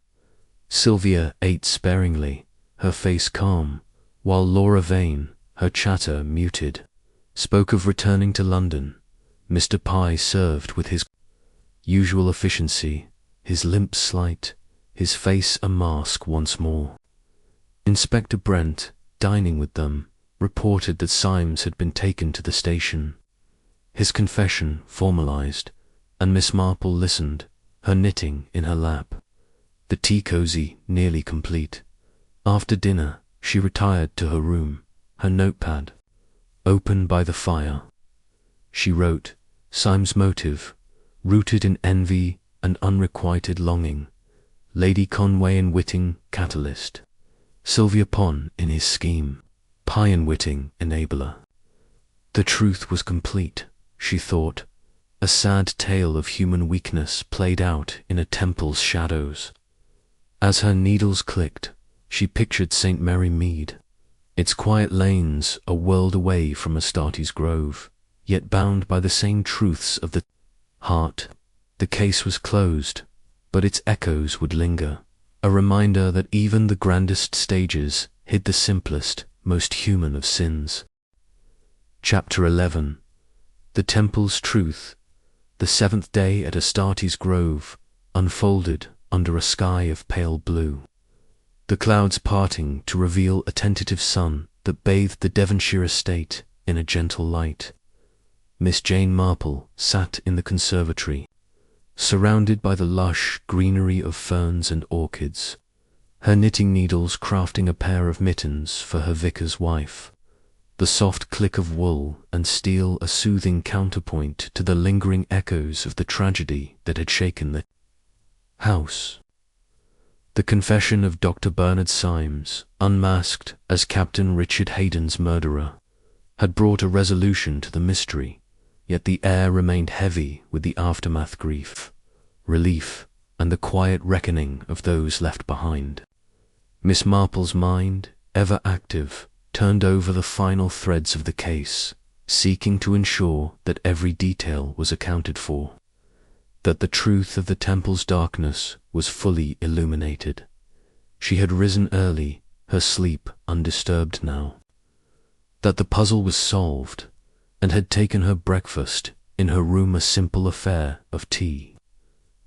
Sylvia ate sparingly, her face calm, while Laura Vane, her chatter muted, spoke of returning to London. Mr. Pye served with his usual efficiency, his limp slight, his face a mask once more. Inspector Brent, dining with them, reported that Simes had been taken to the station. His confession formalized, and Miss Marple listened, her knitting in her lap, the tea cosy nearly complete. After dinner, she retired to her room, her notepad open by the fire. She wrote, "Simes' motive, rooted in envy and unrequited longing. Lady Conway in Whitting, catalyst. Sylvia Pon in his scheme. Pye and Whitting, enabler." The truth was complete, she thought, a sad tale of human weakness played out in a temple's shadows. As her needles clicked, she pictured St. Mary Mead, its quiet lanes a world away from Astarte's grove, yet bound by the same truths of the heart. The case was closed, but its echoes would linger, a reminder that even the grandest stages hid the simplest, most human of sins. Chapter 11. The temple's truth, the seventh day at Astarte's grove, unfolded under a sky of pale blue, the clouds parting to reveal a tentative sun that bathed the Devonshire estate in a gentle light. Miss Jane Marple sat in the conservatory, surrounded by the lush greenery of ferns and orchids, her knitting needles crafting a pair of mittens for her vicar's wife, the soft click of wool and steel a soothing counterpoint to the lingering echoes of the tragedy that had shaken the house. The confession of Dr. Bernard Symes, unmasked as Captain Richard Haydon's murderer, had brought a resolution to the mystery, yet the air remained heavy with the aftermath grief, relief, and the quiet reckoning of those left behind. Miss Marple's mind, ever active, turned over the final threads of the case, seeking to ensure that every detail was accounted for, that the truth of the temple's darkness was fully illuminated. She had risen early, her sleep undisturbed now, that the puzzle was solved, and had taken her breakfast in her room, a simple affair of tea,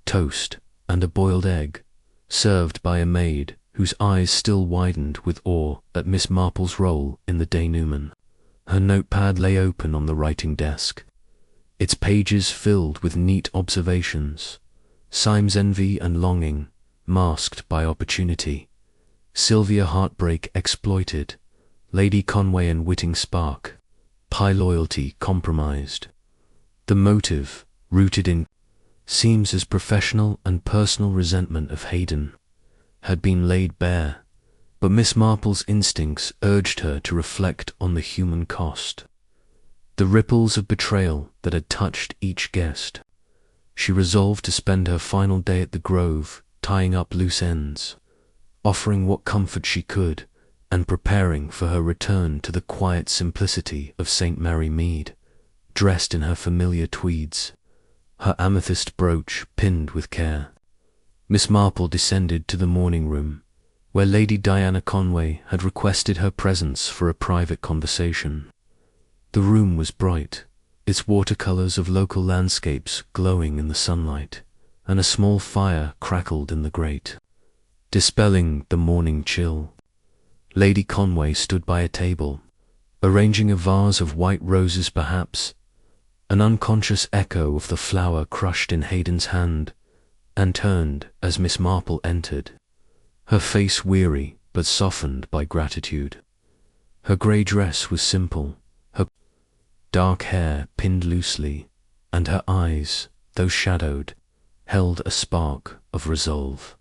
toast, and a boiled egg, served by a maid whose eyes still widened with awe at Miss Marple's role in the denouement. Her notepad lay open on the writing desk, its pages filled with neat observations, Syme's envy and longing masked by opportunity, Sylvia heartbreak exploited, Lady Conway and Whitting spark, Pye loyalty compromised. The motive, rooted in Syme's professional and personal resentment of Haydon, had been laid bare, but Miss Marple's instincts urged her to reflect on the human cost, the ripples of betrayal that had touched each guest. She resolved to spend her final day at the Grove, tying up loose ends, offering what comfort she could, and preparing for her return to the quiet simplicity of St. Mary Mead, dressed in her familiar tweeds, her amethyst brooch pinned with care. Miss Marple descended to the morning room, where Lady Diana Conway had requested her presence for a private conversation. The room was bright, its watercolours of local landscapes glowing in the sunlight, and a small fire crackled in the grate, dispelling the morning chill. Lady Conway stood by a table, arranging a vase of white roses, perhaps, an unconscious echo of the flower crushed in Haydon's hand, and turned as Miss Marple entered, her face weary but softened by gratitude. Her grey dress was simple, her dark hair pinned loosely, and her eyes, though shadowed, held a spark of resolve.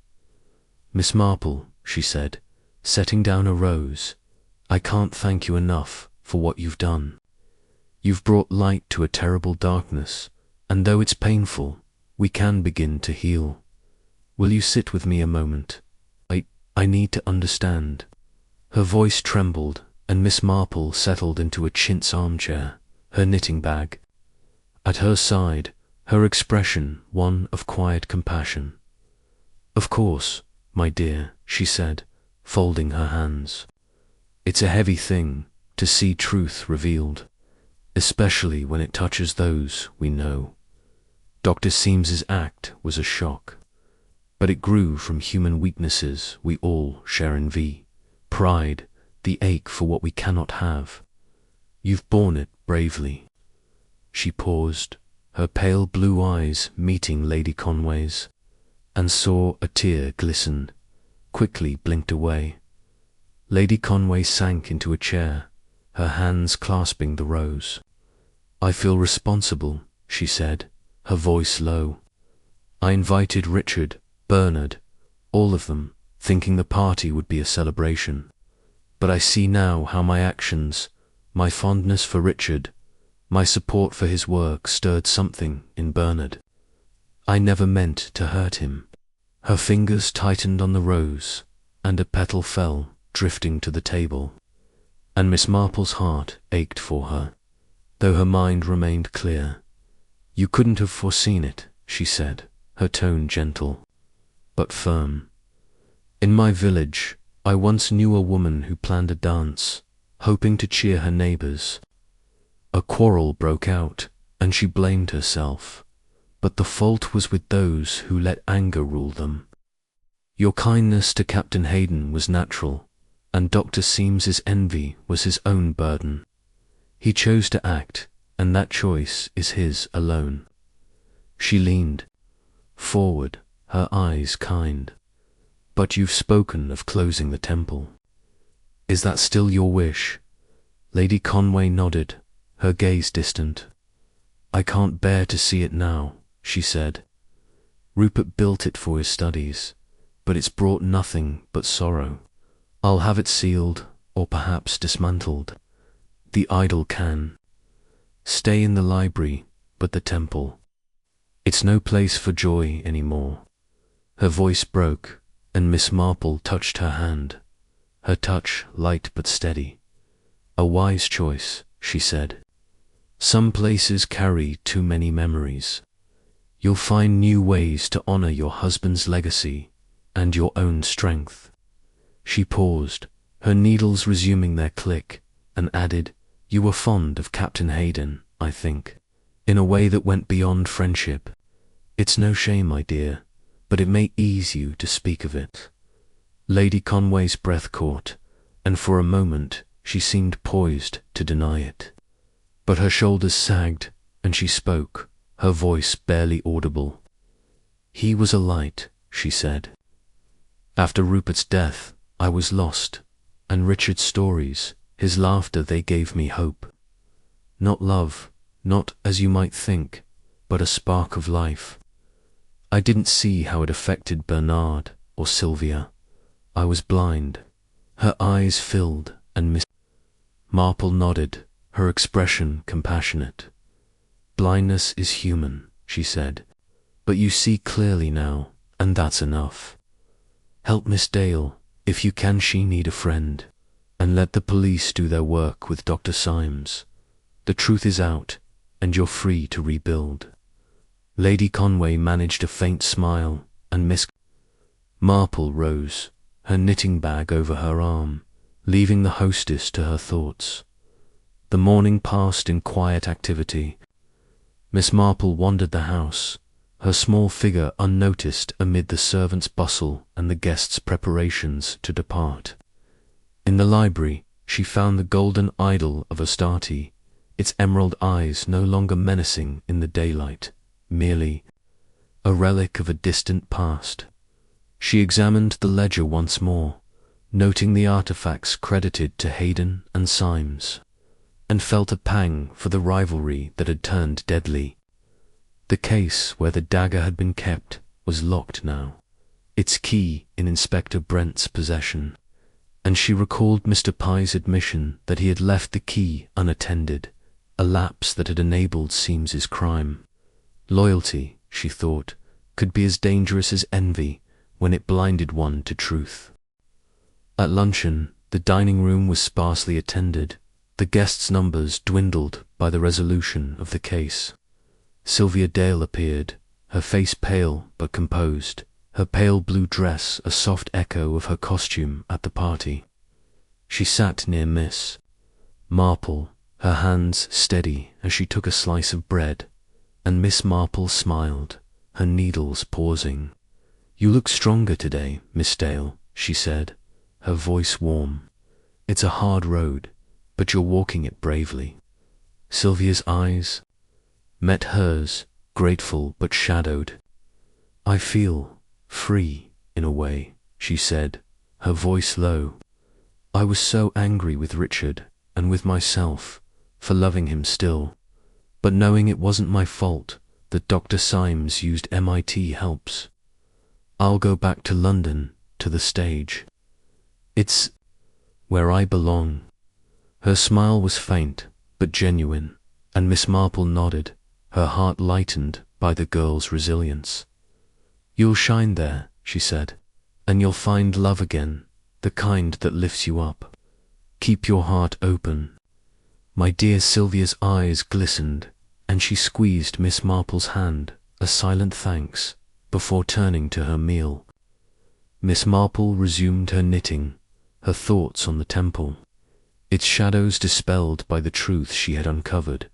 "Miss Marple," she said, setting down a rose, "I can't thank you enough for what you've done. You've brought light to a terrible darkness, and though it's painful, we can begin to heal. Will you sit with me a moment? I need to understand." Her voice trembled, and Miss Marple settled into a chintz armchair, her knitting bag at her side, her expression one of quiet compassion. "Of course, my dear," she said, folding her hands. "It's a heavy thing to see truth revealed, especially when it touches those we know. Dr. Symes's act was a shock, but it grew from human weaknesses we all share in pride, the ache for what we cannot have. You've borne it bravely." She paused, her pale blue eyes meeting Lady Conway's, and saw a tear glisten, quickly blinked away. Lady Conway sank into a chair, her hands clasping the rose. "I feel responsible," she said, her voice low. "I invited Richard, Bernard, all of them, thinking the party would be a celebration. But I see now how my actions, my fondness for Richard, my support for his work stirred something in Bernard. I never meant to hurt him." Her fingers tightened on the rose, and a petal fell, drifting to the table, and Miss Marple's heart ached for her, though her mind remained clear. "You couldn't have foreseen it," she said, her tone gentle, but firm. "In my village, I once knew a woman who planned a dance, hoping to cheer her neighbours. A quarrel broke out, and she blamed herself. But the fault was with those who let anger rule them. Your kindness to Captain Hayden was natural, and Dr. Seames's envy was his own burden. He chose to act, and that choice is his alone. She leaned forward, her eyes kind. But you've spoken of closing the temple. Is that still your wish? Lady Conway nodded, her gaze distant. I can't bear to see it now, she said. Rupert built it for his studies, but it's brought nothing but sorrow. I'll have it sealed, or perhaps dismantled. The idol can stay in the library, but the temple, it's no place for joy anymore. Her voice broke, and Miss Marple touched her hand, her touch light but steady. A wise choice, she said. Some places carry too many memories. You'll find new ways to honor your husband's legacy and your own strength. She paused, her needles resuming their click, and added, You were fond of Captain Hayden, I think, in a way that went beyond friendship. It's no shame, my dear, but it may ease you to speak of it. Lady Conway's breath caught, and for a moment she seemed poised to deny it. But her shoulders sagged, and she spoke, her voice barely audible. He was a light, she said. After Rupert's death, I was lost, and Richard's stories, his laughter, they gave me hope. Not love, not as you might think, but a spark of life. I didn't see how it affected Bernard or Sylvia. I was blind. Her eyes filled, and Miss Marple nodded, her expression compassionate. Blindness is human, she said, but you see clearly now, and that's enough. Help Miss Dale, if you can. She need a friend, and let the police do their work with Dr. Symes. The truth is out, and you're free to rebuild. Lady Conway managed a faint smile, and Miss Marple rose, her knitting bag over her arm, leaving the hostess to her thoughts. The morning passed in quiet activity. Miss Marple wandered the house, her small figure unnoticed amid the servants' bustle and the guests' preparations to depart. In the library, she found the golden idol of Astarte, its emerald eyes no longer menacing in the daylight, merely a relic of a distant past. She examined the ledger once more, noting the artifacts credited to Hayden and Symes, and felt a pang for the rivalry that had turned deadly. The case where the dagger had been kept was locked now, its key in Inspector Brent's possession, and she recalled Mr. Pye's admission that he had left the key unattended, a lapse that had enabled Seames's crime. Loyalty, she thought, could be as dangerous as envy when it blinded one to truth. At luncheon, the dining room was sparsely attended, the guests' numbers dwindled by the resolution of the case. Sylvia Dale appeared, her face pale but composed, her pale blue dress a soft echo of her costume at the party. She sat near Miss Marple, her hands steady as she took a slice of bread, and Miss Marple smiled, her needles pausing. You look stronger today, Miss Dale, she said, her voice warm. It's a hard road, but you're walking it bravely. Sylvia's eyes met hers, grateful but shadowed. I feel free, in a way, she said, her voice low. I was so angry with Richard, and with myself, for loving him still, but knowing it wasn't my fault that Dr. Symes used MIT helps. I'll go back to London, to the stage. It's where I belong. Her smile was faint, but genuine, and Miss Marple nodded, her heart lightened by the girl's resilience. You'll shine there, she said, and you'll find love again, the kind that lifts you up. Keep your heart open. My dear. Sylvia's eyes glistened, and she squeezed Miss Marple's hand, a silent thanks, before turning to her meal. Miss Marple resumed her knitting, her thoughts on the temple, its shadows dispelled by the truth she had uncovered.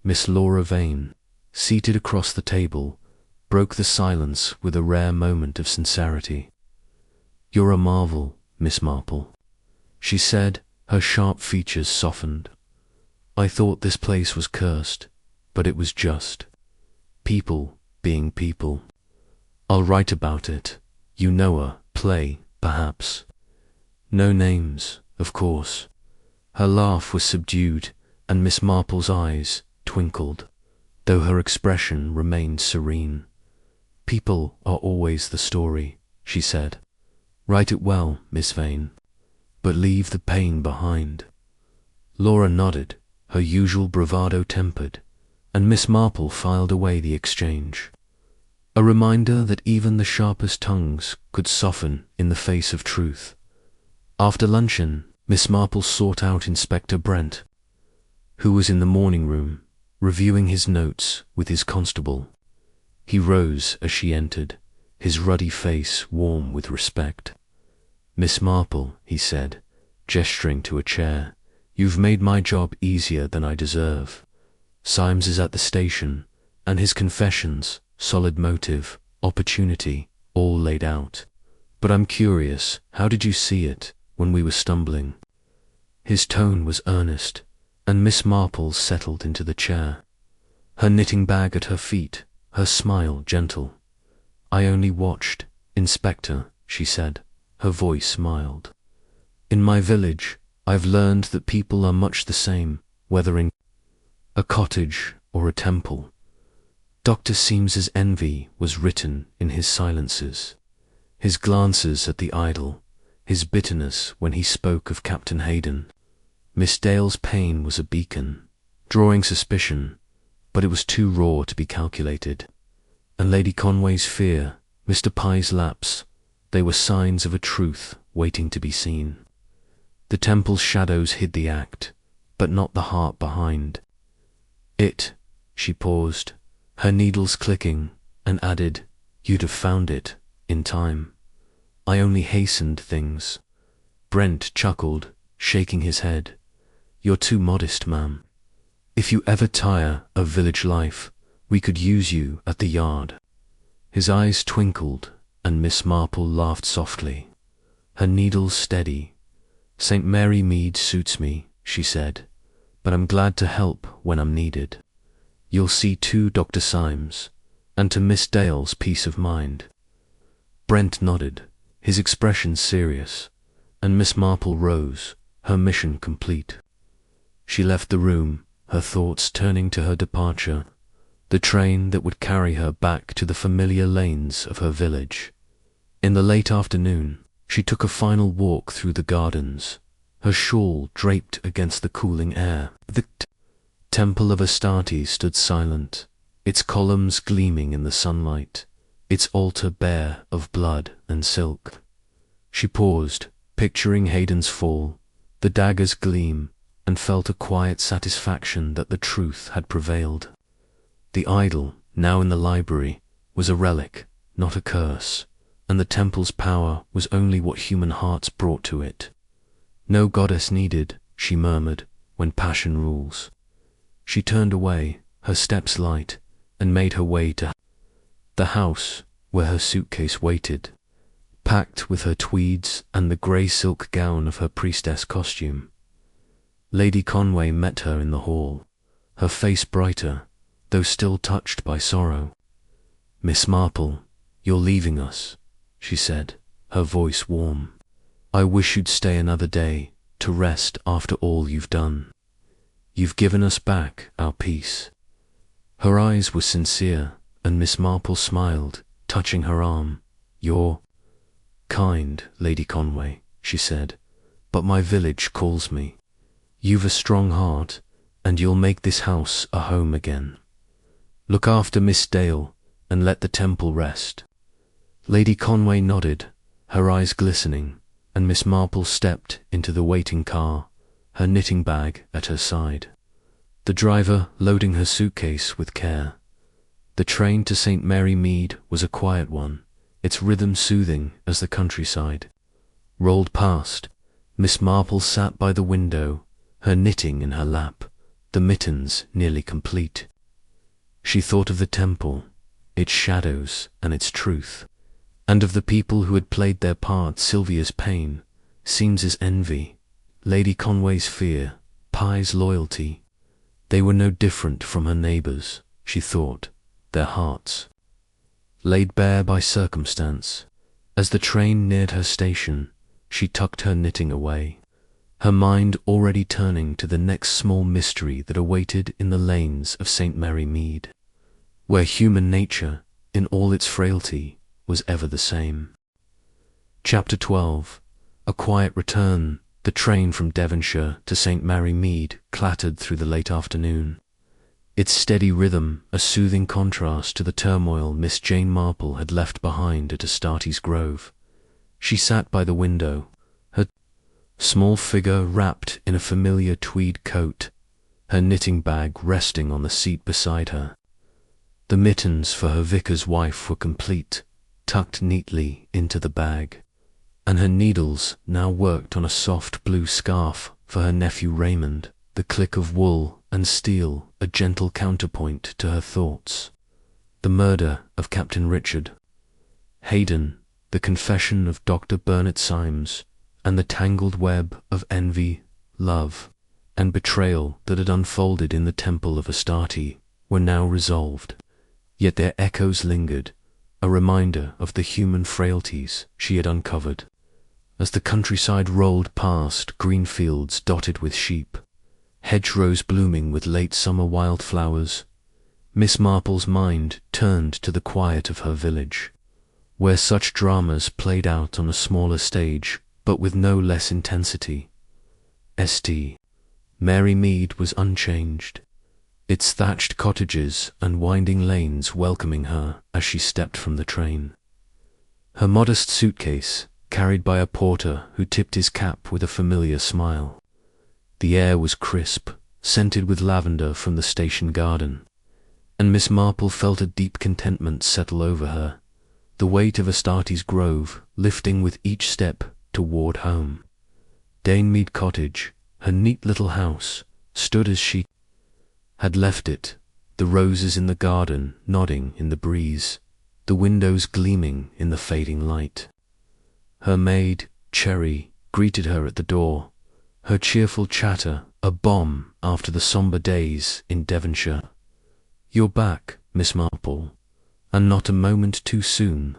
Miss Laura Vane, seated across the table, broke the silence with a rare moment of sincerity. "You're a marvel, Miss Marple," she said, her sharp features softened. "I thought this place was cursed, but it was just. People being people. I'll write about it. You know a play, perhaps. No names, of course." Her laugh was subdued, and Miss Marple's eyes twinkled, though her expression remained serene. "People are always the story," she said. "Write it well, Miss Vane, but leave the pain behind." Laura nodded, her usual bravado tempered, and Miss Marple filed away the exchange. A reminder that even the sharpest tongues could soften in the face of truth. After luncheon, Miss Marple sought out Inspector Brent, who was in the morning room, reviewing his notes with his constable. He rose as she entered, his ruddy face warm with respect. "Miss Marple," he said, gesturing to a chair, "you've made my job easier than I deserve. Symes is at the station, and his confessions, solid motive, opportunity, all laid out. But I'm curious, how did you see it when we were stumbling?" His tone was earnest, and Miss Marple settled into the chair, her knitting bag at her feet, her smile gentle. "I only watched, Inspector," she said, her voice mild. "In my village, I've learned that people are much the same, whether in a cottage or a temple." Dr. Syemes's envy was written in his silences, his glances at the idol, his bitterness when he spoke of Captain Hayden. Miss Dale's pain was a beacon, drawing suspicion, but it was too raw to be calculated. And Lady Conway's fear, Mr. Pye's lapse, they were signs of a truth waiting to be seen. The temple's shadows hid the act, but not the heart behind it. She paused, her needles clicking, and added, "You'd have found it in time. I only hastened things." Brent chuckled, shaking his head. "You're too modest, ma'am. If you ever tire of village life, we could use you at the yard." His eyes twinkled, and Miss Marple laughed softly, her needles steady. "St. Mary Mead suits me," she said, "but I'm glad to help when I'm needed. You'll see to Dr. Symes, and to Miss Dale's peace of mind." Brent nodded, his expression serious, and Miss Marple rose, her mission complete. She left the room, her thoughts turning to her departure, the train that would carry her back to the familiar lanes of her village. In the late afternoon, she took a final walk through the gardens, her shawl draped against the cooling air. The temple of Astarte stood silent, its columns gleaming in the sunlight, its altar bare of blood and silk. She paused, picturing Hayden's fall, the dagger's gleam, and felt a quiet satisfaction that the truth had prevailed. The idol, now in the library, was a relic, not a curse, and the temple's power was only what human hearts brought to it. "No goddess needed," she murmured, "when passion rules." She turned away, her steps light, and made her way to the house where her suitcase waited, packed with her tweeds and the grey silk gown of her priestess costume. Lady Conway met her in the hall, her face brighter, though still touched by sorrow. "Miss Marple, you're leaving us," she said, her voice warm. "I wish you'd stay another day to rest after all you've done. You've given us back our peace." Her eyes were sincere, and Miss Marple smiled, touching her arm. "You're kind, Lady Conway," she said, "but my village calls me. You've a strong heart, and you'll make this house a home again. Look after Miss Dale, and let the temple rest." Lady Conway nodded, her eyes glistening, and Miss Marple stepped into the waiting car, her knitting bag at her side. The driver loading her suitcase with care. The train to St. Mary Mead was a quiet one, its rhythm soothing as the countryside. Rolled past, Miss Marple sat by the window, her knitting in her lap, the mittens nearly complete. She thought of the temple, its shadows and its truth, and of the people who had played their part: Sylvia's pain, Seames's envy, Lady Conway's fear, Pye's loyalty. They were no different from her neighbours, she thought, their hearts laid bare by circumstance. As the train neared her station, she tucked her knitting away, her mind already turning to the next small mystery that awaited in the lanes of St. Mary Mead, where human nature, in all its frailty, was ever the same. Chapter 12. A quiet return. The train from Devonshire to St. Mary Mead clattered through the late afternoon, its steady rhythm a soothing contrast to the turmoil Miss Jane Marple had left behind at Astarte's Grove. She sat by the window, her small figure wrapped in a familiar tweed coat, her knitting bag resting on the seat beside her. The mittens for her vicar's wife were complete, tucked neatly into the bag, and her needles now worked on a soft blue scarf for her nephew Raymond, the click of wool and steel a gentle counterpoint to her thoughts. The murder of Captain Richard Haydon, the confession of Dr. Bernard Symes, and the tangled web of envy, love, and betrayal that had unfolded in the temple of Astarte were now resolved, yet their echoes lingered, a reminder of the human frailties she had uncovered. As the countryside rolled past green fields dotted with sheep, hedgerows blooming with late summer wildflowers, Miss Marple's mind turned to the quiet of her village, where such dramas played out on a smaller stage, but with no less intensity. St. Mary Mead was unchanged, its thatched cottages and winding lanes welcoming her as she stepped from the train. Her modest suitcase, carried by a porter who tipped his cap with a familiar smile. The air was crisp, scented with lavender from the station garden, and Miss Marple felt a deep contentment settle over her, the weight of Astarte's Grove lifting with each step toward home. Danemead Cottage, her neat little house, stood as she had left it, the roses in the garden nodding in the breeze, the windows gleaming in the fading light. Her maid, Cherry, greeted her at the door, her cheerful chatter a balm after the sombre days in Devonshire. "You're back, Miss Marple, and not a moment too soon.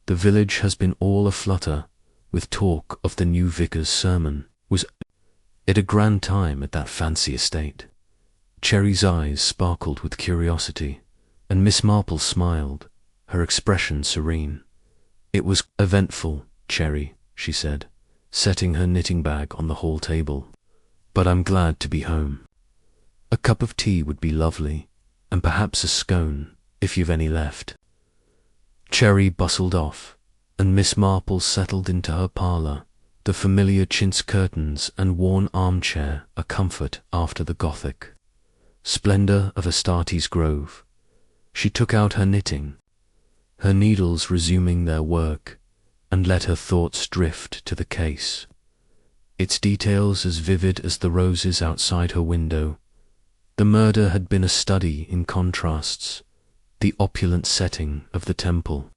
The village has been all aflutter with talk of the new vicar's sermon. Was it a grand time at that fancy estate?" Cherry's eyes sparkled with curiosity, and Miss Marple smiled, her expression serene. "It was eventful, Cherry," she said, setting her knitting bag on the hall table, "but I'm glad to be home. A cup of tea would be lovely, and perhaps a scone, if you've any left." Cherry bustled off, and Miss Marple settled into her parlour, the familiar chintz curtains and worn armchair a comfort after the Gothic splendour of Astarte's Grove. She took out her knitting, her needles resuming their work, and let her thoughts drift to the case, its details as vivid as the roses outside her window. The murder had been a study in contrasts, the opulent setting of the temple,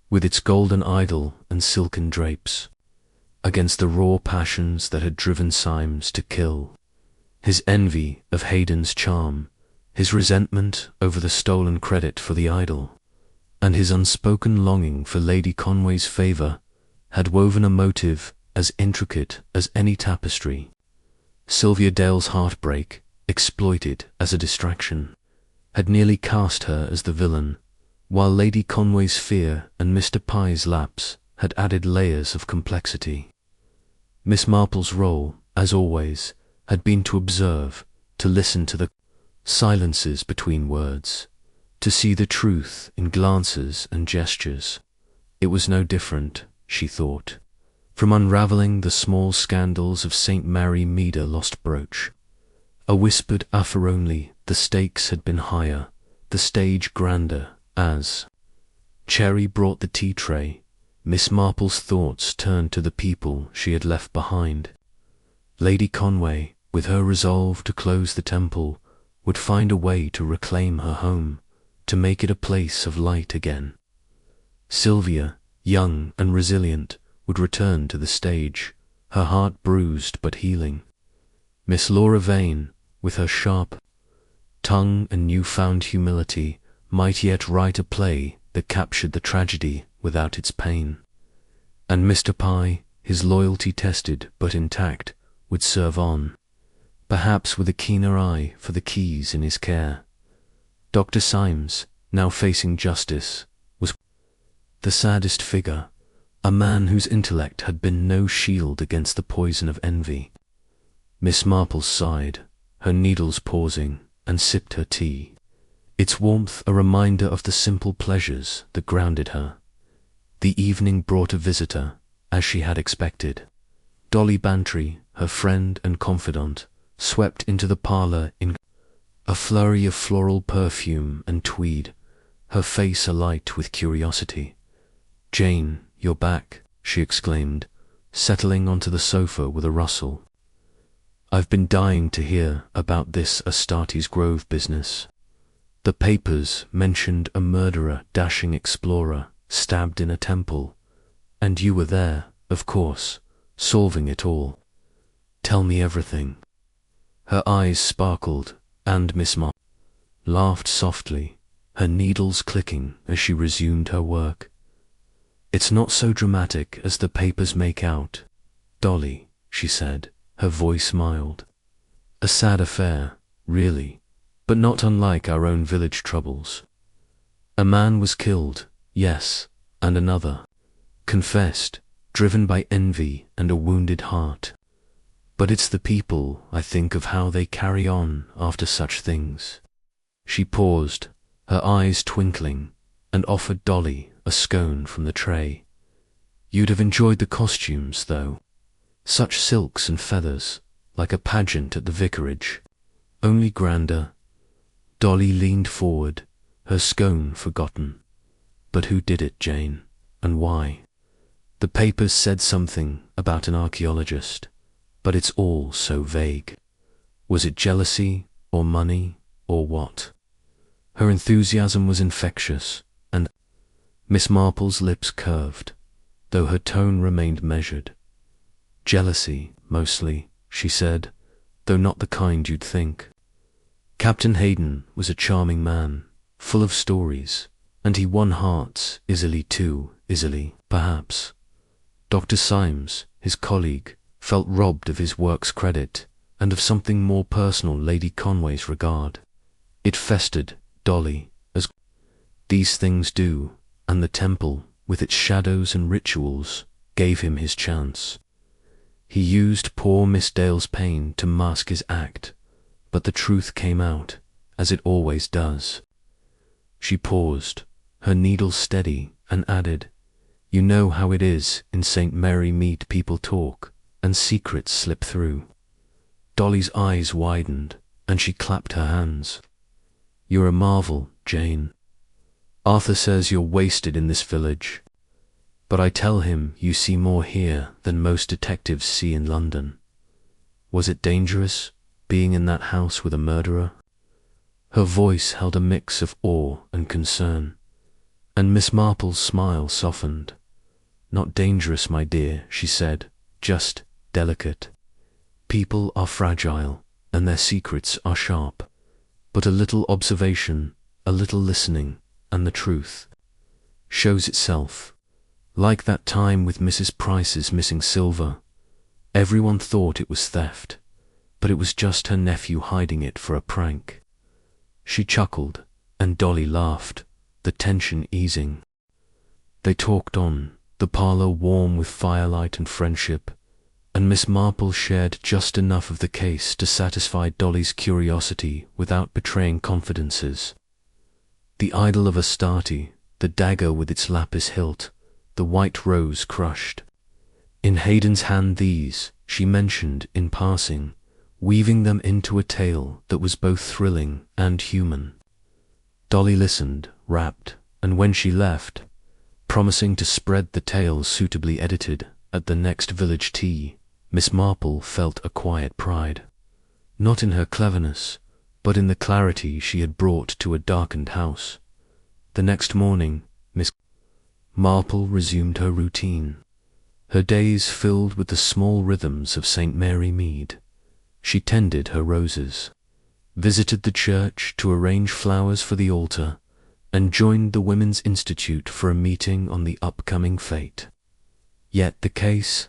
with its golden idol and silken drapes, against the raw passions that had driven Symes to kill, his envy of Haydon's charm, his resentment over the stolen credit for the idol, and his unspoken longing for Lady Conway's favour, had woven a motive as intricate as any tapestry. Sylvia Dale's heartbreak, exploited as a distraction, had nearly cast her as the villain, while Lady Conway's fear and Mr. Pye's lapse had added layers of complexity. Miss Marple's role, as always, had been to observe, to listen to the silences between words, to see the truth in glances and gestures. It was no different, she thought, from unravelling the small scandals of St. Mary Mead lost brooch. A whispered offer only, the stakes had been higher, the stage grander, as Cherry brought the tea tray. Miss Marple's thoughts turned to the people she had left behind. Lady Conway, with her resolve to close the temple, would find a way to reclaim her home, to make it a place of light again. Sylvia, young and resilient, would return to the stage, her heart bruised but healing. Miss Laura Vane, with her sharp tongue and newfound humility, might yet write a play that captured the tragedy without its pain. And Mr. Pye, his loyalty tested but intact, would serve on, perhaps with a keener eye for the keys in his care. Dr. Symes, now facing justice, was the saddest figure, a man whose intellect had been no shield against the poison of envy. Miss Marple sighed, her needles pausing, and sipped her tea, its warmth a reminder of the simple pleasures that grounded her. The evening brought a visitor, as she had expected. Dolly Bantry, her friend and confidant, swept into the parlour in a flurry of floral perfume and tweed, her face alight with curiosity. "Jane, you're back," she exclaimed, settling onto the sofa with a rustle. "I've been dying to hear about this Astarte's Grove business. The papers mentioned a murderer-dashing explorer stabbed in a temple, and you were there, of course, solving it all. Tell me everything." Her eyes sparkled, and Miss Marple laughed softly, her needles clicking as she resumed her work. "It's not so dramatic as the papers make out, Dolly," she said, her voice mild. "A sad affair, really, but not unlike our own village troubles. A man was killed, yes, and another confessed, driven by envy and a wounded heart. But it's the people I think of, how they carry on after such things." She paused, her eyes twinkling, and offered Dolly a scone from the tray. "You'd have enjoyed the costumes, though. Such silks and feathers, like a pageant at the vicarage, only grander." Dolly leaned forward, her scone forgotten. "But who did it, Jane, and why? The papers said something about an archaeologist, but it's all so vague. Was it jealousy, or money, or what?" Her enthusiasm was infectious, and Miss Marple's lips curved, though her tone remained measured. "Jealousy, mostly," she said, "though not the kind you'd think. Captain Hayden was a charming man, full of stories, and he won hearts easily too easily, perhaps. Dr. Symes, his colleague, felt robbed of his work's credit and of something more personal, Lady Conway's regard. It festered, Dolly, as these things do, and the temple, with its shadows and rituals, gave him his chance. He used poor Miss Dale's pain to mask his act, but the truth came out, as it always does." She paused, her needle steady, and added, "You know how it is in St. Mary Mead, people talk, and secrets slip through." Dolly's eyes widened, and she clapped her hands. "You're a marvel, Jane. Arthur says you're wasted in this village, but I tell him you see more here than most detectives see in London. Was it dangerous, being in that house with a murderer?" Her voice held a mix of awe and concern, and Miss Marple's smile softened. "Not dangerous, my dear," she said, "just delicate. People are fragile, and their secrets are sharp. But a little observation, a little listening, and the truth shows itself. Like that time with Mrs. Price's missing silver. Everyone thought it was theft, but it was just her nephew hiding it for a prank." She chuckled, and Dolly laughed, the tension easing. They talked on, the parlour warm with firelight and friendship, and Miss Marple shared just enough of the case to satisfy Dolly's curiosity without betraying confidences. The idol of Astarte, the dagger with its lapis hilt, the white rose crushed. In Hayden's hand these, she mentioned in passing, weaving them into a tale that was both thrilling and human. Dolly listened, rapt, and when she left, promising to spread the tale suitably edited at the next village tea, Miss Marple felt a quiet pride. Not in her cleverness, but in the clarity she had brought to a darkened house. The next morning, Miss Marple resumed her routine, her days filled with the small rhythms of St. Mary Mead. She tended her roses, visited the church to arrange flowers for the altar, and joined the Women's Institute for a meeting on the upcoming fete. Yet the case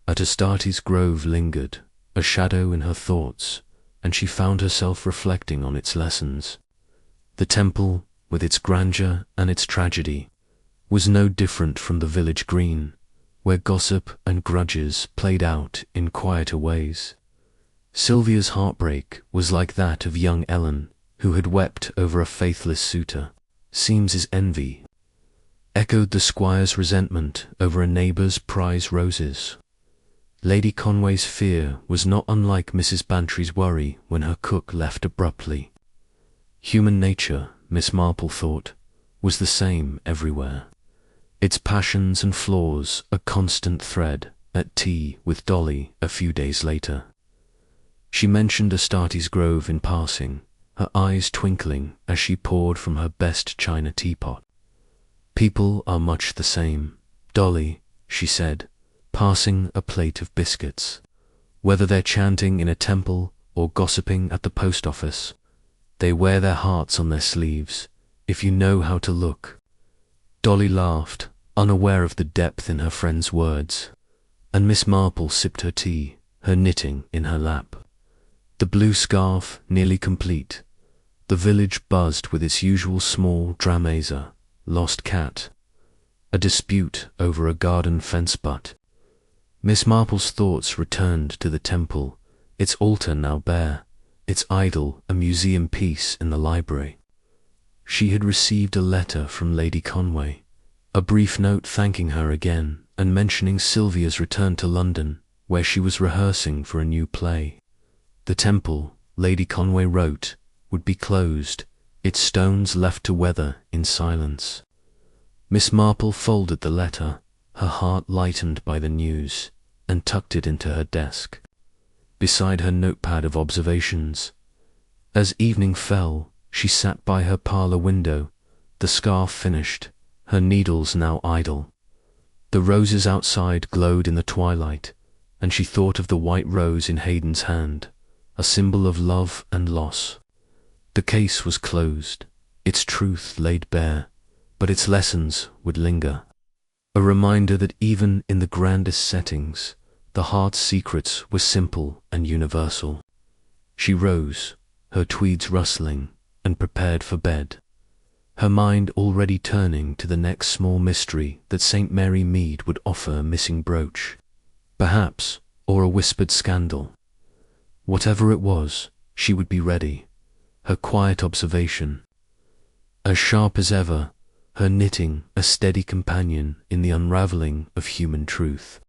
at Astarte's grove lingered, a shadow in her thoughts, and she found herself reflecting on its lessons. The temple, with its grandeur and its tragedy, was no different from the village green, where gossip and grudges played out in quieter ways. Sylvia's heartbreak was like that of young Ellen, who had wept over a faithless suitor. Seames's envy echoed the squire's resentment over a neighbour's prize roses. Lady Conway's fear was not unlike Mrs. Bantry's worry when her cook left abruptly. Human nature, Miss Marple thought, was the same everywhere, its passions and flaws a constant thread. At tea with Dolly a few days later, she mentioned Astarte's grove in passing, her eyes twinkling as she poured from her best china teapot. "People are much the same, Dolly," she said, passing a plate of biscuits. "Whether they're chanting in a temple or gossiping at the post office, they wear their hearts on their sleeves, if you know how to look." Dolly laughed, unaware of the depth in her friend's words, and Miss Marple sipped her tea, her knitting in her lap. The blue scarf nearly complete, the village buzzed with its usual small dramaza, lost cat, a dispute over a garden fence butt. Miss Marple's thoughts returned to the temple, its altar now bare, its idol a museum piece in the library. She had received a letter from Lady Conway, a brief note thanking her again and mentioning Sylvia's return to London, where she was rehearsing for a new play. The temple, Lady Conway wrote, would be closed, its stones left to weather in silence. Miss Marple folded the letter, her heart lightened by the news, and tucked it into her desk, beside her notepad of observations. As evening fell, she sat by her parlour window, the scarf finished, her needles now idle. The roses outside glowed in the twilight, and she thought of the white rose in Haydn's hand, a symbol of love and loss. The case was closed, its truth laid bare, but its lessons would linger. A reminder that even in the grandest settings, the heart's secrets were simple and universal. She rose, her tweeds rustling, and prepared for bed, her mind already turning to the next small mystery that St. Mary Mead would offer a missing brooch, perhaps, or a whispered scandal. Whatever it was, she would be ready, her quiet observation as sharp as ever, her knitting a steady companion in the unravelling of human truth.